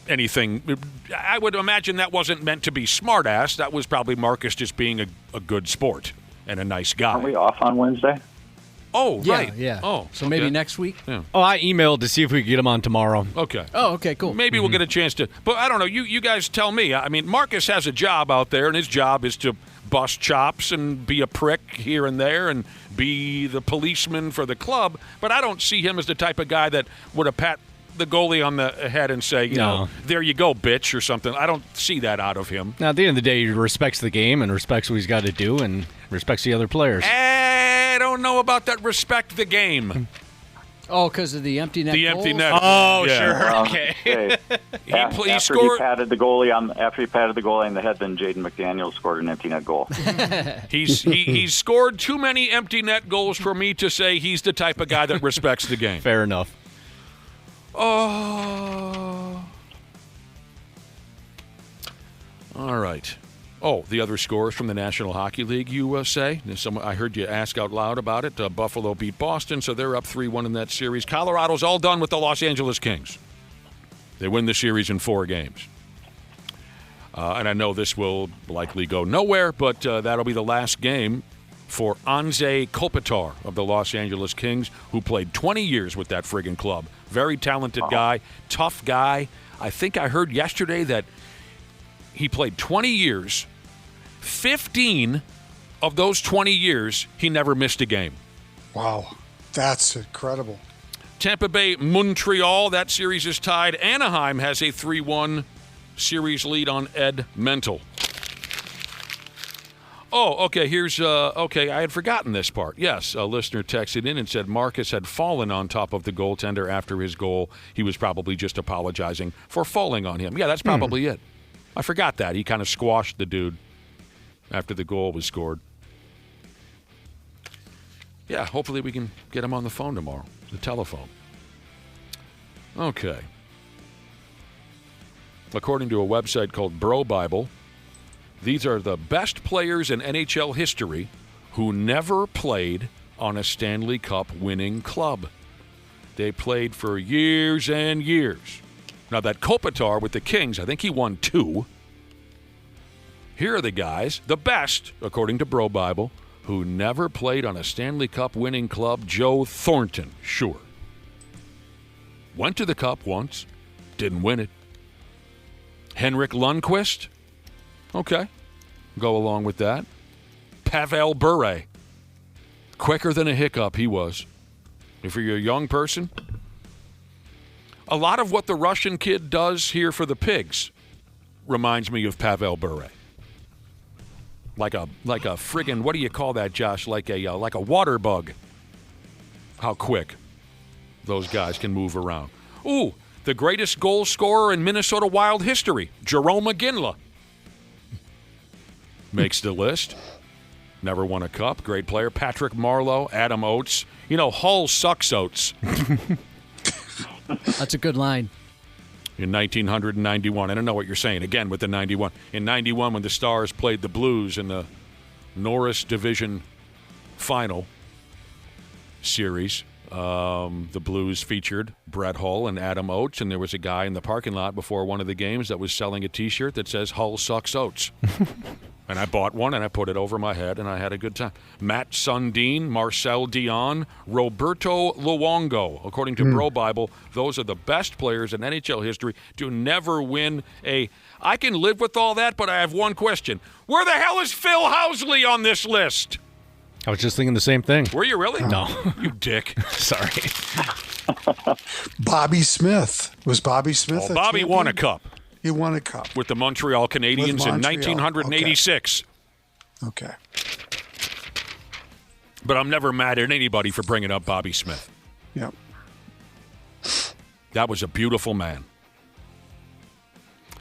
anything. I would imagine that wasn't meant to be smart-ass. That was probably Marcus just being a good sport and a nice guy. Are we off on Wednesday? Oh, right. Yeah. Oh, so maybe next week? Yeah. Oh, I emailed to see if we could get him on tomorrow. Okay. Oh, okay, cool. Maybe we'll get a chance to. But I don't know. You guys tell me. I mean, Marcus has a job out there, and his job is to bust chops and be a prick here and there and be the policeman for the club. But I don't see him as the type of guy that would have pat the goalie on the head and say, there you go, bitch, or something. I don't see that out of him. Now, at the end of the day, he respects the game and respects what he's got to do and respects the other players. I don't know about that respect the game. Oh, because of the empty net The goals? empty net. Oh, Yeah. sure. Okay. He scored. After he patted the goalie on the head, then Jaden McDaniel scored an empty net goal. He's scored too many empty net goals for me to say he's the type of guy that respects the game. Fair enough. Oh. All right. Oh, the other scores from the National Hockey League, you say? I heard you ask out loud about it. Buffalo beat Boston, so they're up 3-1 in that series. Colorado's all done with the Los Angeles Kings. They win the series in 4 games. And I know this will likely go nowhere, but that'll be the last game for Anze Kopitar of the Los Angeles Kings, who played 20 years with that friggin' club. Very talented guy, tough guy. I think I heard yesterday that he played 20 years. 15 of those 20 years, he never missed a game. Wow, that's incredible. Tampa Bay, Montreal, that series is tied. Anaheim has a 3-1 series lead on Ed Mental. Oh, okay, I had forgotten this part. Yes, a listener texted in and said Marcus had fallen on top of the goaltender after his goal. He was probably just apologizing for falling on him. Yeah, that's probably it. I forgot that. He kind of squashed the dude after the goal was scored. Yeah, hopefully we can get him on the phone tomorrow, the telephone. Okay. According to a website called Bro Bible, these are the best players in NHL history who never played on a Stanley Cup winning club. They played for years and years. Now, that Kopitar with the Kings, I think he won 2. Here are the guys, the best, according to Bro Bible, who never played on a Stanley Cup winning club. Joe Thornton, sure. Went to the Cup once, didn't win it. Henrik Lundqvist, okay, go along with that. Pavel Bure, quicker than a hiccup he was. If you're a young person, a lot of what the Russian kid does here for the Pigs reminds me of Pavel Bure. Like a friggin', what do you call that, Josh? Like a water bug. How quick those guys can move around. Ooh, the greatest goal scorer in Minnesota Wild history, Jarome Iginla. Makes the list. Never won a cup. Great player. Patrick Marleau, Adam Oates. You know, Hull sucks Oates. That's a good line. In 1991. I don't know what you're saying. Again, with the 91. In 91, when the Stars played the Blues in the Norris Division Final Series, the Blues featured Brett Hull and Adam Oates, and there was a guy in the parking lot before one of the games that was selling a T-shirt that says Hull sucks Oates. And I bought one, and I put it over my head, and I had a good time. Matt Sundin, Marcel Dion, Roberto Luongo. According to Bro Bible, those are the best players in NHL history to never win a... I can live with all that, but I have one question. Where the hell is Phil Housley on this list? I was just thinking the same thing. Were you really? No. You dick. Sorry. Bobby Smith. Was Bobby Smith a Bobby champion? won a cup. He won a cup. With the Montreal Canadiens in 1986. Okay. But I'm never mad at anybody for bringing up Bobby Smith. Yep. That was a beautiful man.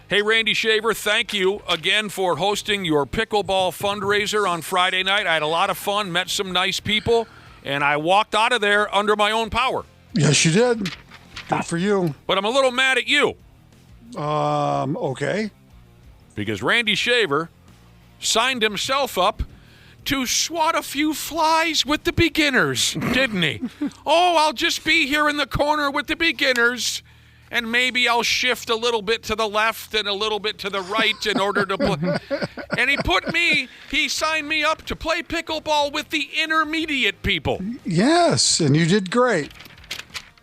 Hey, Randy Shaver, thank you again for hosting your pickleball fundraiser on Friday night. I had a lot of fun, met some nice people, and I walked out of there under my own power. Yes, you did. Good for you. But I'm a little mad at you. Okay. Because Randy Shaver signed himself up to swat a few flies with the beginners, didn't he? Oh, I'll just be here in the corner with the beginners, and maybe I'll shift a little bit to the left and a little bit to the right in order to play. And he signed me up to play pickleball with the intermediate people. Yes, and you did great.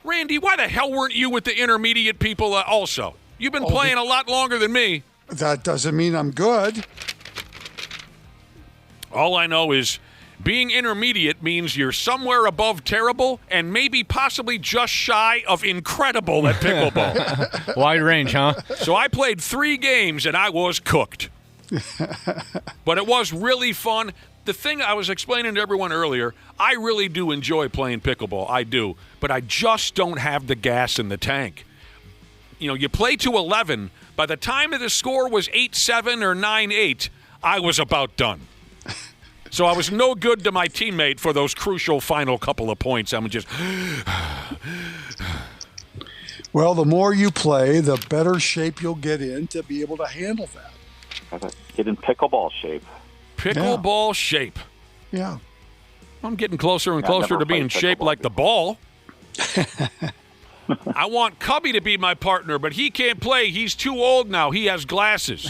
Randy, why the hell weren't you with the intermediate people also? You've been playing a lot longer than me. That doesn't mean I'm good. All I know is being intermediate means you're somewhere above terrible and maybe possibly just shy of incredible at pickleball. Wide range, huh? So I played 3 games and I was cooked. But it was really fun. The thing I was explaining to everyone earlier, I really do enjoy playing pickleball. I do. But I just don't have the gas in the tank. You know, you play to 11. By the time the score was 8-7 or 9-8, I was about done. So I was no good to my teammate for those crucial final couple of points. I'm just... Well, the more you play, the better shape you'll get in to be able to handle that. Gotta get in pickleball shape. Pickleball shape. Yeah. I'm getting closer and closer to being shaped like the ball. I want Cubby to be my partner, but he can't play. He's too old now. He has glasses.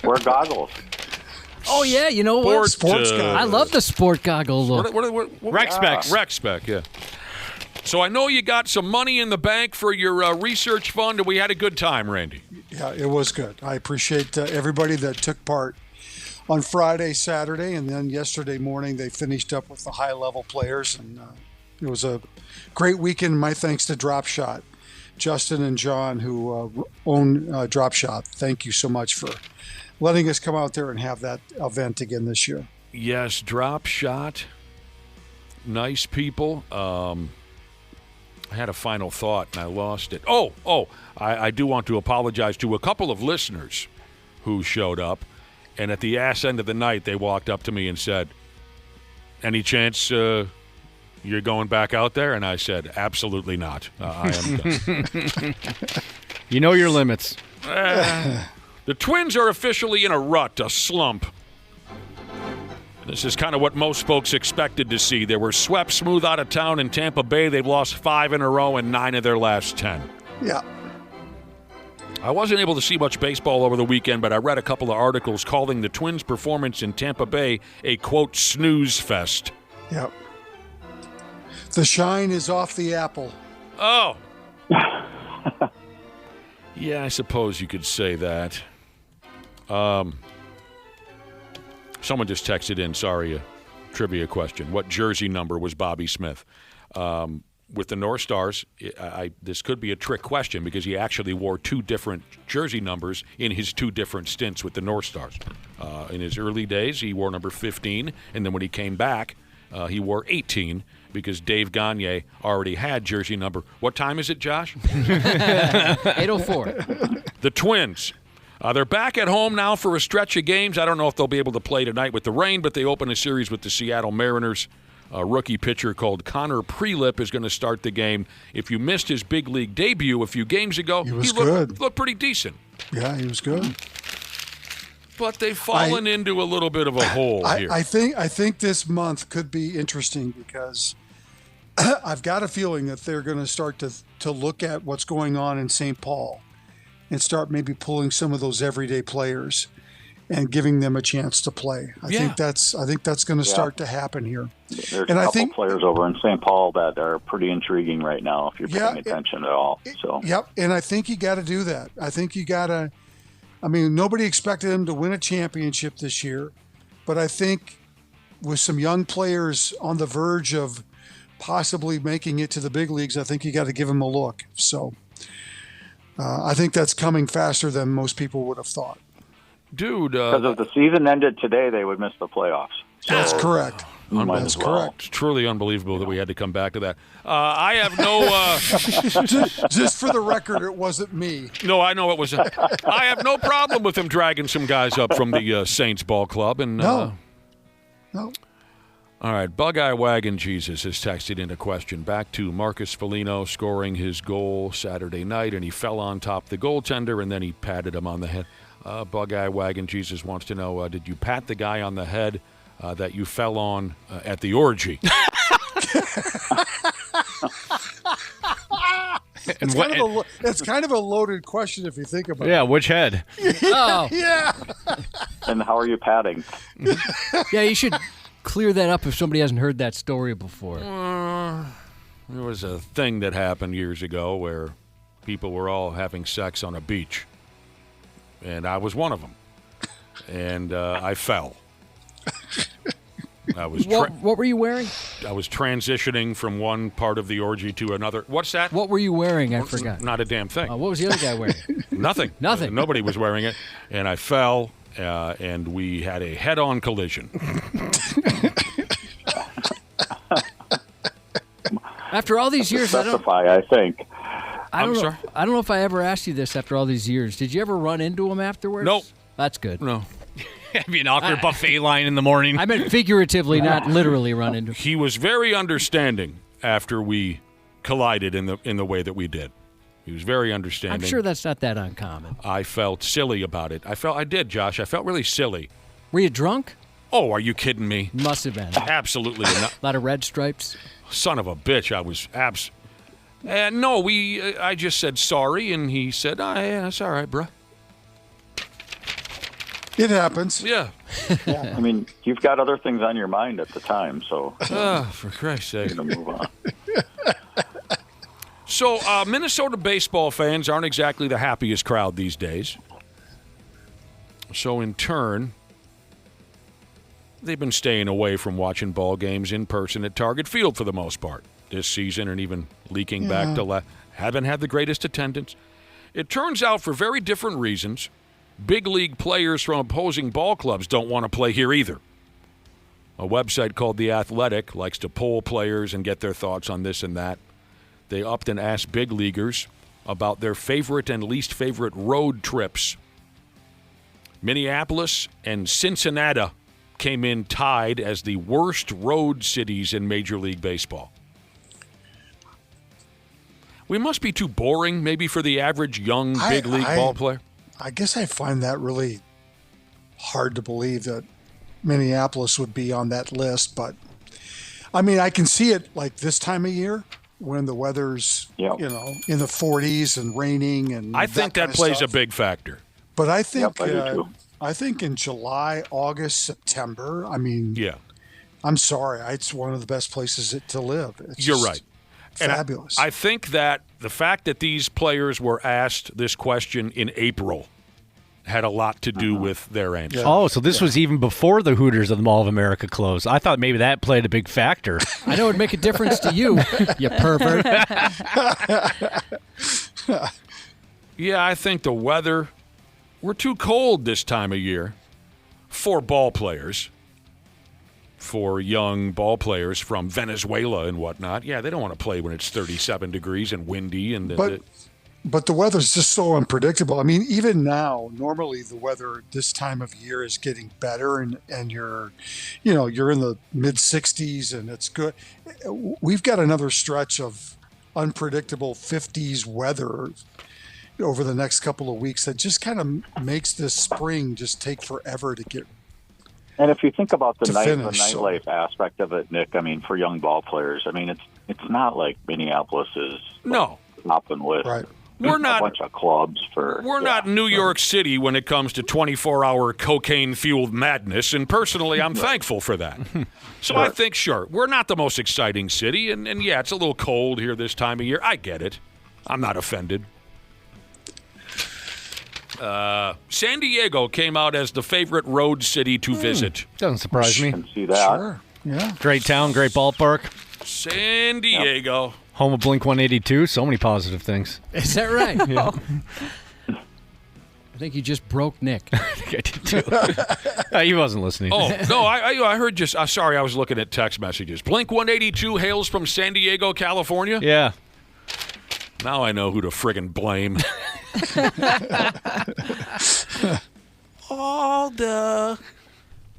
Wear goggles. Oh, yeah, you know what? Sports goggles. I love the sport goggle look. Rec specs. Rec spec, yeah. So I know you got some money in the bank for your research fund, and we had a good time, Randy. Yeah, it was good. I appreciate everybody that took part on Friday, Saturday, and then yesterday morning they finished up with the high-level players, and it was a great weekend. My thanks to Drop Shot, Justin and John, who own Drop Shot. Thank you so much for letting us come out there and have that event again this year. Yes, Drop Shot. Nice people. I had a final thought, and I lost it. I do want to apologize to a couple of listeners who showed up, and at the ass end of the night, they walked up to me and said, any chance you're going back out there? And I said, absolutely not. I am done. You know your limits. The Twins are officially in a rut, a slump. This is kind of what most folks expected to see. They were swept smooth out of town in Tampa Bay. They've lost 5 in a row and 9 of their last 10. Yeah. I wasn't able to see much baseball over the weekend, but I read a couple of articles calling the Twins' performance in Tampa Bay a, quote, snooze fest. Yep. The shine is off the apple. Oh. Yeah, I suppose you could say that. Someone just texted in, sorry, a trivia question. What jersey number was Bobby Smith? With the North Stars, this could be a trick question because he actually wore 2 different jersey numbers in his 2 different stints with the North Stars. In his early days, he wore number 15, and then when he came back, he wore 18 because Dave Gagne already had jersey number. What time is it, Josh? 8:04. The Twins. They're back at home now for a stretch of games. I don't know if they'll be able to play tonight with the rain, but they open a series with the Seattle Mariners. A rookie pitcher called Connor Prelip is going to start the game. If you missed his big league debut a few games ago, he looked pretty decent. Yeah, he was good. But they've fallen into a little bit of a hole here. I think this month could be interesting because I've got a feeling that they're going to start to look at what's going on in St. Paul and start maybe pulling some of those everyday players and giving them a chance to play. I think that's going to start to happen here. There's a couple players over in St. Paul that are pretty intriguing right now if you're paying attention at all. Yep, and I think you got to do that. I think you got to. I mean, nobody expected them to win a championship this year, but I think with some young players on the verge of possibly making it to the big leagues, I think you got to give them a look. So I think that's coming faster than most people would have thought. Dude, because if the season ended today, they would miss the playoffs. That's correct. That's correct. It's truly unbelievable that we had to come back to that. I have no... just for the record, it wasn't me. No, I know it was... I have no problem with him dragging some guys up from the Saints ball club. And No. All right, Bug-Eye Wagon Jesus has texted in a question. Back to Marcus Foligno scoring his goal Saturday night, and he fell on top of the goaltender, and then he patted him on the head. Bug-Eye Wagon Jesus wants to know, did you pat the guy on the head that you fell on at the orgy? It's kind of a loaded question if you think about it. Yeah, which head? Oh. Yeah. And how are you patting? Yeah, you should clear that up if somebody hasn't heard that story before. There was a thing that happened years ago where people were all having sex on a beach. And I was one of them. And I fell. I was what were you wearing? I was transitioning from one part of the orgy to another. What's that? What were you wearing? I forgot. Not a damn thing. What was the other guy wearing? Nothing. Nothing. Nobody was wearing it. And I fell, and we had a head-on collision. After all these years, I think. I don't know if I ever asked you this after all these years. Did you ever run into him afterwards? Nope. That's good. No. Have you an awkward buffet line in the morning? I meant figuratively, not literally run into him. He was very understanding after we collided in the way that we did. He was very understanding. I'm sure that's not that uncommon. I felt silly about it. I did, Josh. I felt really silly. Were you drunk? Oh, are you kidding me? Must have been. Absolutely not. A lot of red stripes? Son of a bitch, I was no, I just said sorry, and he said, yeah, it's all right, bro. It happens. Yeah. Yeah. I mean, you've got other things on your mind at the time, so. For Christ's sake. You're gonna move on. So, Minnesota baseball fans aren't exactly the happiest crowd these days. So, in turn, they've been staying away from watching ball games in person at Target Field for the most part this season, and even leaking back to haven't had the greatest attendance. It turns out, for very different reasons, big league players from opposing ball clubs don't want to play here either. A website called The Athletic likes to poll players and get their thoughts on this and that. They often ask big leaguers about their favorite and least favorite road trips. Minneapolis and Cincinnati came in tied as the worst road cities in Major League Baseball. We must be too boring, maybe, for the average young big league ball player. I guess I find that really hard to believe that Minneapolis would be on that list. But, I mean, I can see it like this time of year when the weather's, in the 40s and raining. And I think that plays a big factor. But I think I think in July, August, September, I mean, I'm sorry, it's one of the best places to live. It's You're right. Fabulous. And I think that the fact that these players were asked this question in April had a lot to do with their answer. Oh, so this was even before the Hooters of the Mall of America closed. I thought maybe that played a big factor. I know it would make a difference to you, you pervert. Yeah, I think the weather, we're too cold this time of year for ball players. For young ball players from Venezuela and whatnot. Yeah, they don't want to play when it's 37 degrees and windy. But the weather's just so unpredictable. I mean, even now, normally the weather this time of year is getting better and you're in the mid 60s and it's good. We've got another stretch of unpredictable 50s weather over the next couple of weeks that just kind of makes this spring just take forever to get. And if you think about the nightlife aspect of it, Nick, I mean, for young ball players, I mean, it's not like Minneapolis is popping with we're not a bunch of clubs for. We're not New York City when it comes to 24-hour cocaine-fueled madness, and personally, I'm thankful for that. So I think, we're not the most exciting city, and yeah, it's a little cold here this time of year. I get it. I'm not offended. San Diego came out as the favorite road city to visit. Doesn't surprise me. Can see that. Sure. Yeah. Great town, great ballpark. San Diego. Home of Blink-182. So many positive things. Is that right? Yeah. I think you just broke Nick. I think I did too. He wasn't listening. Oh, no, I heard just, sorry, I was looking at text messages. Blink-182 hails from San Diego, California? Yeah. Now I know who to friggin' blame. All the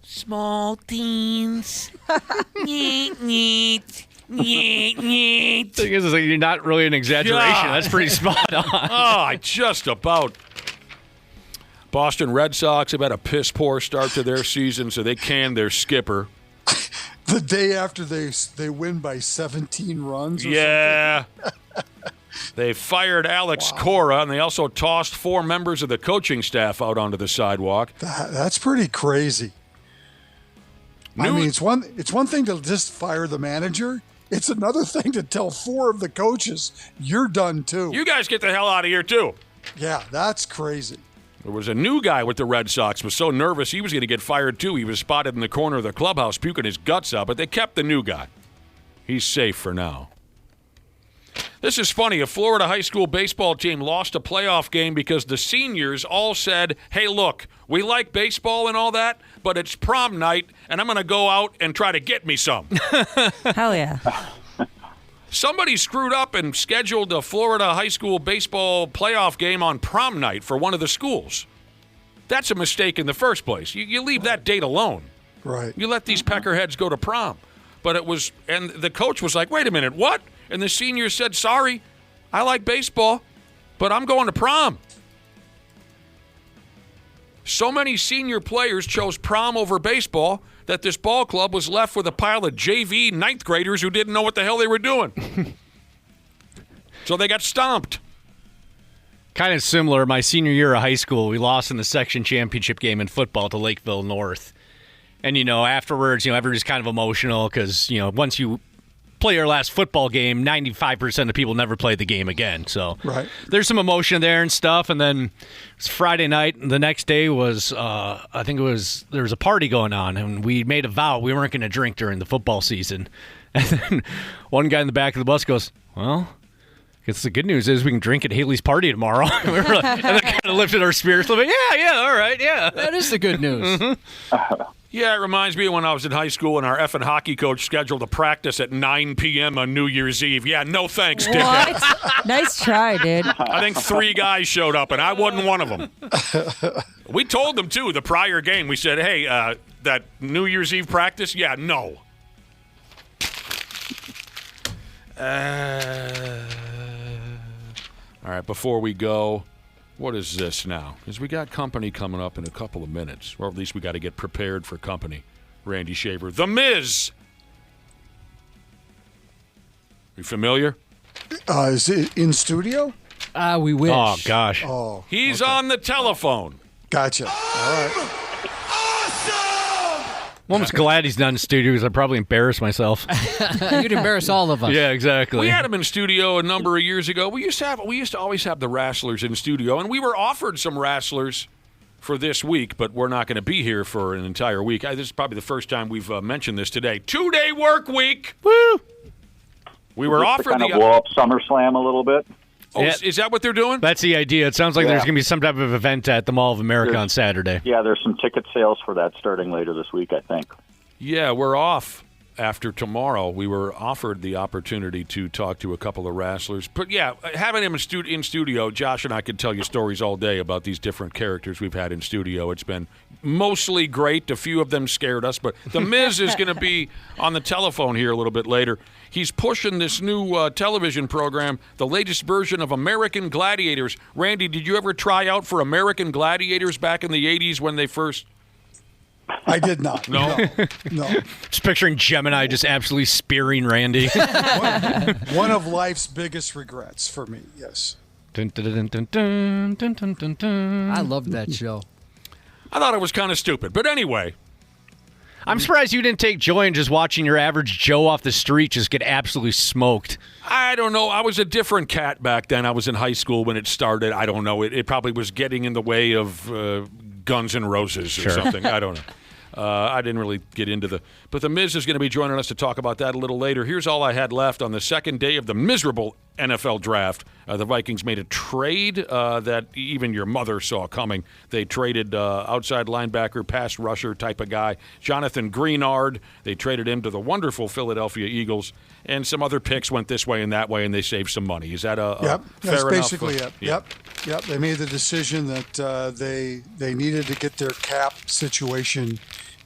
small teens. Neat, neat. Neat, neat. Thing is, you're not really an exaggeration. God. That's pretty spot on. I just about. Boston Red Sox have had a piss-poor start to their season, so they canned their skipper. The day after they win by 17 runs or something? They fired Alex Cora, and they also tossed 4 members of the coaching staff out onto the sidewalk. That's pretty crazy. I mean, it's one thing to just fire the manager. It's another thing to tell 4 of the coaches, you're done too. You guys get the hell out of here too. Yeah, that's crazy. There was a new guy with the Red Sox, was so nervous he was going to get fired too. He was spotted in the corner of the clubhouse puking his guts out, but they kept the new guy. He's safe for now. This is funny. A Florida high school baseball team lost a playoff game because the seniors all said, hey, look, we like baseball and all that, but it's prom night, and I'm going to go out and try to get me some. Hell yeah. Somebody screwed up and scheduled a Florida high school baseball playoff game on prom night for one of the schools. That's a mistake in the first place. You leave that date alone. Right. You let these peckerheads go to prom. But it was, and the coach was like, wait a minute, what? And the senior said, sorry, I like baseball. But I'm going to prom. So many senior players chose prom over baseball that this ball club was left with a pile of JV ninth graders who didn't know what the hell they were doing. So they got stomped. Kind of similar. My senior year of high school, we lost in the section championship game in football to Lakeville North. And, afterwards, everybody's kind of emotional because, once you play your last football game, 95% of people never play the game again. So there's some emotion there and stuff. And then it's Friday night. And the next day was, there was a party going on. And we made a vow we weren't going to drink during the football season. And then one guy in the back of the bus goes, well, I guess the good news is we can drink at Haley's party tomorrow. And that kind of lifted our spirits a little bit. Yeah, all right, yeah. That is the good news. Yeah, it reminds me of when I was in high school and our effing hockey coach scheduled a practice at 9 p.m. on New Year's Eve. Yeah, no thanks, dickhead. What? Nice try, dude. I think 3 guys showed up, and I wasn't one of them. We told them, too, the prior game. We said, hey, that New Year's Eve practice? Yeah, no. All right, before we go, what is this now? Because we got company coming up in a couple of minutes, or at least we got to get prepared for company. Randy Shaver, The Miz. You familiar? Is it in studio? We wish. Oh, gosh. Oh, He's on the telephone. Gotcha. All right. I'm almost glad he's not in studio because I'd probably embarrass myself. You'd embarrass all of us. Yeah, exactly. We had him in studio a number of years ago. We used to always have the wrestlers in studio, and we were offered some wrestlers for this week, but we're not going to be here for an entire week. This is probably the first time we've mentioned this today. 2-day work week. Woo! We were offered to kind of blow up SummerSlam a little bit. Oh, yeah. Is that what they're doing? That's the idea. It sounds like there's going to be some type of event at the Mall of America on Saturday. Yeah, there's some ticket sales for that starting later this week, I think. Yeah, we're off after tomorrow. We were offered the opportunity to talk to a couple of wrestlers. But, yeah, having him in studio, Josh and I could tell you stories all day about these different characters we've had in studio. It's been mostly great. A few of them scared us. But The Miz is going to be on the telephone here a little bit later. He's pushing this new television program, the latest version of American Gladiators. Randy, did you ever try out for American Gladiators back in the 80s when they first... I did not. No? No. Just picturing Gemini just absolutely spearing Randy. One of life's biggest regrets for me, yes. Dun, dun, dun, dun, dun, dun, dun, dun. I loved that show. I thought it was kind of stupid. But anyway... I'm surprised you didn't take joy in just watching your average Joe off the street just get absolutely smoked. I don't know. I was a different cat back then. I was in high school when it started. I don't know. It probably was getting in the way of Guns N' Roses or something. I don't know. I didn't really get into the... But The Miz is going to be joining us to talk about that a little later. Here's all I had left. On the second day of the miserable NFL draft, the Vikings made a trade that even your mother saw coming. They traded outside linebacker, pass rusher type of guy, Jonathan Greenard. They traded him to the wonderful Philadelphia Eagles. And some other picks went this way and that way, and they saved some money. Is that a fair enough? That's basically it. Yeah. Yep. They made the decision that they needed to get their cap situation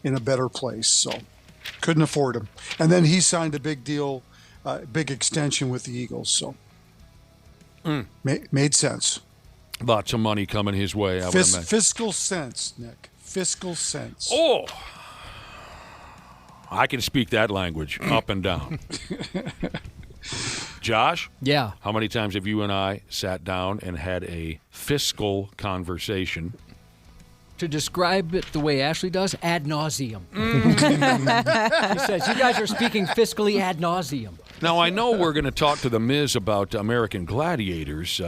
in a better place, so couldn't afford him. And then he signed a big deal, big extension with the Eagles, so made sense. Lots of money coming his way, I would imagine. Fiscal sense, Nick. Fiscal sense. Oh, I can speak that language up and down. Josh? Yeah. How many times have you and I sat down and had a fiscal conversation? To describe it the way Ashley does, ad nauseum. He says, you guys are speaking fiscally ad nauseum. Now, I know we're going to talk to The Miz about American Gladiators.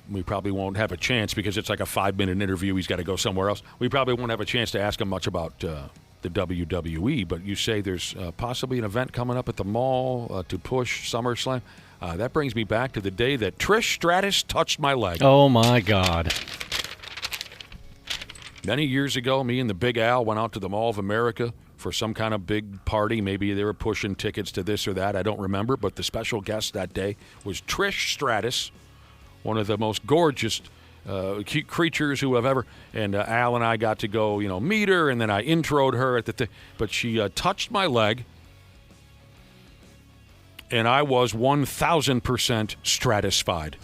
We probably won't have a chance because it's like a 5-minute interview. He's got to go somewhere else. We probably won't have a chance to ask him much about the WWE, but you say there's possibly an event coming up at the mall to push SummerSlam. That brings me back to the day that Trish Stratus touched my leg. Oh, my God. Many years ago, me and the Big Al went out to the Mall of America for some kind of big party. Maybe they were pushing tickets to this or that. I don't remember, but the special guest that day was Trish Stratus, one of the most gorgeous creatures who have ever. And Al and I got to go, meet her, and then I introed her at the thing. But she touched my leg, and I was 1,000% stratified.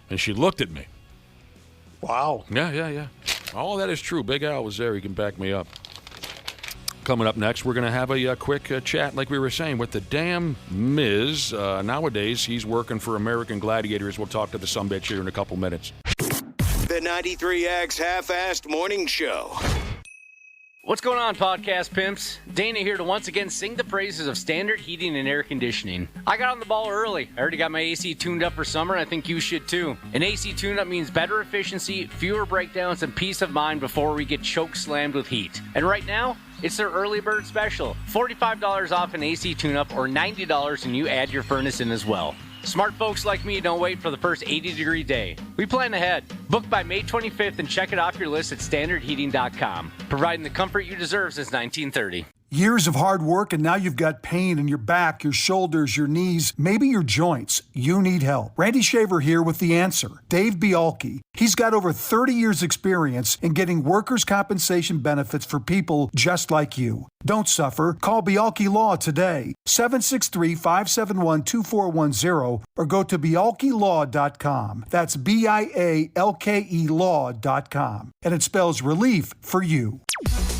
And she looked at me. Wow. Yeah. All that is true. Big Al was there. He can back me up. Coming up next, we're going to have a quick chat, like we were saying, with the damn Miz. Nowadays, he's working for American Gladiators. We'll talk to the sumbitch here in a couple minutes. The 93X Half-Assed Morning Show. What's going on, podcast pimps? Dana here to once again sing the praises of Standard Heating and Air Conditioning. I got on the ball early. I already got my AC tuned up for summer, and I think you should too. An AC tune-up means better efficiency, fewer breakdowns, and peace of mind before we get choke slammed with heat. And right now, it's their early bird special. $45 off an AC tune-up or $90 and you add your furnace in as well. Smart folks like me don't wait for the first 80-degree day. We plan ahead. Book by May 25th and check it off your list at standardheating.com. Providing the comfort you deserve since 1930. Years of hard work, and now you've got pain in your back, your shoulders, your knees, maybe your joints. You need help. Randy Shaver here with the answer. Dave Bialke. He's got over 30 years experience in getting workers' compensation benefits for people just like you. Don't suffer. Call Bialke Law today, 763-571-2410, or go to bialkelaw.com. That's BIALKE law.com. And it spells relief for you.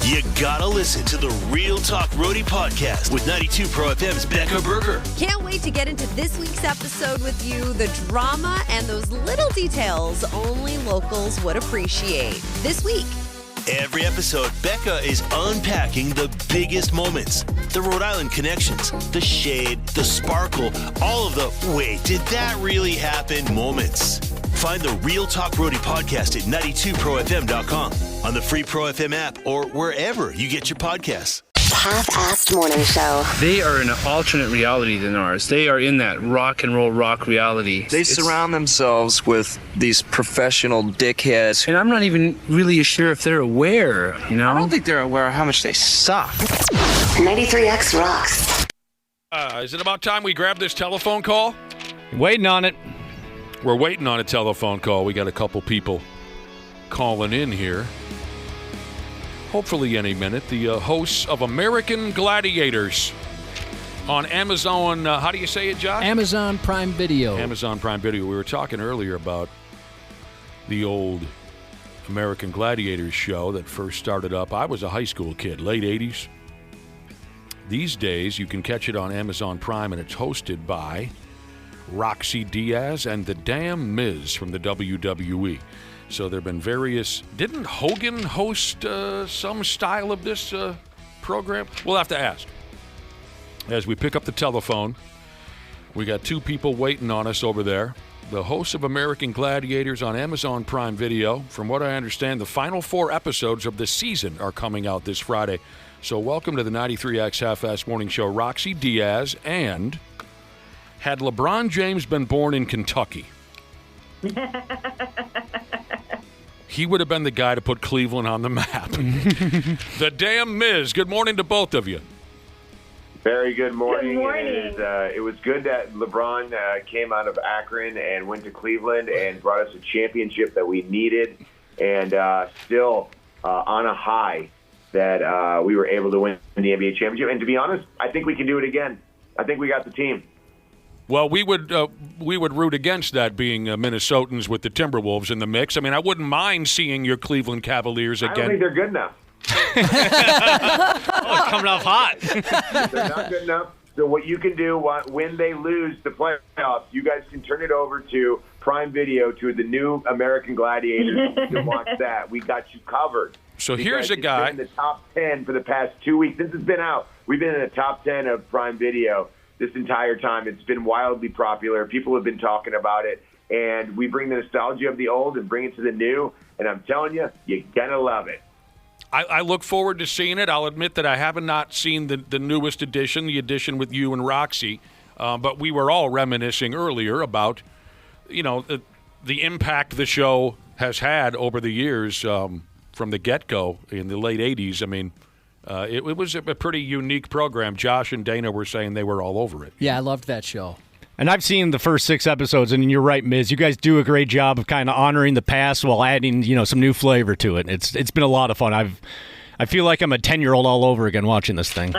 You gotta listen to the Real Talk Roadie podcast with 92 Pro FM's Becca Berger. Can't wait to get into this week's episode with you. The drama and those little details only locals would appreciate. This week. Every episode, Becca is unpacking the biggest moments, the Rhode Island connections, the shade, the sparkle, all of the wait, did that really happen moments. Find the Real Talk Roadie podcast at 92profm.com, on the free Pro FM app, or wherever you get your podcasts. Half-Assed Morning Show. They are in an alternate reality than ours. They are in that rock and roll rock reality. They surround themselves with these professional dickheads. And I'm not even really sure if they're aware, you know? I don't think they're aware of how much they suck. 93X rocks. Is it about time we grab this telephone call? Waiting on it. We're waiting on a telephone call. We got a couple people calling in here. Hopefully any minute. The hosts of American Gladiators on Amazon. How do you say it, Josh? Amazon Prime Video. Amazon Prime Video. We were talking earlier about the old American Gladiators show that first started up. I was a high school kid, late 80s. These days, you can catch it on Amazon Prime, and it's hosted by Roxy Diaz and the damn Miz from the WWE. So there have been various... Didn't Hogan host some style of this program? We'll have to ask. As we pick up the telephone, we got two people waiting on us over there. The hosts of American Gladiators on Amazon Prime Video. From what I understand, the final 4 episodes of the season are coming out this Friday. So welcome to the 93X Half-Assed Morning Show, Roxy Diaz. And had LeBron James been born in Kentucky, he would have been the guy to put Cleveland on the map. The damn Miz. Good morning to both of you. Very good morning. Good morning. It was good that LeBron came out of Akron and went to Cleveland and brought us a championship that we needed, and still on a high that we were able to win the NBA championship. And to be honest, I think we can do it again. I think we got the team. Well, we would root against that, being Minnesotans with the Timberwolves in the mix. I mean, I wouldn't mind seeing your Cleveland Cavaliers again. I don't think they're good enough. It's coming off hot. They're not good enough. So what you can do when they lose the playoffs, you guys can turn it over to Prime Video, to the new American Gladiators. You can watch that. We got you covered. So here's a guy in the top 10 for the past 2 weeks since it's been out. We've been in the top 10 of Prime Video this entire time. It's been wildly popular. People have been talking about it, and we bring the nostalgia of the old and bring it to the new. And I'm telling you, you're gonna love it. I look forward to seeing it. I'll admit that I haven't not seen the newest edition, the edition with you and Roxy, but we were all reminiscing earlier about, the impact the show has had over the years from the get-go in the late 80s. I mean, it was a pretty unique program. Josh and Dana were saying they were all over it. Yeah, I loved that show. And I've seen the first 6 episodes, and you're right, Miz. You guys do a great job of kind of honoring the past while adding, some new flavor to it. It's been a lot of fun. I feel like I'm a 10-year-old all over again watching this thing.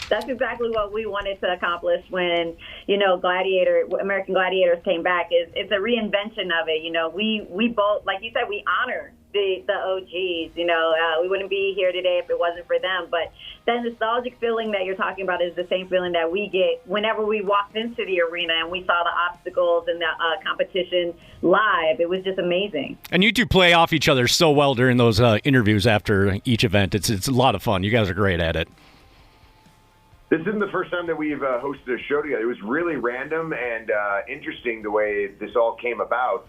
That's exactly what we wanted to accomplish when, American Gladiators came back. It's a reinvention of it. We both, like you said, we honor the OGs. We wouldn't be here today if it wasn't for them. But that nostalgic feeling that you're talking about is the same feeling that we get whenever we walked into the arena and we saw the obstacles and the competition live. It was just amazing. And you two play off each other so well during those interviews after each event. It's a lot of fun. You guys are great at it. This isn't the first time that we've hosted a show together. It was really random and interesting the way this all came about.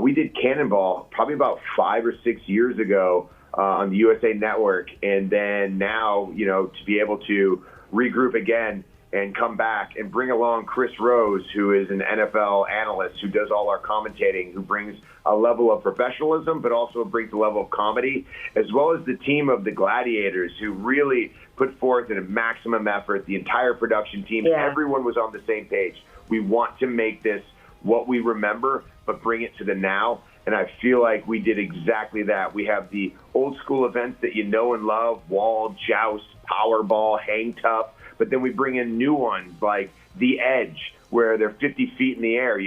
We did Cannonball probably about 5 or 6 years ago on the USA Network. And then now, to be able to regroup again and come back and bring along Chris Rose, who is an NFL analyst who does all our commentating, who brings a level of professionalism, but also brings a level of comedy, as well as the team of the Gladiators, who really put forth in a maximum effort. The entire production team, everyone was on the same page. We want to make this what we remember, but bring it to the now. And I feel like we did exactly that. We have the old school events that you know and love, wall, joust, powerball, hang tough, but then we bring in new ones like the Edge, where they're 50 feet in the air.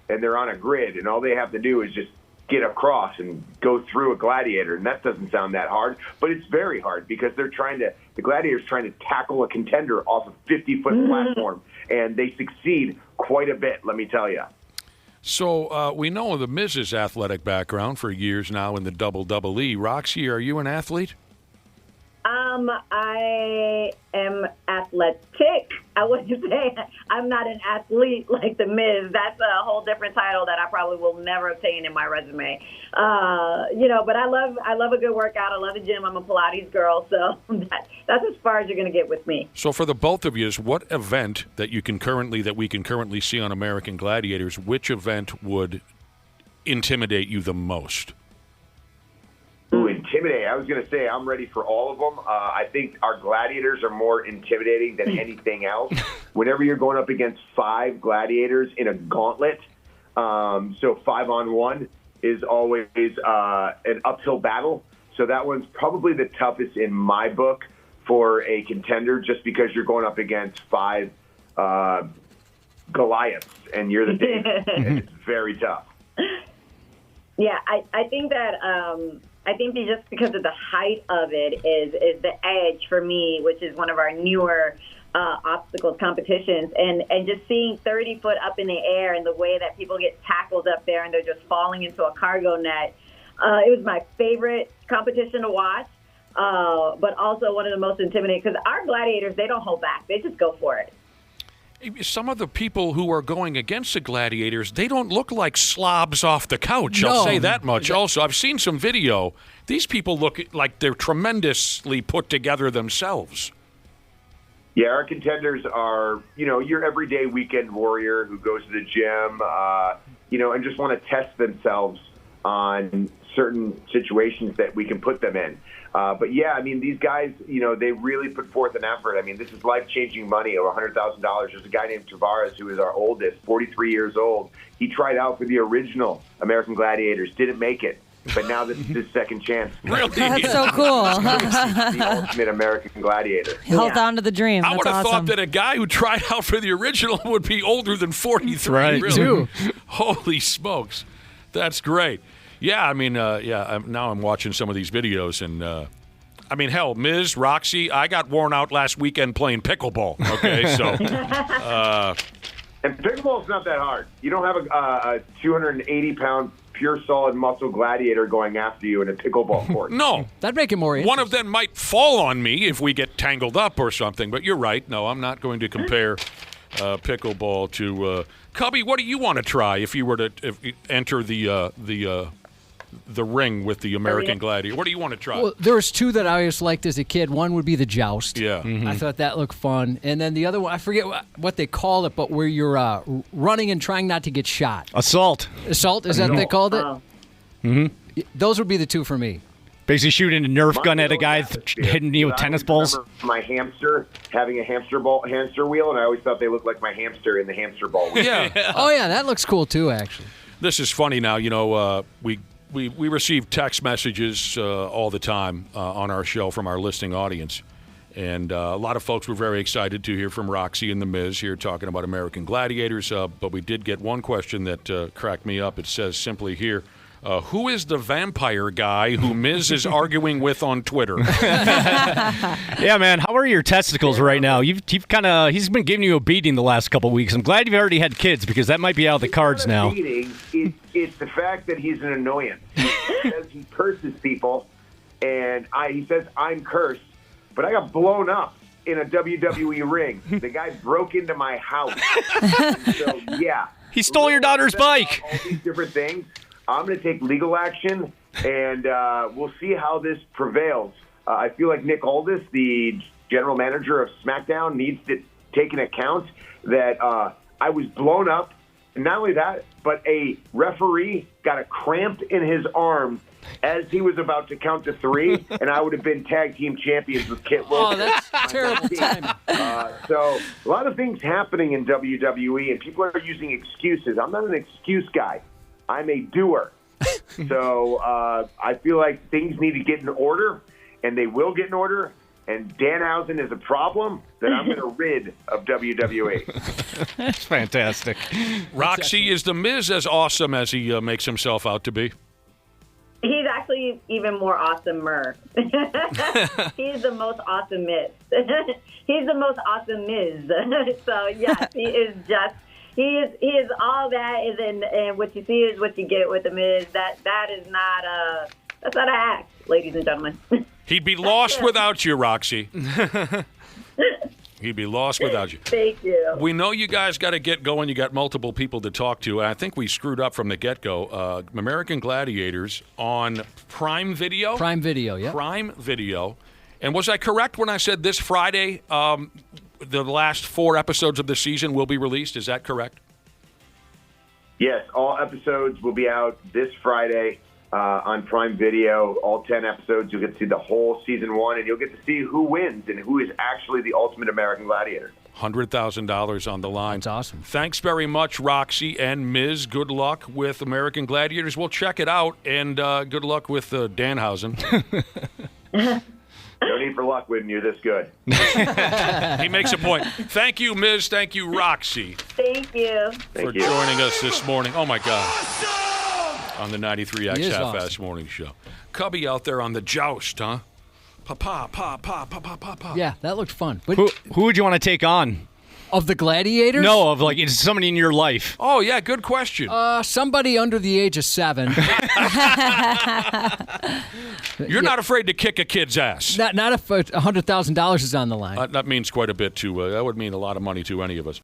And they're on a grid, and all they have to do is just get across and go through a gladiator. And that doesn't sound that hard, but it's very hard because the gladiator's trying to tackle a contender off a 50-foot platform, and they succeed quite a bit, let me tell you. So we know the Miz's athletic background for years now in the WWE. Roxy, are you an athlete? I am athletic. I wouldn't say I'm not an athlete like the Miz. That's a whole different title that I probably will never obtain in my resume. But I love a good workout. I love the gym. I'm a Pilates girl, so that's as far as you're going to get with me. So for the both of you, what event that we can currently see on American Gladiators, which event would intimidate you the most? Ooh, intimidate. I was going to say I'm ready for all of them. I think our gladiators are more intimidating than anything else. Whenever you're going up against 5 gladiators in a gauntlet, so 5-on-1 is always an uphill battle. So that one's probably the toughest in my book for a contender, just because you're going up against 5 Goliaths, and you're the David. And it's very tough. Yeah, I think that I think that just because of the height of it is the Edge for me, which is one of our newer obstacles competitions, and just seeing 30 foot up in the air and the way that people get tackled up there and they're just falling into a cargo net. It was my favorite competition to watch, but also one of the most intimidating, because our gladiators, they don't hold back. They just go for it. Some of the people who are going against the Gladiators, they don't look like slobs off the couch. I'll say that much. Also, I've seen some video. These people look like they're tremendously put together themselves. Yeah, our contenders are, your everyday weekend warrior who goes to the gym, and just want to test themselves on certain situations that we can put them in. But yeah, these guys, they really put forth an effort. This is life-changing money, over $100,000. There's a guy named Tavares who is our oldest, 43 years old. He tried out for the original American Gladiators, didn't make it. But now this is his second chance. Really? That's so cool. The ultimate American Gladiator. Held on to the dream. That's I would have awesome. thought that a guy who tried out for the original would be older than 43. Right, really. too. Holy smokes. That's great. Yeah, now I'm watching some of these videos, and hell, Miz, Roxy, I got worn out last weekend playing pickleball. Okay, so. And pickleball's not that hard. You don't have a 280-pound pure solid muscle gladiator going after you in a pickleball court. No. That'd make it more interesting. One of them might fall on me if we get tangled up or something, but you're right. No, I'm not going to compare pickleball to Cubby. What do you want to try if you were to enter the ring with the American Gladiator? What do you want to try? Well, there was 2 that I always liked as a kid. One would be the joust. Yeah. Mm-hmm. I thought that looked fun. And then the other one, I forget what they call it, but where you're running and trying not to get shot. Assault. Assault? Is that what they called it? Mm-hmm. Those would be the 2 for me. Basically shooting a Nerf gun at a guy hitting you with tennis balls. My hamster having a hamster wheel, and I always thought they looked like my hamster in the hamster ball wheel. Yeah. Oh, yeah, that looks cool too, actually. This is funny now. We we receive text messages all the time on our show from our listening audience. And a lot of folks were very excited to hear from Roxy and the Miz here talking about American Gladiators. But we did get one question that cracked me up. It says simply here, who is the vampire guy who Miz is arguing with on Twitter? Yeah, man. How are your testicles right now? He's been giving you a beating the last couple of weeks. I'm glad you've already had kids because that might be out of the cards now. It's the fact that he's an annoyance. He says he curses people, and he says I'm cursed, but I got blown up in a WWE ring. The guy broke into my house. So yeah, he stole your daughter's bike. All these different things. I'm going to take legal action, and we'll see how this prevails. I feel like Nick Aldis, the general manager of SmackDown, needs to take into account that I was blown up. And not only that, but a referee got a cramp in his arm as he was about to count to 3, and I would have been tag team champions with Kit Wilson. Oh, that's terrible timing. So a lot of things happening in WWE, and people are using excuses. I'm not an excuse guy. I'm a doer. So I feel like things need to get in order, and they will get in order. And Danhausen is a problem that I'm going to rid of WWE. That's fantastic. Roxy, is the Miz as awesome as he makes himself out to be? He's actually even more awesomer. He's the most awesome Miz. He's the most awesome Miz. So yes, he is just. He is all that, and what you see is what you get with the Miz. That's not an act, ladies and gentlemen. He'd be lost without you, Roxy. He'd be lost without you. Thank you. We know you guys got to get going. You got multiple people to talk to. I think we screwed up from the get-go. American Gladiators on Prime Video. Prime Video, yeah. Prime Video. And was I correct when I said this Friday the last 4 episodes of the season will be released? Is that correct? Yes, all episodes will be out this Friday on Prime Video. All 10 episodes, you'll get to see the whole season 1, and you'll get to see who wins and who is actually the ultimate American Gladiator. $100,000 on the line. That's awesome. Thanks very much, Roxy and Miz. Good luck with American Gladiators. We'll check it out, and good luck with Danhausen. No need for luck when you're this good. He makes a point. Thank you, Miz. Thank you, Roxy. Thank you. For joining us this morning. Oh, my God. On the 93X Half-Ass Morning Show. Cubby out there on the joust, huh? Pa-pa. Yeah, that looked fun. But who would you want to take on? Of the Gladiators? No, of like it's somebody in your life. Oh, yeah, good question. Somebody under the age of 7. You're not afraid to kick a kid's ass. Not if $100,000 is on the line. That means quite a bit to, that would mean a lot of money to any of us.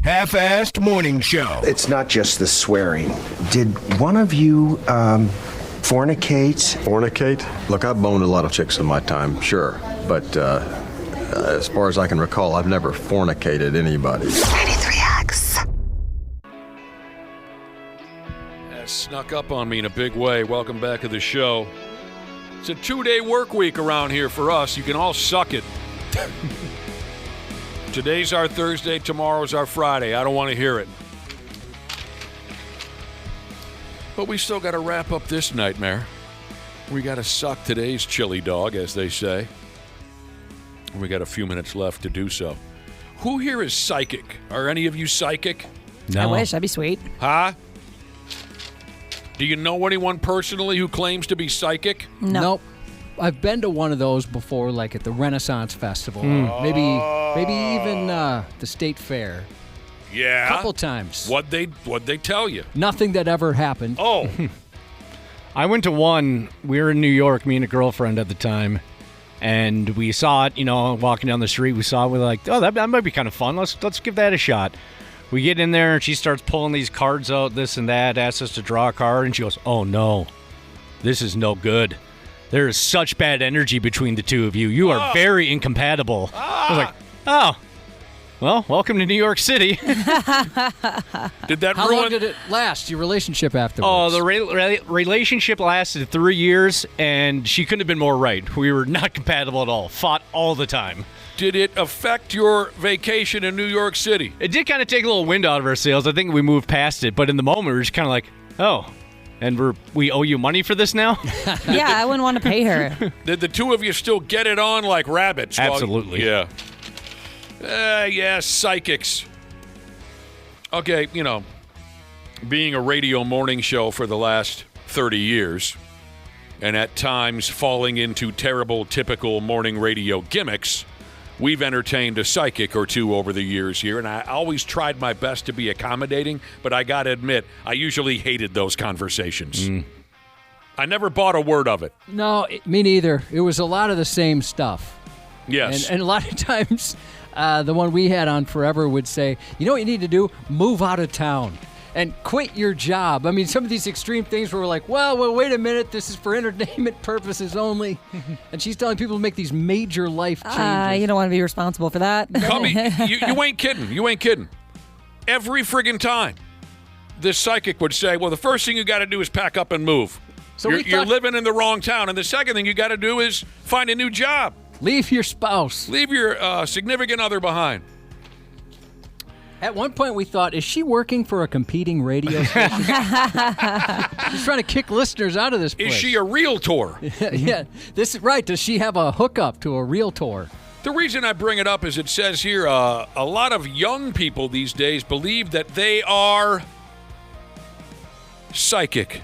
Half-Assed Morning Show. It's not just the swearing. Did one of you fornicate? Fornicate? Look, I've boned a lot of chicks in my time, sure. But as far as I can recall, I've never fornicated anybody. 93X. That snuck up on me in a big way. Welcome back to the show. It's a 2-day work week around here for us. You can all suck it. Today's our Thursday, tomorrow's our Friday. I don't want to hear it. But we still got to wrap up this nightmare. We got to suck today's chili dog, as they say. We got a few minutes left to do so. Who here is psychic? Are any of you psychic? No. I wish. That'd be sweet. Huh? Do you know anyone personally who claims to be psychic? No. Nope. I've been to one of those before, like at the Renaissance Festival. Maybe even the State Fair. Yeah. A couple times. What'd they tell you? Nothing that ever happened. Oh. I went to one. We were in New York, me and a girlfriend at the time. And we saw it, walking down the street. We saw it. We're like, oh, that might be kind of fun. Let's give that a shot. We get in there, and she starts pulling these cards out, this and that, asks us to draw a card. And she goes, oh, no. This is no good. There is such bad energy between the two of you. You are very incompatible. I was like, oh, well, welcome to New York City. Did that How ruin? long did it last, your relationship afterwards? Oh, the relationship lasted 3 years, and she couldn't have been more right. We were not compatible at all. Fought all the time. Did it affect your vacation in New York City? It did kind of take a little wind out of our sails. I think we moved past it, but in the moment, we were just kind of like, oh, And we owe you money for this now? Yeah, I wouldn't want to pay her. Did the two of you still get it on like rabbits? Absolutely. Yeah. Yeah, psychics. Okay, being a radio morning show for the last 30 years, and at times falling into terrible, typical morning radio gimmicks, we've entertained a psychic or two over the years here, and I always tried my best to be accommodating, but I got to admit, I usually hated those conversations. I never bought a word of it. No, me neither. It was a lot of the same stuff. Yes. And a lot of times, the one we had on forever would say, you know what you need to do? Move out of town and quit your job. I mean, some of these extreme things where we're like, well, wait a minute. This is for entertainment purposes only. And she's telling people to make these major life changes. You don't want to be responsible for that. Cubby, you ain't kidding. You ain't kidding. Every friggin' time, this psychic would say, well, the first thing you got to do is pack up and move. So you're living in the wrong town. And the second thing you got to do is find a new job. Leave your spouse. Leave your significant other behind. At one point, we thought, is she working for a competing radio station? She's trying to kick listeners out of this place. Is she a realtor? Yeah, this is right. Does she have a hookup to a realtor? The reason I bring it up is it says here a lot of young people these days believe that they are psychic.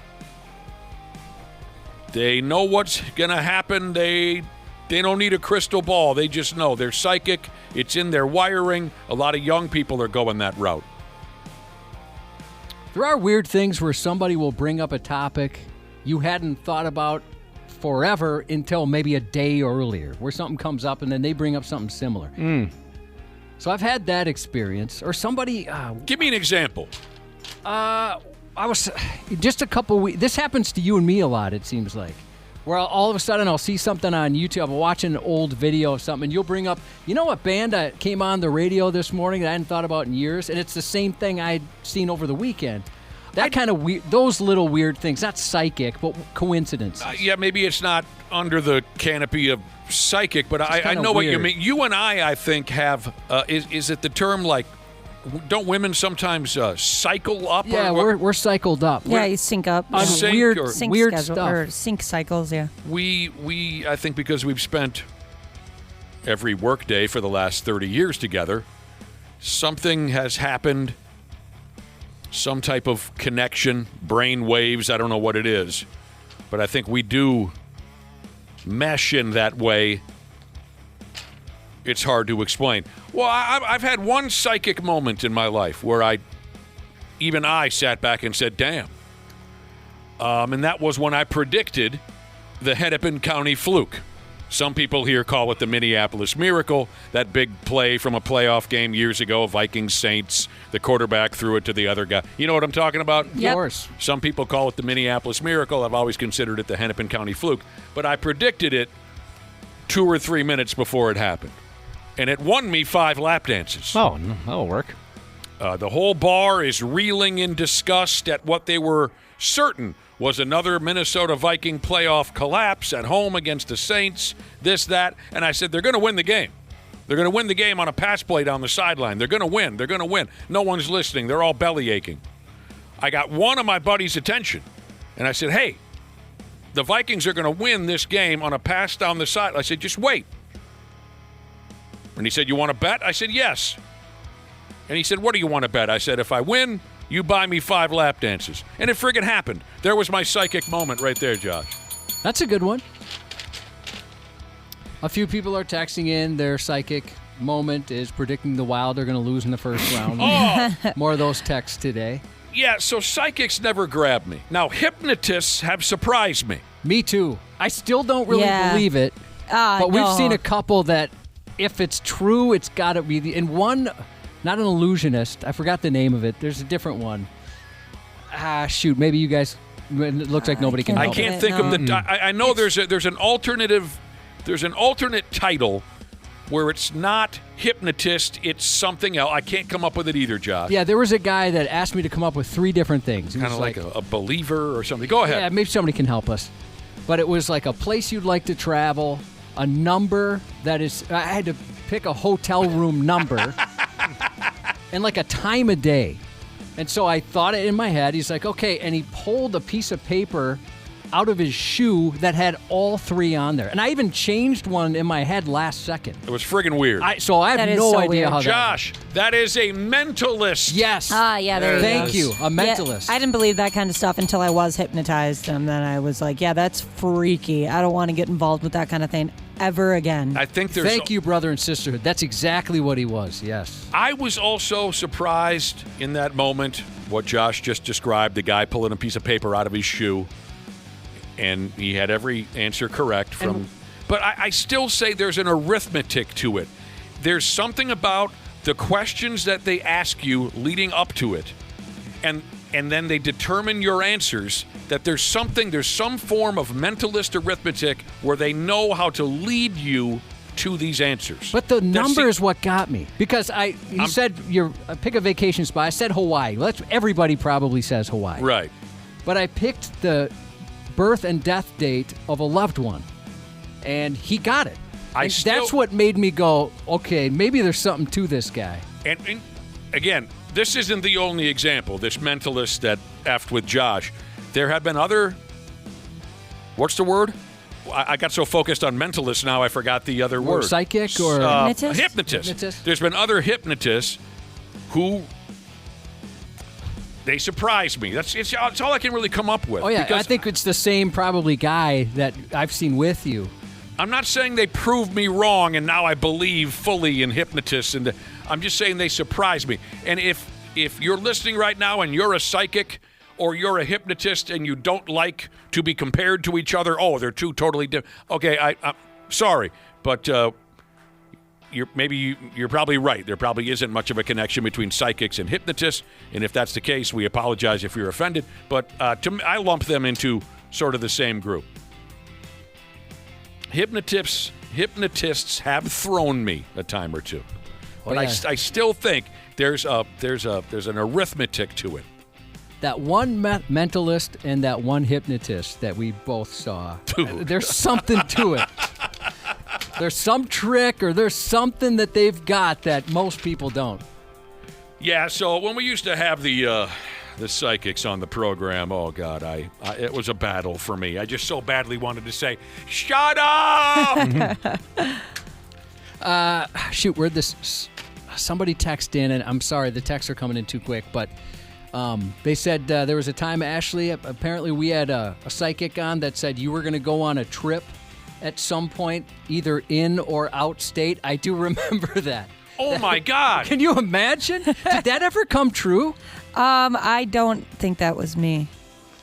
They know what's going to happen. They don't need a crystal ball. They just know. They're psychic. It's in their wiring. A lot of young people are going that route. There are weird things where somebody will bring up a topic you hadn't thought about forever until maybe a day earlier, where something comes up and then they bring up something similar. So I've had that experience. Or somebody... Give me an example. I was... Just a couple weeks... This happens to you and me a lot, it seems like. Where all of a sudden I'll see something on YouTube, I'm watching an old video of something, and you'll bring up, you know what band came on the radio this morning that I hadn't thought about in years? And it's the same thing I'd seen over the weekend. That kind of weird, those little weird things, not psychic, but coincidences. Yeah, maybe it's not under the canopy of psychic, but I know what you mean. You and I think, have, is it the term like, don't women sometimes cycle up? Yeah, we're cycled up. Yeah, you sync up. On Sync weird schedule, stuff. or sync cycles, yeah. We I think because we've spent every workday for the last 30 years together, something has happened, some type of connection, brain waves, I don't know what it is, but I think we do mesh in that way. It's hard to explain. Well, I've had one psychic moment in my life where I sat back and said, damn. And that was when I predicted the Hennepin County fluke. Some people here call it the Minneapolis Miracle, that big play from a playoff game years ago, Vikings-Saints, the quarterback threw it to the other guy. You know what I'm talking about? Of course. Some people call it the Minneapolis Miracle. I've always considered it the Hennepin County fluke. But I predicted it 2 or 3 minutes before it happened. And it won me 5 lap dances. Oh, no, that'll work. The whole bar is reeling in disgust at what they were certain was another Minnesota Viking playoff collapse at home against the Saints, this, that. And I said, they're going to win the game. They're going to win the game on a pass play down the sideline. They're going to win. They're going to win. No one's listening. They're all belly aching. I got one of my buddies' attention, and I said, hey, the Vikings are going to win this game on a pass down the side. I said, just wait. And he said, you want to bet? I said, yes. And he said, what do you want to bet? I said, if I win, you buy me 5 lap dances. And it friggin' happened. There was my psychic moment right there, Josh. That's a good one. A few people are texting in their psychic moment is predicting the Wild are going to lose in the first round. More of those texts today. Yeah, so psychics never grab me. Now, hypnotists have surprised me. Me too. I still don't really believe it. But we've seen a couple that, if it's true, it's got to be and one, not an illusionist. I forgot the name of it. There's a different one. Shoot. Maybe you guys. It looks like nobody can. I can't think of the. I know there's an alternative. There's an alternate title where it's not hypnotist. It's something else. I can't come up with it either, Josh. Yeah, there was a guy that asked me to come up with 3 different things. Kind of like a believer or something. Go ahead. Yeah, maybe somebody can help us. But it was like a place you'd like to travel, a number that is. I had to pick a hotel room number, and like a time of day. And so I thought it in my head. He's like, okay. And he pulled a piece of paper out of his shoe that had all 3 on there. And I even changed one in my head last second. It was friggin' weird. So I have no idea how Josh, that is a mentalist. Yes. Yeah, there Thank you. A mentalist. Yeah, I didn't believe that kind of stuff until I was hypnotized, and then I was like, yeah, that's freaky. I don't want to get involved with that kind of thing ever again. I think there's... Thank you, brother and sisterhood. That's exactly what he was, yes. I was also surprised in that moment, what Josh just described, the guy pulling a piece of paper out of his shoe, and he had every answer correct from... But I still say there's an arithmetic to it. There's something about the questions that they ask you leading up to it, and then they determine your answers, that there's some form of mentalist arithmetic where they know how to lead you to these answers. But the number is what got me. Because you said pick a vacation spot. I said Hawaii. Everybody probably says Hawaii. Right. But I picked the birth and death date of a loved one. And he got it. That's what made me go, okay, maybe there's something to this guy. And again, this isn't the only example, this mentalist that effed with Josh. There have been other, what's the word? I got so focused on mentalist now I forgot the other word. Psychic or hypnotist. There's been other hypnotists who, they surprise me. It's all I can really come up with. Oh, yeah, I think it's the same probably guy that I've seen with you. I'm not saying they proved me wrong and now I believe fully in hypnotists. I'm just saying they surprised me. And if you're listening right now and you're a psychic or you're a hypnotist and you don't like to be compared to each other, they're two totally different. Okay, I'm sorry, but you're probably right. There probably isn't much of a connection between psychics and hypnotists. And if that's the case, we apologize if you're offended. But I lump them into sort of the same group. Hypnotists have thrown me a time or two, but I still think there's an arithmetic to it. That one mentalist and that one hypnotist that we both saw, there's something to it. There's some trick or there's something that they've got that most people don't. Yeah. So when we used to have the psychics on the program, oh God, it was a battle for me. I just so badly wanted to say, "Shut up!" Where'd this? Somebody text in, and I'm sorry, the texts are coming in too quick, but they said there was a time, Ashley, apparently we had a psychic on that said you were going to go on a trip at some point, either in or out state. I do remember that. Oh my God! Can you imagine? Did that ever come true? I don't think that was me.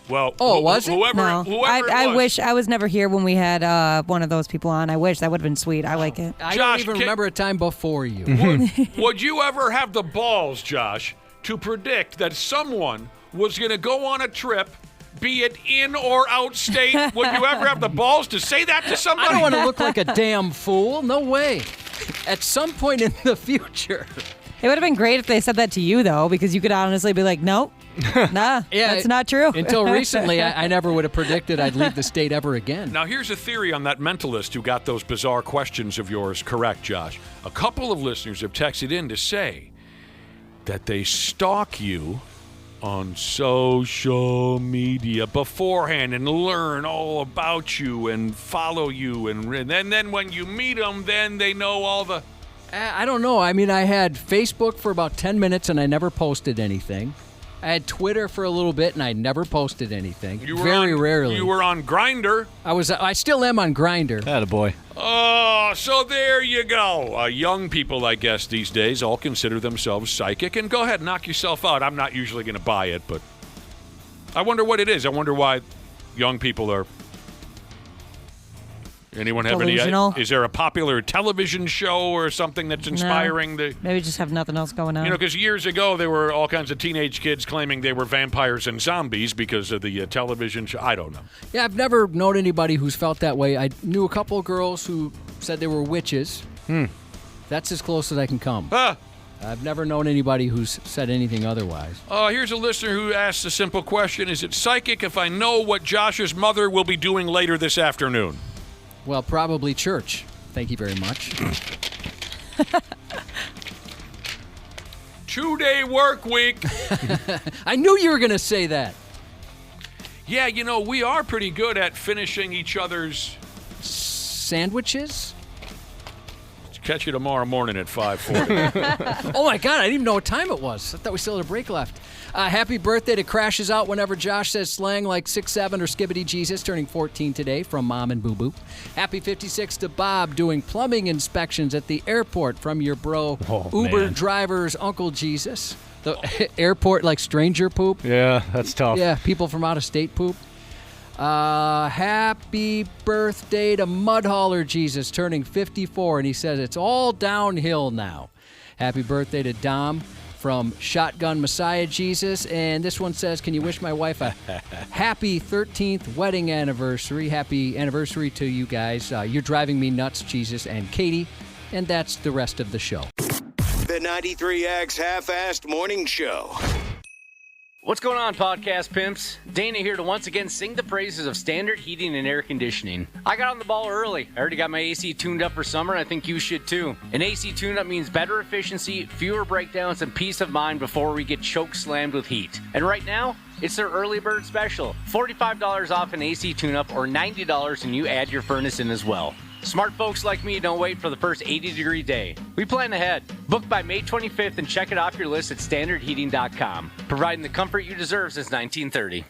Well, was it? Whoever I wish I was never here when we had one of those people on. I wish that would have been sweet. I like it. I don't even remember a time before you. Would you ever have the balls, Josh, to predict that someone was going to go on a trip, be it in or out state? Would you ever have the balls to say that to somebody? I don't want to look like a damn fool. No way. At some point in the future. It would have been great if they said that to you, though, because you could honestly be like, nope, that's not true. Until recently, I never would have predicted I'd leave the state ever again. Now, here's a theory on that mentalist who got those bizarre questions of yours correct, Josh. A couple of listeners have texted in to say that they stalk you on social media beforehand and learn all about you and follow you. And then when you meet them, then they know all the... I don't know. I mean, I had Facebook for about 10 minutes and I never posted anything. I had Twitter for a little bit and I never posted anything. Very rarely. You were on Grindr. I still am on Grindr. Attaboy. Oh, so there you go. Young people, I guess, these days all consider themselves psychic. And go ahead, knock yourself out. I'm not usually going to buy it, but I wonder what it is. I wonder why young people are... Anyone have delusional? Is there a popular television show or something that's inspiring? Maybe just have nothing else going on. Because years ago there were all kinds of teenage kids claiming they were vampires and zombies because of the television show. I don't know. Yeah, I've never known anybody who's felt that way. I knew a couple of girls who said they were witches. That's as close as I can come. I've never known anybody who's said anything otherwise. Here's a listener who asks a simple question. Is it psychic if I know what Josh's mother will be doing later this afternoon? Well, probably church. Thank you very much. 2-day work week. I knew you were going to say that. Yeah, we are pretty good at finishing each other's sandwiches. Catch you tomorrow morning at 5:40. Oh, my God. I didn't even know what time it was. I thought we still had a break left. Happy birthday to Crashes Out Whenever Josh Says Slang Like 6'7" or Skibbity Jesus, turning 14 today from Mom and Boo Boo. Happy 56 to Bob doing plumbing inspections at the airport from your bro, Uber driver's Uncle Jesus. The airport, like stranger poop. Yeah, that's tough. Yeah, people from out of state poop. Happy birthday to Mudhauler Jesus, turning 54, and he says it's all downhill now. Happy birthday to Dom from Shotgun Messiah Jesus, and this one says, can you wish my wife a happy 13th wedding anniversary? Happy anniversary to you guys. You're driving me nuts, Jesus and Katie, and that's the rest of the show. The 93X Half-Assed Morning Show. What's going on, podcast pimps? Dana here to once again sing the praises of standard heating and air conditioning. I got on the ball early. I already got my AC tuned up for summer, and I think you should too. An AC tune-up means better efficiency, fewer breakdowns, and peace of mind before we get choke slammed with heat. And right now, it's their early bird special. $45 off an AC tune-up or $90 and you add your furnace in as well. Smart folks like me don't wait for the first 80-degree day. We plan ahead. Book by May 25th and check it off your list at standardheating.com. Providing the comfort you deserve since 1930.